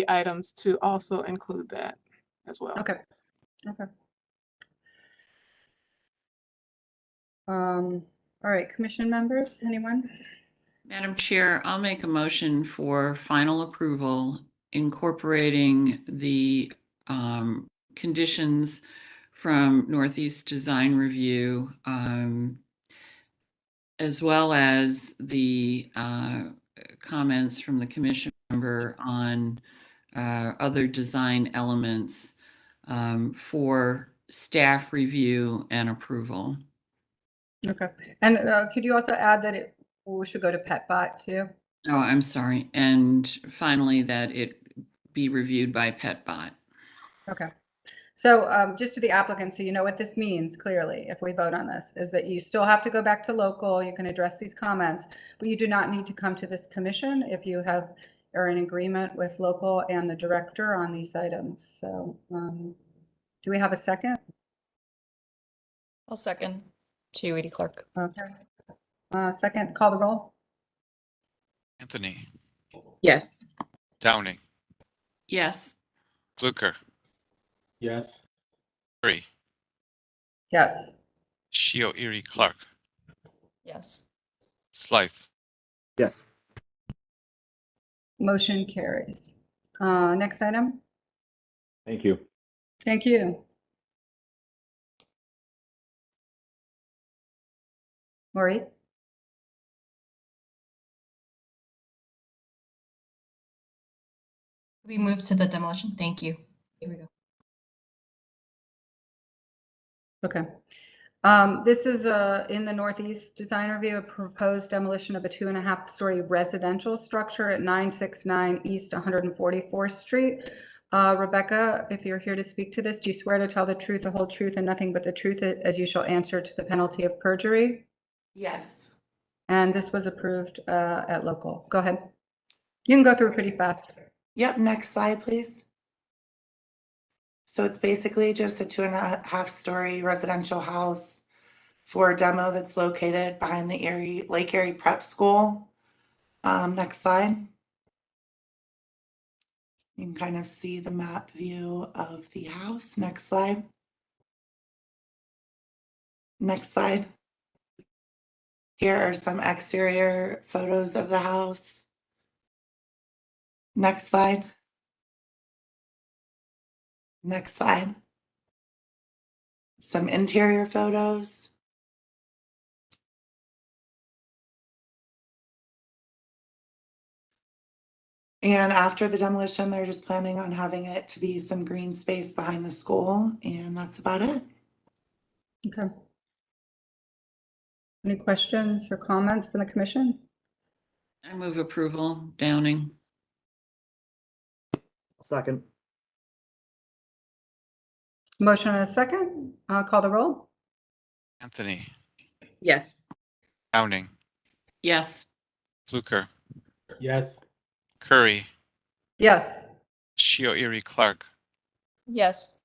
items, to also include that as well. Okay. All right, commission members, anyone? Madam Chair, I'll make a motion for final approval incorporating the conditions from Northeast Design Review, as well as the comments from the commission member on other design elements for staff review and approval. Okay. And could you also add that we should go to PetBot too? Oh, I'm sorry. And finally, that it be reviewed by PetBot. Okay. So just to the applicant, so you know what this means clearly, if we vote on this, is that you still have to go back to local. You can address these comments, but you do not need to come to this commission if you are in agreement with local and the director on these items. So do we have a second? I'll second. To Edie Clark. Okay. Second, call the roll. Anthony. Yes. Downey. Yes. Fluker, Yes. Curry, Yes. Shio Erie Clark, Yes. Slife. Yes. Motion carries. Next item. Thank you. Thank you. Maurice? We move to the demolition. Thank you. Here we go. Okay. This is in the Northeast design review, a proposed demolition of a 2.5-story residential structure at 969 East 144th Street. Rebecca, if you're here to speak to this, do you swear to tell the truth, the whole truth, and nothing but the truth as you shall answer to the penalty of perjury? Yes. And this was approved at local. Go ahead. You can go through pretty fast. Yep, next slide, please. So it's basically just a 2.5-story residential house for a demo that's located behind the Lake Erie Prep School. Next slide. You can kind of see the map view of the house. Next slide. Next slide. Here are some exterior photos of the house. Next slide. Next slide. Some interior photos. And after the demolition, they're just planning on having it to be some green space behind the school, and that's about it. Okay. Any questions or comments from the commission? I move approval. Downing. Second. Motion and a second. Call the roll. Anthony, Yes. Downing, Yes. Fluker, Yes. Curry, Yes. Shio Erie Clark, Yes.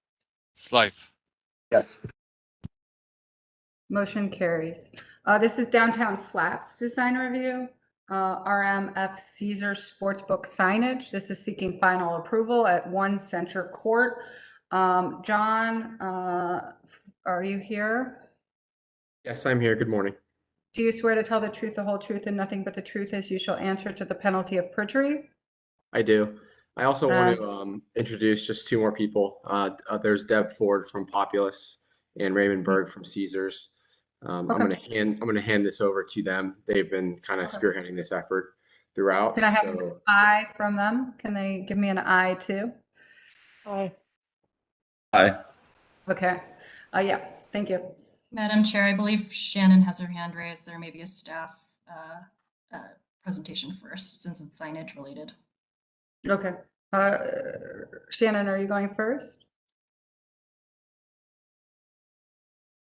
Slife. Yes. Motion carries. This is Downtown Flats design review. RMF Caesar Sportsbook signage. This is seeking final approval at 1 Center Court. John, are you here? Yes, I'm here. Good morning. Do you swear to tell the truth, the whole truth, and nothing but the truth as you shall answer to the penalty of perjury? I do. I also want Yes. to introduce just two more people. There's Deb Ford from Populous and Raymond Berg from Caesars. I'm Okay. gonna hand this over to them. They've been kind of spearheading this effort throughout. Can I have So an aye from them? Can they give me an aye too? Aye. Aye. Okay. Yeah, thank you. Madam Chair, I believe Shannon has her hand raised. There may be a staff presentation first, since it's signage related. Okay. Shannon, are you going first?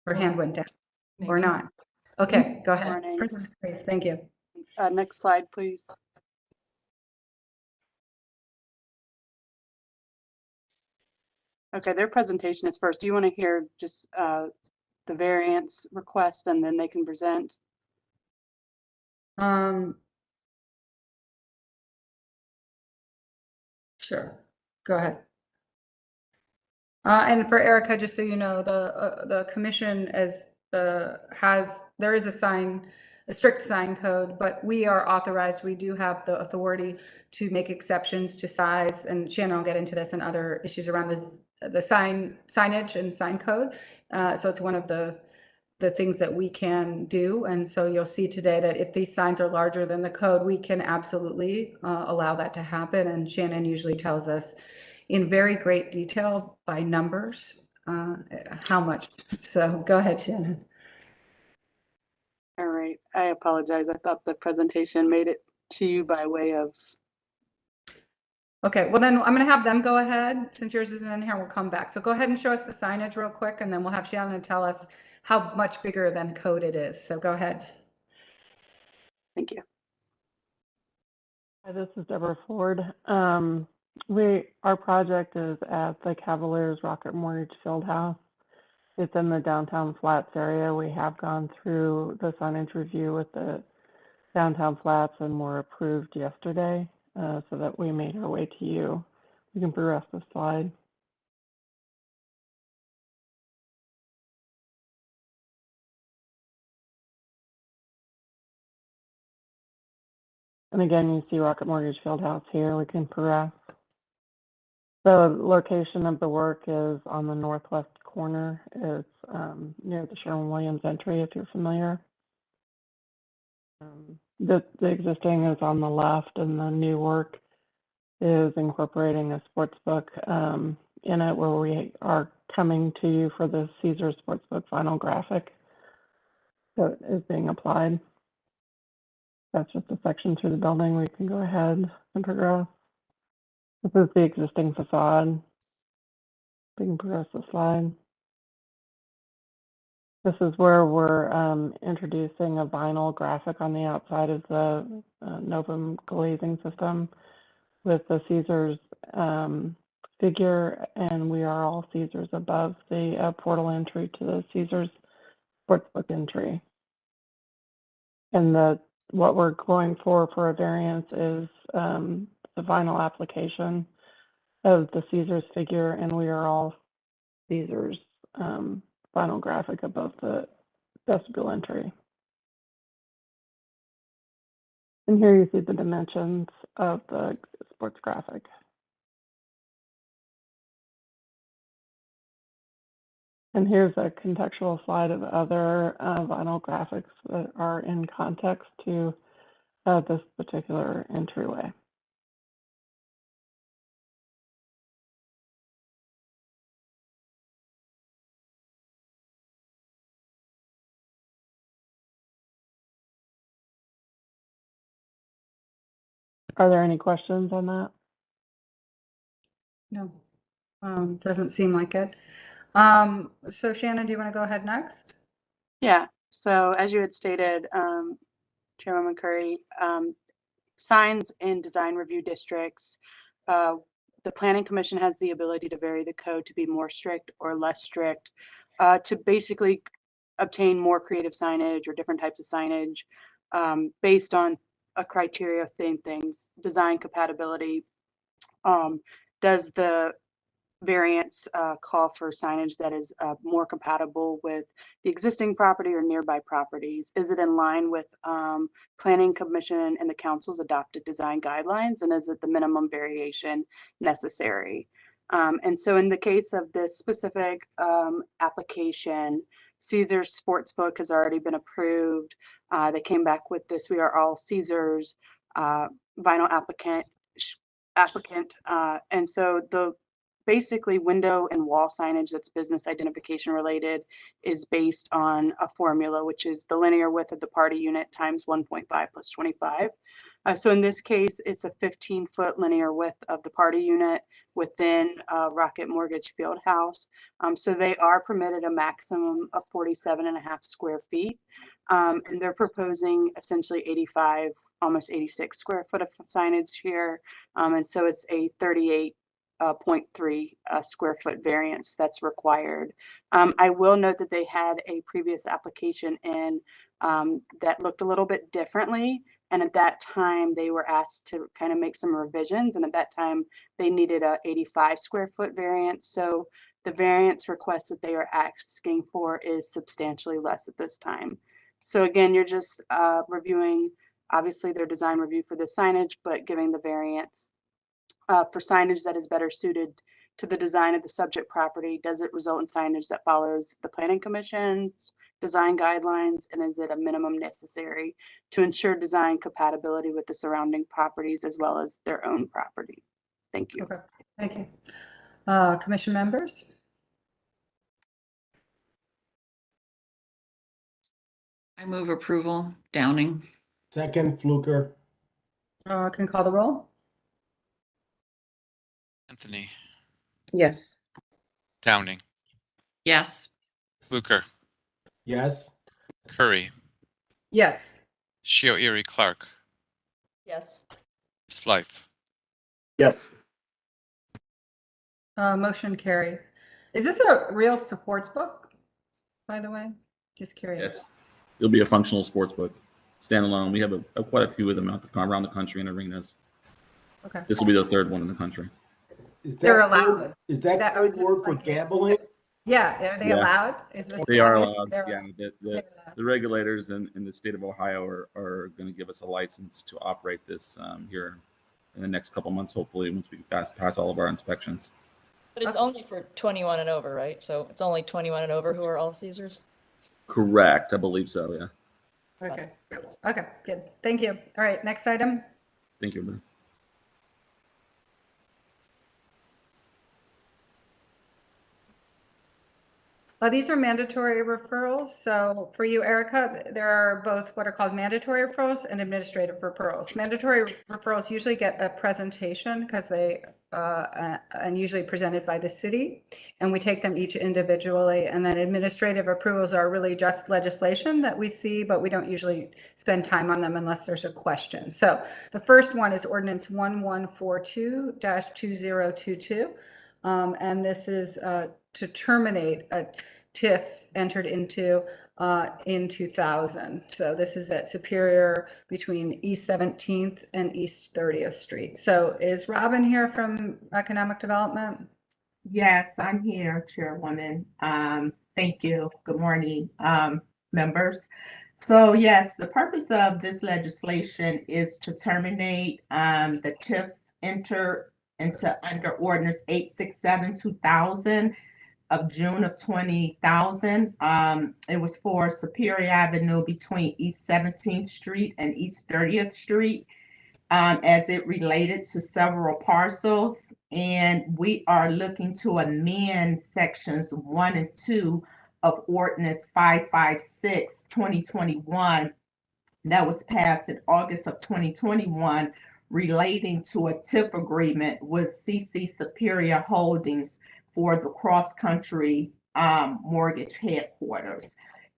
Her hand went down, or Maybe. not? Okay, go ahead. Morning. Please, thank you. Next slide, please. Okay, their presentation is first. Do you want to hear just the variance request and then they can present? Sure, go ahead. And for Erica, just so you know, the commission there is a strict sign code, but we are authorized, we do have the authority to make exceptions to size, and Shannon will get into this and other issues around the signage and sign code. So it's one of the things that we can do. And so you'll see today that if these signs are larger than the code, we can absolutely allow that to happen. And Shannon usually tells us in very great detail by numbers how much. So go ahead, Shannon. All right, I apologize. I thought the presentation made it to you by way of. Okay, well then I'm going to have them go ahead. Since yours isn't in here, we'll come back. So go ahead and show us the signage real quick, and then we'll have Shannon tell us how much bigger than code it is. So go ahead. Thank you. Hi, this is Deborah Ford. Our project is at the Cavaliers Rocket Mortgage Fieldhouse. It's in the downtown Flats area. We have gone through the signage review with the downtown Flats and were approved yesterday, so that we made our way to you. You can progress the slide. And again, you see Rocket Mortgage Fieldhouse here. We can progress. The location of the work is on the northwest corner. It's near the Sherwin-Williams entry, if you're familiar. The existing is on the left, and the new work is incorporating a sports book in it, where we are coming to you for the Caesars Sportsbook vinyl graphic that is being applied. That's just a section through the building. We can go ahead and progress. This is the existing facade. We can progress the slide. This is where we're introducing a vinyl graphic on the outside of the Novum glazing system with the Caesars figure, and we are all Caesars above the portal entry to the Caesars Sportsbook entry. And what we're going for a variance is the vinyl application of the Caesars figure, and we are all Caesars vinyl graphic above the vestibule entry. And here you see the dimensions of the sports graphic. And here's a contextual slide of other vinyl graphics that are in context to this particular entryway. Are there any questions on that? No, doesn't seem like it. So Shannon, do you want to go ahead next? Yeah, so as you had stated, Chairwoman Curry, signs in design review districts, the Planning Commission has the ability to vary the code to be more strict or less strict, to basically obtain more creative signage or different types of signage based on a criteria of things, design compatibility. Does the variance call for signage that is more compatible with the existing property or nearby properties? Is it in line with Planning Commission and the Council's adopted design guidelines? And is it the minimum variation necessary? And so in the case of this specific application, Caesars Sportsbook has already been approved. They came back with this "We Are All Caesars" vinyl applicant. And so the basically window and wall signage that's business identification related is based on a formula, which is the linear width of the party unit times 1.5 plus 25. So in this case, it's a 15-foot linear width of the party unit within Rocket Mortgage Fieldhouse. So they are permitted a maximum of 47.5 square feet. And they're proposing essentially 85, almost 86 square foot of signage here. And so it's a 38.3 square foot variance that's required. I will note that they had a previous application in that looked a little bit differently. And at that time, they were asked to kind of make some revisions. And at that time, they needed a 85 square foot variance. So the variance request that they are asking for is substantially less at this time. So again, you're just reviewing, obviously, their design review for the signage, but giving the variance for signage that is better suited to the design of the subject property. Does it result in signage that follows the Planning Commission's design guidelines? And is it a minimum necessary to ensure design compatibility with the surrounding properties as well as their own property? Thank you. Okay, thank you. Commission members? I move approval. Downing. Second, Fluker. Can call the roll? Anthony. Yes. Downing. Yes. Fluker. Yes. Curry. Yes. Shio Erie Clark. Yes. Slife. Yes. Motion carries. Is this a real sports book, by the way? Just curious. Yes, it'll be a functional sports book, standalone. We have quite a few of them around the country in arenas. Okay. This will be the third one in the country. They're that code- allowed. Is that That was code just word for like- gambling? Yeah, are they Yeah. allowed? Is this They are obvious? allowed, They're yeah, allowed. the They're allowed. the regulators in the state of Ohio are gonna give us a license to operate this here in the next couple months, hopefully, once we pass all of our inspections. But it's only for 21 and over, right? So it's only 21 and over who are all Caesars? Correct, I believe so, yeah. Okay, okay, good. Thank you. All right, next item. Thank you, Lynn. These are mandatory referrals. So for you, Erica, there are both what are called mandatory referrals and administrative referrals. Mandatory referrals usually get a presentation because they and usually presented by the city, and we take them each individually. And then administrative approvals are really just legislation that we see, but we don't usually spend time on them unless there's a question. So the first one is ordinance 1142-2022. And this is to terminate a TIF entered into in 2000. So this is at Superior between East 17th and East 30th Street. So is Robin here from Economic Development? Yes, I'm here, Chairwoman. Thank you. Good morning, members. So yes, the purpose of this legislation is to terminate the TIF entered into under ordinance 867-2000 of June of 2000. It was for Superior Avenue between East 17th Street and East 30th Street, as it related to several parcels. And we are looking to amend sections 1 and 2 of ordinance 556-2021 that was passed in August of 2021 relating to a TIF agreement with CC Superior Holdings for the cross-country mortgage headquarters.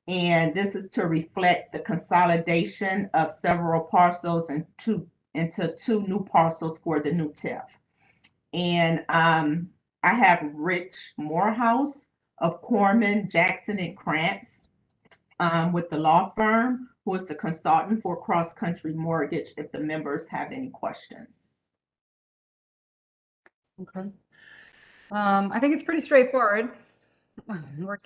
And this is to reflect the consolidation of several parcels into two new parcels for the new TIF. And I have Rich Morehouse of Corman, Jackson, and Krantz with the law firm, who is the consultant for cross-country mortgage, if the members have any questions. Okay. I think it's pretty straightforward. We're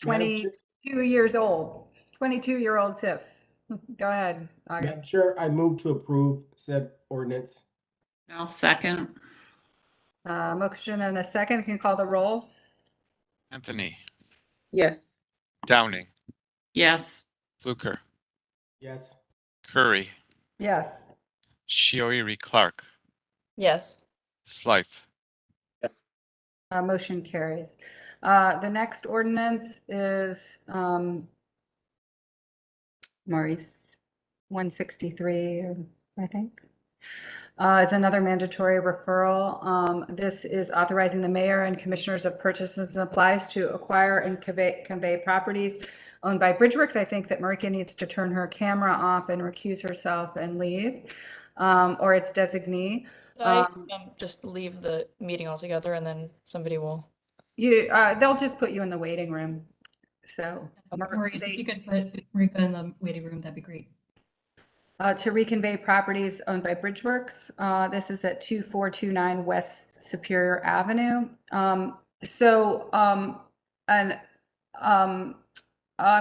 22 years old, 22-year-old TIF. Go ahead, August. Madam Chair, I move to approve said ordinance. I'll second. Motion and a second. Can you call the roll? Anthony, Yes. Downing, Yes. Fluker, Yes. Curry, Yes. Shiori Clark, Yes. Slife. Motion carries. The next ordinance is Maurice 163, I think. It's another mandatory referral. This is authorizing the mayor and commissioners of purchases and supplies to acquire and convey properties owned by Bridgeworks. I think that Marika needs to turn her camera off and recuse herself and leave, or its designee. Just leave the meeting altogether and then somebody will. They'll just put you in the waiting room. So Maurice, if you could put Rika in the waiting room, that'd be great. To reconvey properties owned by Bridgeworks. This is at 2429 West Superior Avenue. I'm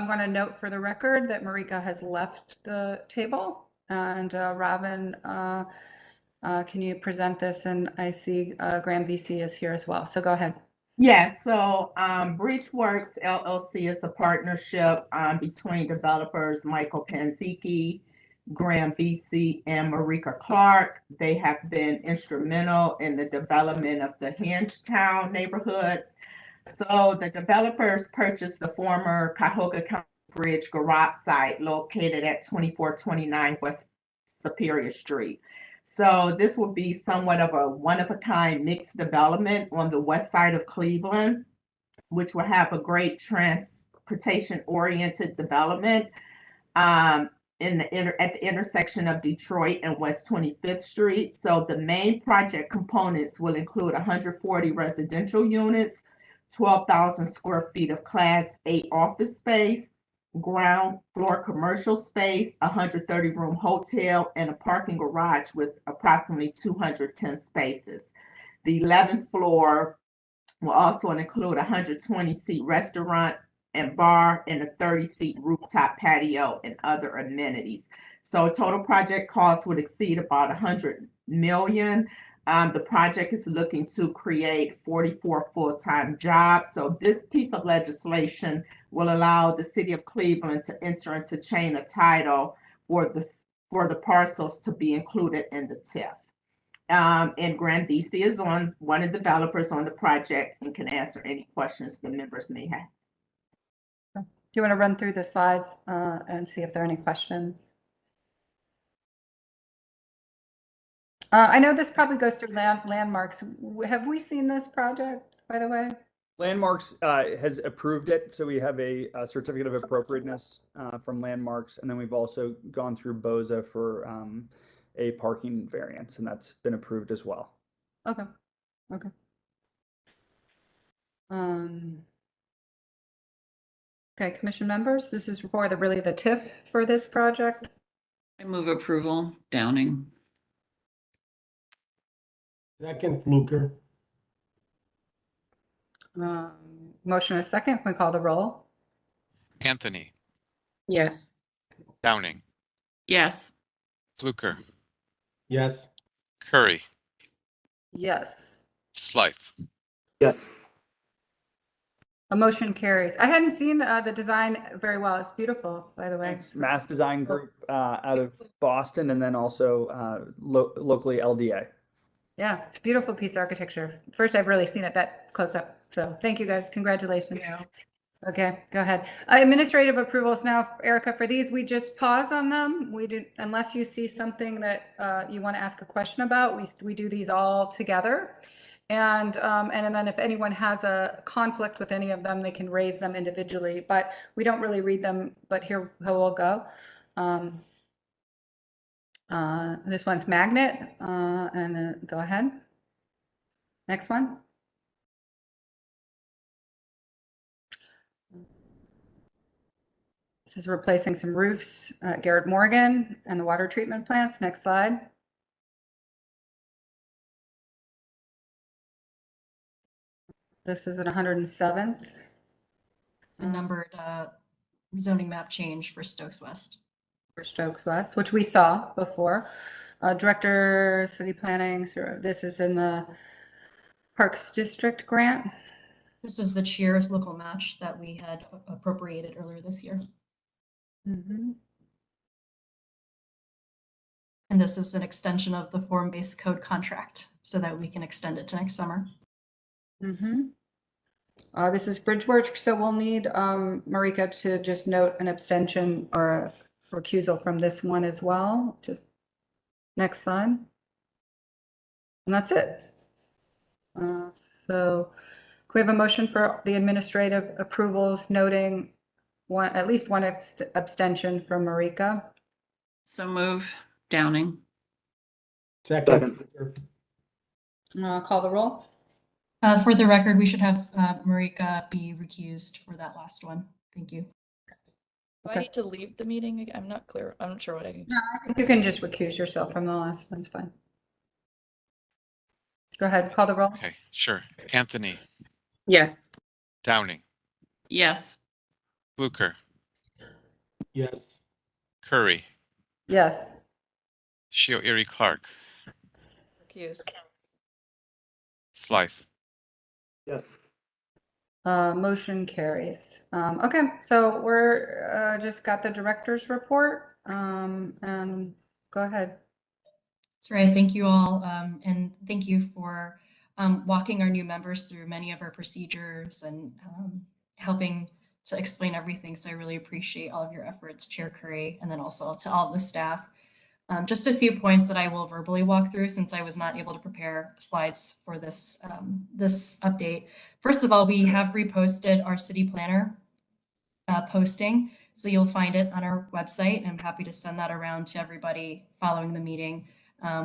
going to note for the record that Marika has left the table, and Robin, can you present this? And I see Graham VC is here as well. So go ahead. Yes, so Bridgeworks LLC is a partnership between developers Michael Panzicki, Graham VC, and Marika Clark. They have been instrumental in the development of the Hingetown neighborhood. So the developers purchased the former Cuyahoga County Bridge garage site located at 2429 West Superior Street. So this will be somewhat of a one-of-a-kind mixed development on the west side of Cleveland, which will have a great transportation-oriented development at the intersection of Detroit and West 25th Street. So the main project components will include 140 residential units, 12,000 square feet of Class A office space, ground floor commercial space, 130-room hotel, and a parking garage with approximately 210 spaces. The 11th floor will also include a 120-seat restaurant and bar and a 30-seat rooftop patio and other amenities. So total project cost would exceed about $100 million. The project is looking to create 44 full-time jobs. So this piece of legislation will allow the city of Cleveland to enter into chain of title for the parcels to be included in the TIF. And Grandisi is one of the developers on the project and can answer any questions the members may have. Do you want to run through the slides and see if there are any questions? I know this probably goes through Landmarks. Have we seen this project, by the way? Landmarks has approved it, so we have a certificate of appropriateness from Landmarks, and then we've also gone through BOZA for a parking variance, and that's been approved as well. Okay. Okay. Okay, commission members, this is for really the TIF for this project. I move approval. Downing. Second, Fluker. Motion and a second. Can we call the roll? Anthony, Yes. Downing, Yes. Fluker, Yes. Curry, Yes. Slife. Yes. A motion carries. I hadn't seen the design very well. It's beautiful, by the way. It's Mass Design Group out of Boston, and then also locally LDA. Yeah, it's a beautiful piece of architecture. First, I've really seen it that close up. So thank you guys. Congratulations. Yeah. Okay, go ahead. Administrative approvals now, Erica, for these, we just pause on them. We do, unless you see something that you want to ask a question about, we do these all together. And then if anyone has a conflict with any of them, they can raise them individually, but we don't really read them, but here we'll go. This one's Magnet, go ahead. Next one. This is replacing some roofs at Garrett Morgan and the water treatment plants. Next slide. This is at 107th. It's a numbered zoning map change for Stokes West. For Stokes West, which we saw before. Director, City Planning, so this is in the Parks District grant. This is the Cheers local match that we had appropriated earlier this year. Mm-hmm. And this is an extension of the form-based code contract so that we can extend it to next summer. Mm-hmm. This is Bridgeworks, so we'll need Marika to just note an abstention or a recusal from this one as well. Just next slide. And that's it. So can we have a motion for the administrative approvals noting at least one abstention from Marika? So move. Downing. Second. Call the roll. For the record, we should have Marika be recused for that last one. Thank you. Do I need to leave the meeting? I'm not clear. I'm not sure what I need. No, I think you can just recuse yourself from the last one. It's fine. Go ahead, call the roll. Okay, sure. Anthony, Yes. Downing, Yes. Fluker, Yes. Curry, Yes. Shio Erie Clark, Recuse. Slife. Yes. Motion carries. Okay, so we're just got the director's report. And go ahead. That's right. Thank you all. And thank you for walking our new members through many of our procedures and helping to explain everything. So I really appreciate all of your efforts, Chair Curry, and then also to all of the staff. Just a few points that I will verbally walk through since I was not able to prepare slides for this, this update. First of all, we have reposted our city planner posting. So you'll find it on our website. And I'm happy to send that around to everybody following the meeting.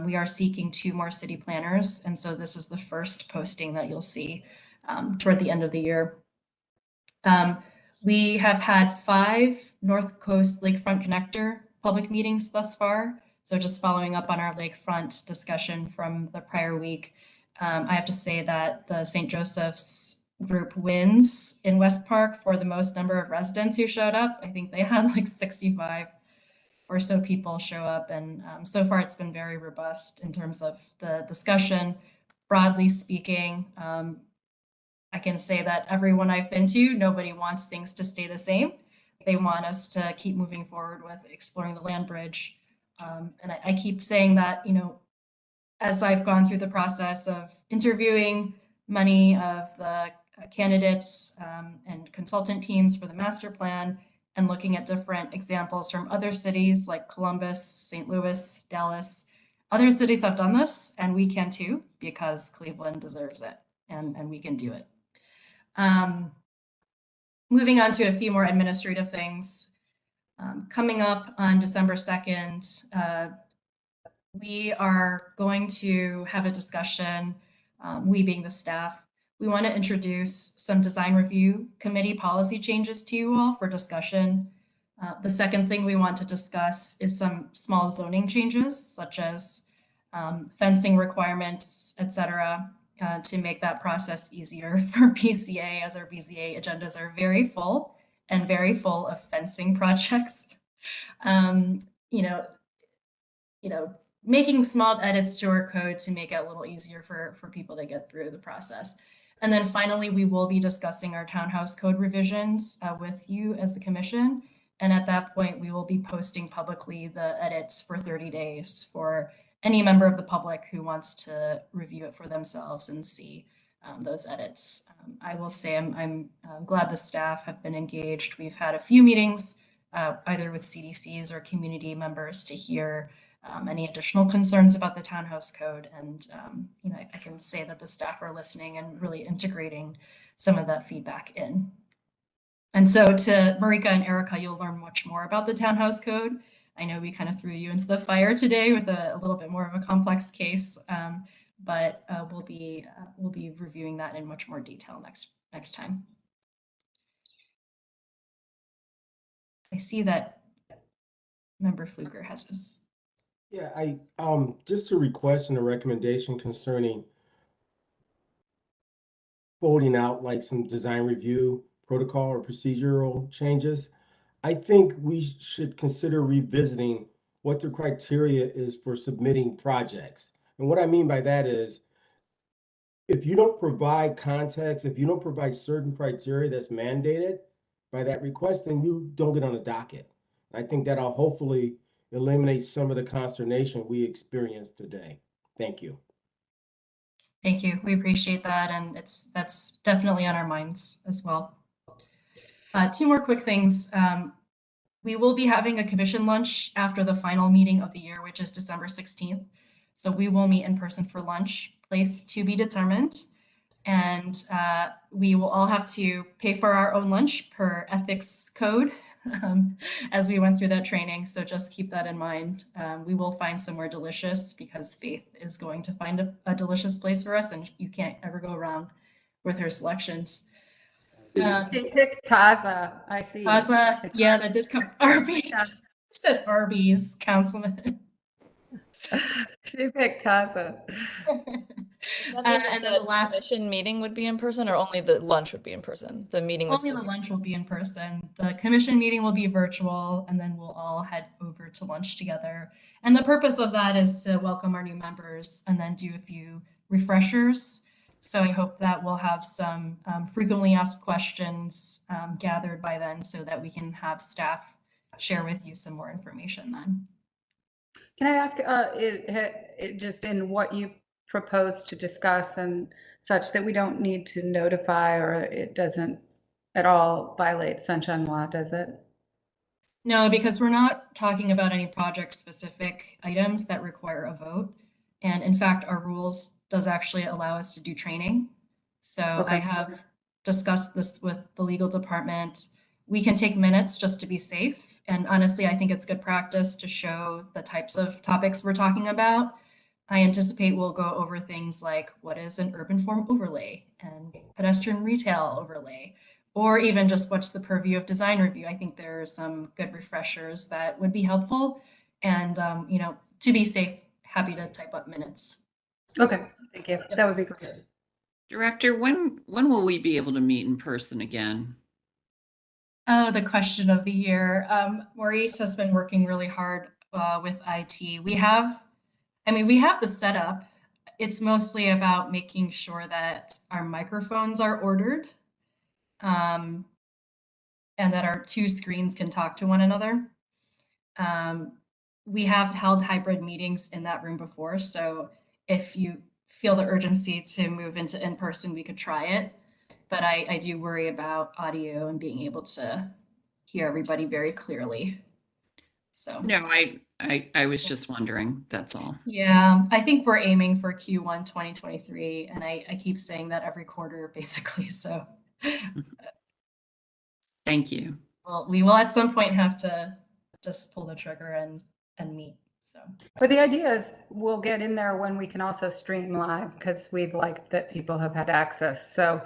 We are seeking 2 more city planners. And so this is the first posting that you'll see toward the end of the year. We have had 5 North Coast Lakefront Connector public meetings thus far. So just following up on our lakefront discussion from the prior week. I have to say that the St. Joseph's group wins in West Park for the most number of residents who showed up. I think they had like 65 or so people show up, and so far it's been very robust in terms of the discussion. Broadly speaking, I can say that everyone I've been to, nobody wants things to stay the same. They want us to keep moving forward with exploring the land bridge. And I keep saying that, you know, as I've gone through the process of interviewing many of the candidates and consultant teams for the master plan, and looking at different examples from other cities like Columbus, St. Louis, Dallas. Other cities have done this, and we can too, because Cleveland deserves it, and we can do it. Moving on to a few more administrative things. Coming up on December 2nd, we are going to have a discussion, we being the staff. We want to introduce some design review committee policy changes to you all for discussion. The second thing we want to discuss is some small zoning changes, such as fencing requirements, etc., to make that process easier for BCA, as our BZA agendas are very full and very full of fencing projects. Making small edits to our code to make it a little easier for people to get through the process. And then finally, we will be discussing our townhouse code revisions with you as the commission. And at that point, we will be posting publicly the edits for 30 days for any member of the public who wants to review it for themselves and see those edits. I will say I'm glad the staff have been engaged. We've had a few meetings, either with CDCs or community members, to hear any additional concerns about the townhouse code. And I can say that the staff are listening and really integrating some of that feedback in. And so to Marika and Erica, you'll learn much more about the townhouse code. I know we kind of threw you into the fire today with a little bit more of a complex case, but we'll be reviewing that in much more detail next time. I see that Member Pfluger has his. Yeah, just a request and a recommendation concerning folding out like some design review protocol or procedural changes. I think we should consider revisiting what the criteria is for submitting projects. And what I mean by that is, if you don't provide context, if you don't provide certain criteria that's mandated by that request, then you don't get on the docket. I think that'll hopefully eliminate some of the consternation we experienced today. Thank you. Thank you. We appreciate that, and that's definitely on our minds as well. Two more quick things. We will be having a commission lunch after the final meeting of the year, which is December 16th. So we will meet in person for lunch, place to be determined. And we will all have to pay for our own lunch per ethics code as we went through that training. So just keep that in mind. We will find somewhere delicious, because Faith is going to find a delicious place for us, and you can't ever go wrong with her selections. They picked Taza, I see. Taza, yeah, that did come. Arby's. I said Arby's, Councilman. She picked Taza. And then the last commission meeting would be in person, or only the lunch would be in person? The meeting would only the lunch will be in person. The commission meeting will be virtual, and then we'll all head over to lunch together. And the purpose of that is to welcome our new members and then do a few refreshers. So I hope that we'll have some frequently asked questions gathered by then, so that we can have staff share with you some more information then. Can I ask, it just in what you propose to discuss and such, that we don't need to notify, or it doesn't at all violate sunshine law, does it? No, because we're not talking about any project-specific items that require a vote. And in fact, our rules does actually allow us to do training. So Okay. I have discussed this with the legal department. We can take minutes just to be safe. And honestly, I think it's good practice to show the types of topics we're talking about. I anticipate we'll go over things like, what is an urban form overlay and pedestrian retail overlay, or even just what's the purview of design review. I think there are some good refreshers that would be helpful. And, to be safe, happy to type up minutes. Okay, thank you. That would be great. Director, when will we be able to meet in person again? Oh, the question of the year. Maurice has been working really hard with IT. We have the setup. It's mostly about making sure that our microphones are ordered, and that our two screens can talk to one another. We have held hybrid meetings in that room before, so if you feel the urgency to move into in-person, we could try it. But I do worry about audio and being able to hear everybody very clearly. So No, I was just wondering, that's all. yeah, I think we're aiming for Q1 2023, and I keep saying that every quarter basically. So Thank you. well, we will at some point have to just pull the trigger and meet. So But the idea is we'll get in there when we can also stream live, because we've liked that people have had access. So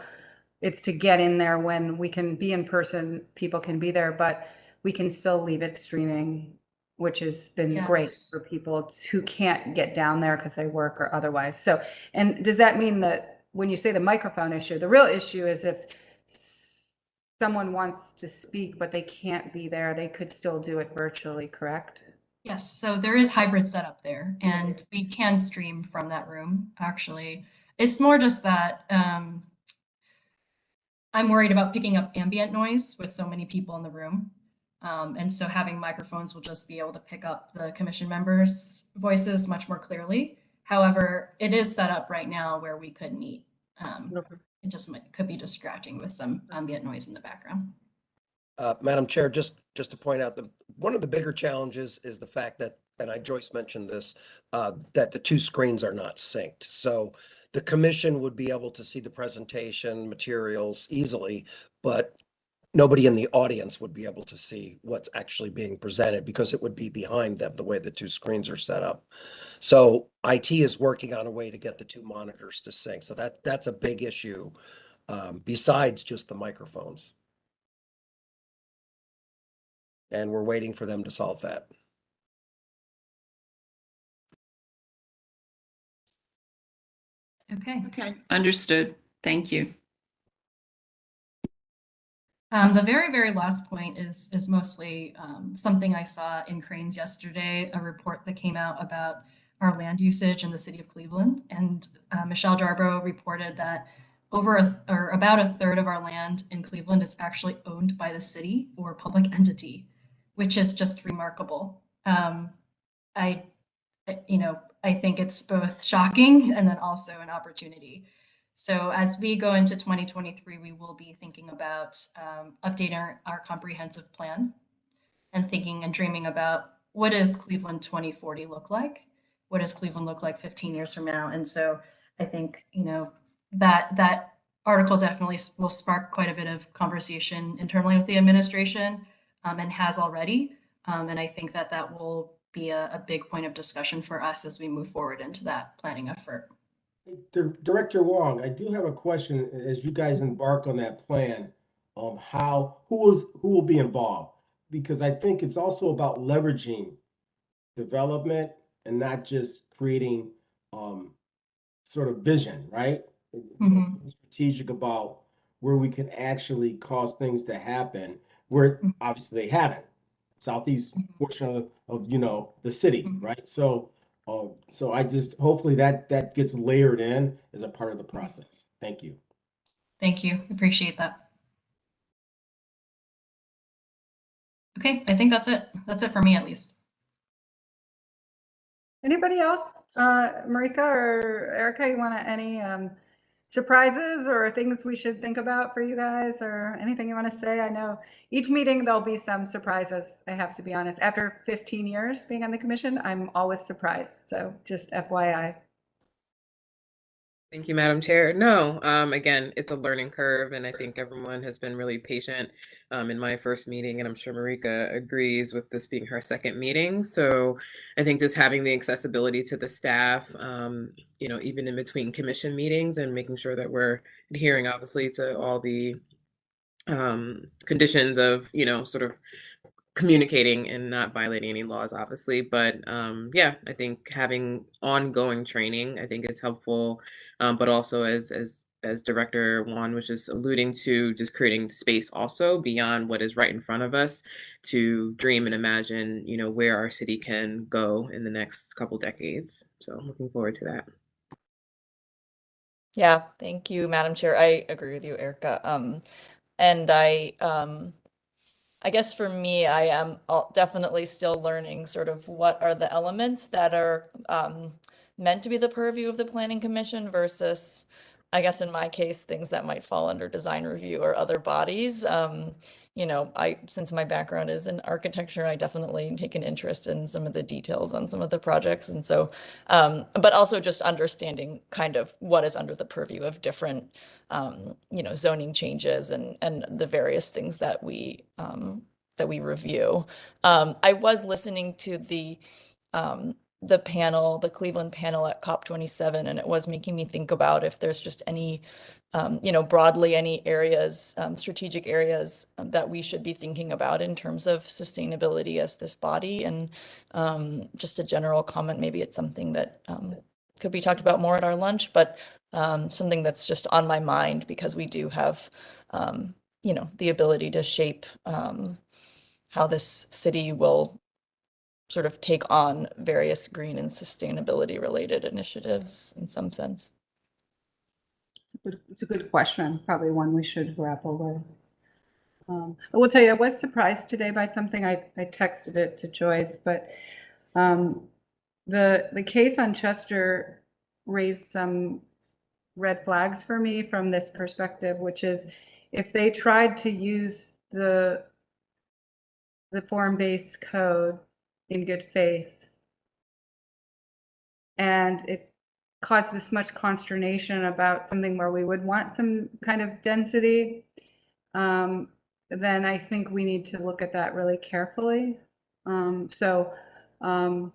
it's to get in there when we can be in person, people can be there, but we can still leave it streaming, which has been great yes. for people who can't get down there because they work or otherwise. So, and does that mean that when you say the microphone issue, the real issue is if someone wants to speak but they can't be there, they could still do it virtually, correct? Yes, so there is hybrid setup there, and we can stream from that room, actually. It's more just that I'm worried about picking up ambient noise with so many people in the room. And so having microphones will just be able to pick up the commission members' voices much more clearly. However, it is set up right now where we could meet. It just could be distracting with some ambient noise in the background. Madam Chair, just to point out that one of the bigger challenges is the fact that, and Joyce mentioned this, that the two screens are not synced. So the commission would be able to see the presentation materials easily, but nobody in the audience would be able to see what's actually being presented because it would be behind them the way the two screens are set up. So IT is working on a way to get the two monitors to sync. So that's a big issue besides just the microphones. And we're waiting for them to solve that. Okay. Understood. Thank you. The very, very last point is mostly something I saw in Cranes yesterday, a report that came out about our land usage in the city of Cleveland. And Michelle Jarboe reported that about a third of our land in Cleveland is actually owned by the city or public entity, which is just remarkable. I think it's both shocking and then also an opportunity. So as we go into 2023, we will be thinking about updating our comprehensive plan and thinking and dreaming about what does Cleveland 2040 look like? What does Cleveland look like 15 years from now? And so I think, that article definitely will spark quite a bit of conversation internally with the administration and has already. And I think that will be a big point of discussion for us as we move forward into that planning effort. Director Wong, I do have a question as you guys embark on that plan. Who will be involved? Because I think it's also about leveraging development and not just creating sort of vision, right? Strategic about where we can actually cause things to happen where obviously they haven't. Southeast portion of the city, right? So I just hopefully that gets layered in as a part of the process. Thank you. Thank you. Appreciate that. Okay, I think that's it. That's it for me, at least. Anybody else? Marika or Erica, you want any surprises or things we should think about for you guys, or anything you want to say? I know each meeting there'll be some surprises, I have to be honest. After 15 years being on the commission, I'm always surprised. So just FYI. Thank you, Madam Chair. No, again, it's a learning curve, and I think everyone has been really patient in my first meeting, and I'm sure Marika agrees with this being her second meeting. So I think just having the accessibility to the staff, even in between commission meetings, and making sure that we're adhering, obviously, to all the conditions of, sort of communicating and not violating any laws, obviously. But yeah, I think having ongoing training, I think, is helpful. But also, as Director Juan was just alluding to, just creating space also beyond what is right in front of us to dream and imagine, where our city can go in the next couple decades. So looking forward to that. Yeah, thank you, Madam Chair. I agree with you, Erica. And I guess for me, I am definitely still learning sort of what are the elements that are meant to be the purview of the Planning Commission versus, I guess in my case, things that might fall under design review or other bodies. Since my background is in architecture, I definitely take an interest in some of the details on some of the projects. And so, but also just understanding kind of what is under the purview of different, zoning changes and the various things that we review. I was listening to the panel, the Cleveland panel at COP27, and it was making me think about if there's just any, broadly any areas, strategic areas that we should be thinking about in terms of sustainability as this body. And just a general comment, maybe it's something that could be talked about more at our lunch, but something that's just on my mind because we do have, the ability to shape how this city will sort of take on various green and sustainability related initiatives in some sense. It's a good question, probably one we should grapple with. I will tell you, I was surprised today by something. I texted it to Joyce, but the case on Chester raised some red flags for me from this perspective, which is if they tried to use the form-based code in good faith and it caused this much consternation about something where we would want some kind of density, then I think we need to look at that really carefully. So Shannon,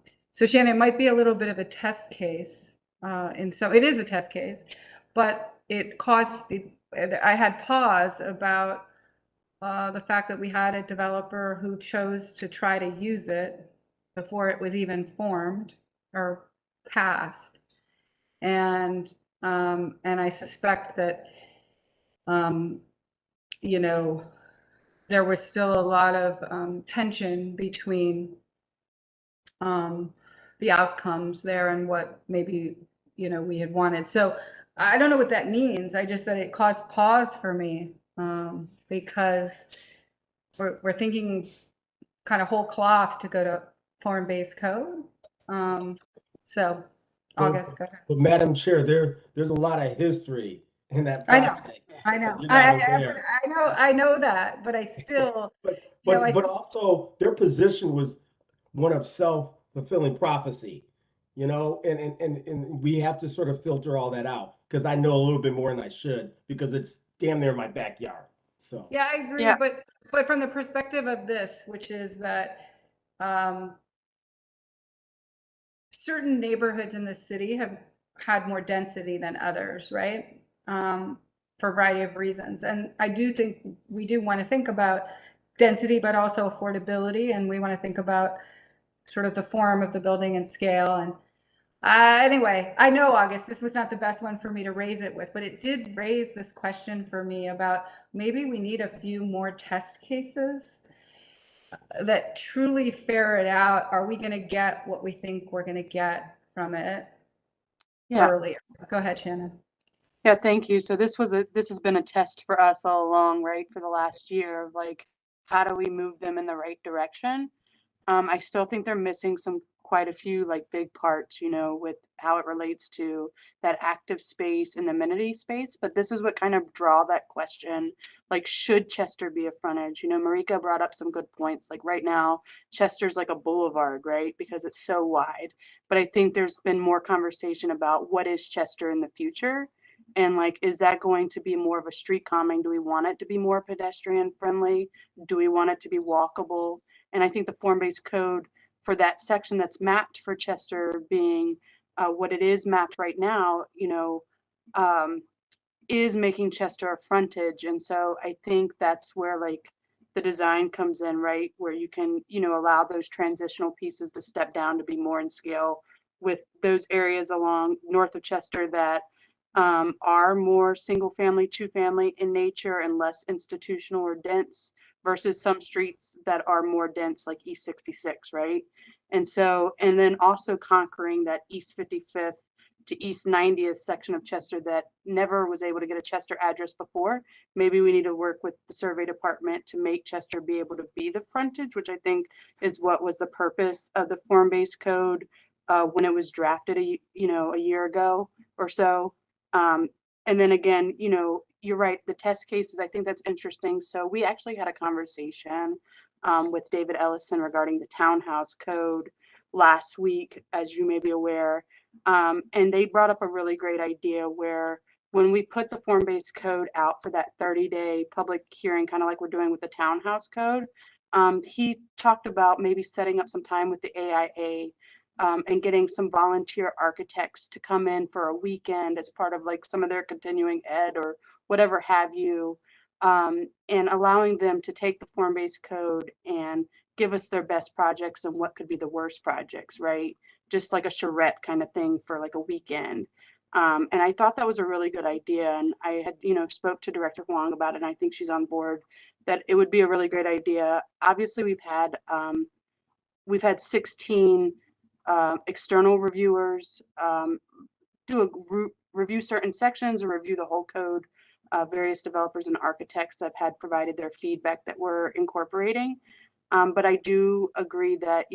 it might be a little bit of a test case, and so it is a test case, but I had pause about the fact that we had a developer who chose to try to use it before it was even formed or passed. And I suspect that, there was still a lot of tension between the outcomes there and what maybe, we had wanted. So I don't know what that means. I just said it caused pause for me because we're thinking kind of whole cloth to go to form-based code. So August, go ahead. But Madam Chair, there's a lot of history in that project. I know. You're not aware. I know that, but I still. But also their position was one of self-fulfilling prophecy, and we have to sort of filter all that out because I know a little bit more than I should because it's damn near my backyard. So yeah, I agree. Yeah. But from the perspective of this, which is that certain neighborhoods in the city have had more density than others, right? For a variety of reasons. And I do think we do want to think about density, but also affordability. And we want to think about sort of the form of the building and scale. And anyway, I know, August, this was not the best one for me to raise it with, but it did raise this question for me about maybe we need a few more test cases that truly ferret out, are we going to get what we think we're going to get from it earlier? Go ahead, Shannon. Yeah, thank you. So this has been a test for us all along, right? For the last year of like, how do we move them in the right direction? I still think they're missing quite a few like big parts, with how it relates to that active space and amenity space. But this is what kind of draw that question, like, should Chester be a frontage? Marika brought up some good points. Like right now, Chester's like a boulevard, right? Because it's so wide. But I think there's been more conversation about what is Chester in the future. And like, is that going to be more of a street calming? Do we want it to be more pedestrian friendly? Do we want it to be walkable? And I think the form-based code for that section that's mapped for Chester being what it is mapped right now, is making Chester a frontage. And so I think that's where like the design comes in, right? Where you can, allow those transitional pieces to step down to be more in scale with those areas along north of Chester that are more single family, two family in nature and less institutional or dense versus some streets that are more dense like East 66, right? And then also conquering that East 55th to East 90th section of Chester that never was able to get a Chester address before. Maybe we need to work with the survey department to make Chester be able to be the frontage, which I think is what was the purpose of the form-based code when it was drafted a year ago or so. And then again, you're right, the test cases, I think that's interesting. So we actually had a conversation with David Ellison regarding the townhouse code last week, as you may be aware. And they brought up a really great idea where when we put the form-based code out for that 30-day public hearing, kind of like we're doing with the townhouse code, he talked about maybe setting up some time with the AIA and getting some volunteer architects to come in for a weekend as part of like some of their continuing ed or whatever have you, and allowing them to take the form-based code and give us their best projects and what could be the worst projects, right? Just like a charrette kind of thing for like a weekend. And I thought that was a really good idea. And I had, spoke to Director Huang about it, and I think she's on board that it would be a really great idea. Obviously, we've had 16 external reviewers review certain sections or review the whole code. Various developers and architects have had provided their feedback that we're incorporating. But I do agree that,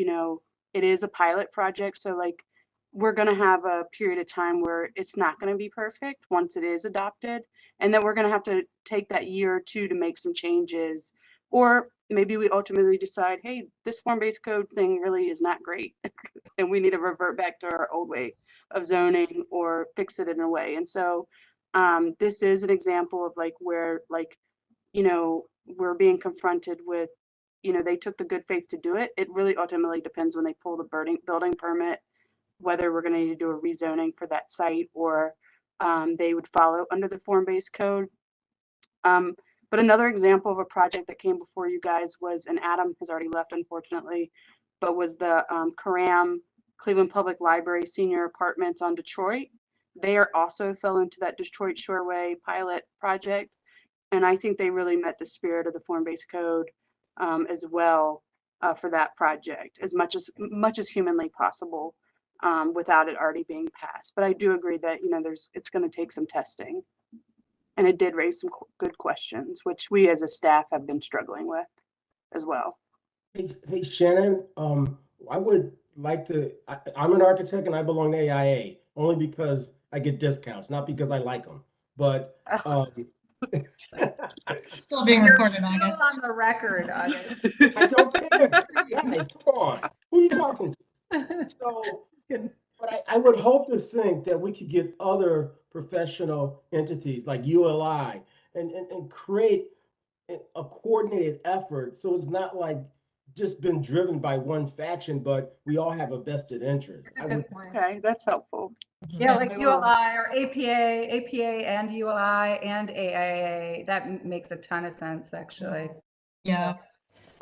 it is a pilot project. So like, we're going to have a period of time where it's not going to be perfect once it is adopted. And then we're going to have to take that year or two to make some changes. Or maybe we ultimately decide, hey, this form-based code thing really is not great. And we need to revert back to our old way of zoning or fix it in a way. And so this is an example of like where like, we're being confronted with, they took the good faith to do it. It really ultimately depends when they pull the building permit, whether we're going to need to do a rezoning for that site or they would follow under the form-based code. But another example of a project that came before you guys was, and Adam has already left, unfortunately, but was the Coram Cleveland Public Library Senior Apartments on Detroit. They are also fell into that Detroit Shoreway pilot project. And I think they really met the spirit of the form-based code as well for that project, as much as humanly possible without it already being passed. But I do agree that, it's going to take some testing. And it did raise some good questions, which we as a staff have been struggling with as well. Hey Shannon, I would like to, I'm an architect and I belong to AIA only because I get discounts, not because I like them. But still being recorded, Still August. on the record, August. I don't care. Guys, come on. Who are you talking to? So, but I would hope to think that we could get other professional entities like ULI and create a coordinated effort. So it's not like just been driven by one faction, but we all have a vested interest. Okay, that's helpful. Yeah, like ULI or APA and ULI and AIA. That makes a ton of sense, actually. Yeah.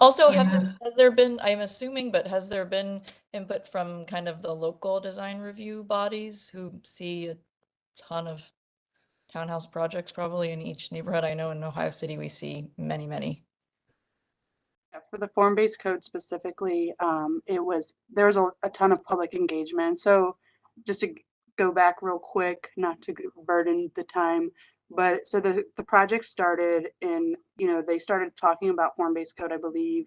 Also, has there been, I'm assuming, but has there been input from kind of the local design review bodies who see a ton of townhouse projects probably in each neighborhood? I know in Ohio City we see many, many. For the form-based code specifically, there was a ton of public engagement. So just to go back real quick, not to burden the time, but so the project started in, they started talking about form-based code, I believe.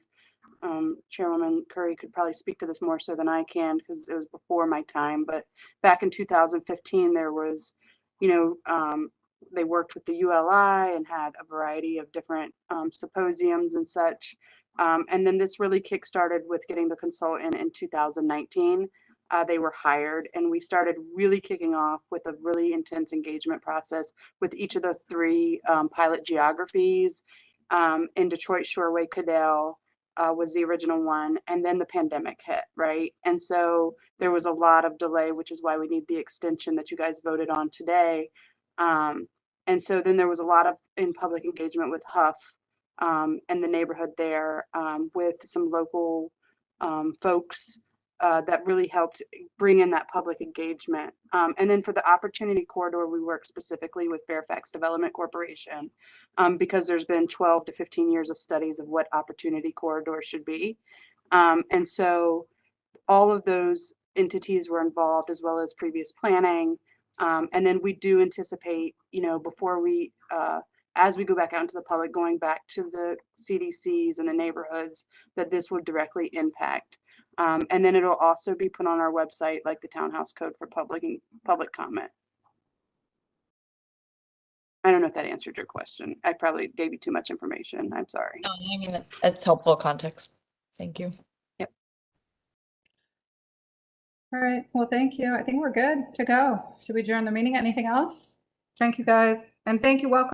Chairwoman Curry could probably speak to this more so than I can because it was before my time. But back in 2015, there was, they worked with the ULI and had a variety of different symposiums and such. And then this really kickstarted with getting the consultant in 2019. They were hired and we started really kicking off with a really intense engagement process with each of the three pilot geographies. In Detroit Shoreway Cadell was the original one, and then the pandemic hit, right? And so there was a lot of delay, which is why we need the extension that you guys voted on today. And so then there was a lot of in public engagement with Huff and the neighborhood there with some local folks that really helped bring in that public engagement. And then for the Opportunity Corridor, we work specifically with Fairfax Development Corporation because there's been 12 to 15 years of studies of what Opportunity Corridor should be. And so all of those entities were involved, as well as previous planning. And then we do anticipate, before we, as we go back out into the public, going back to the CDCs and the neighborhoods, that this would directly impact. And then it'll also be put on our website, like the Townhouse Code, for public comment. I don't know if that answered your question. I probably gave you too much information. I'm sorry. No, I mean, it's helpful context. Thank you. Yep. All right. Well, thank you. I think we're good to go. Should we adjourn the meeting? Anything else? Thank you, guys. And thank you. Welcome.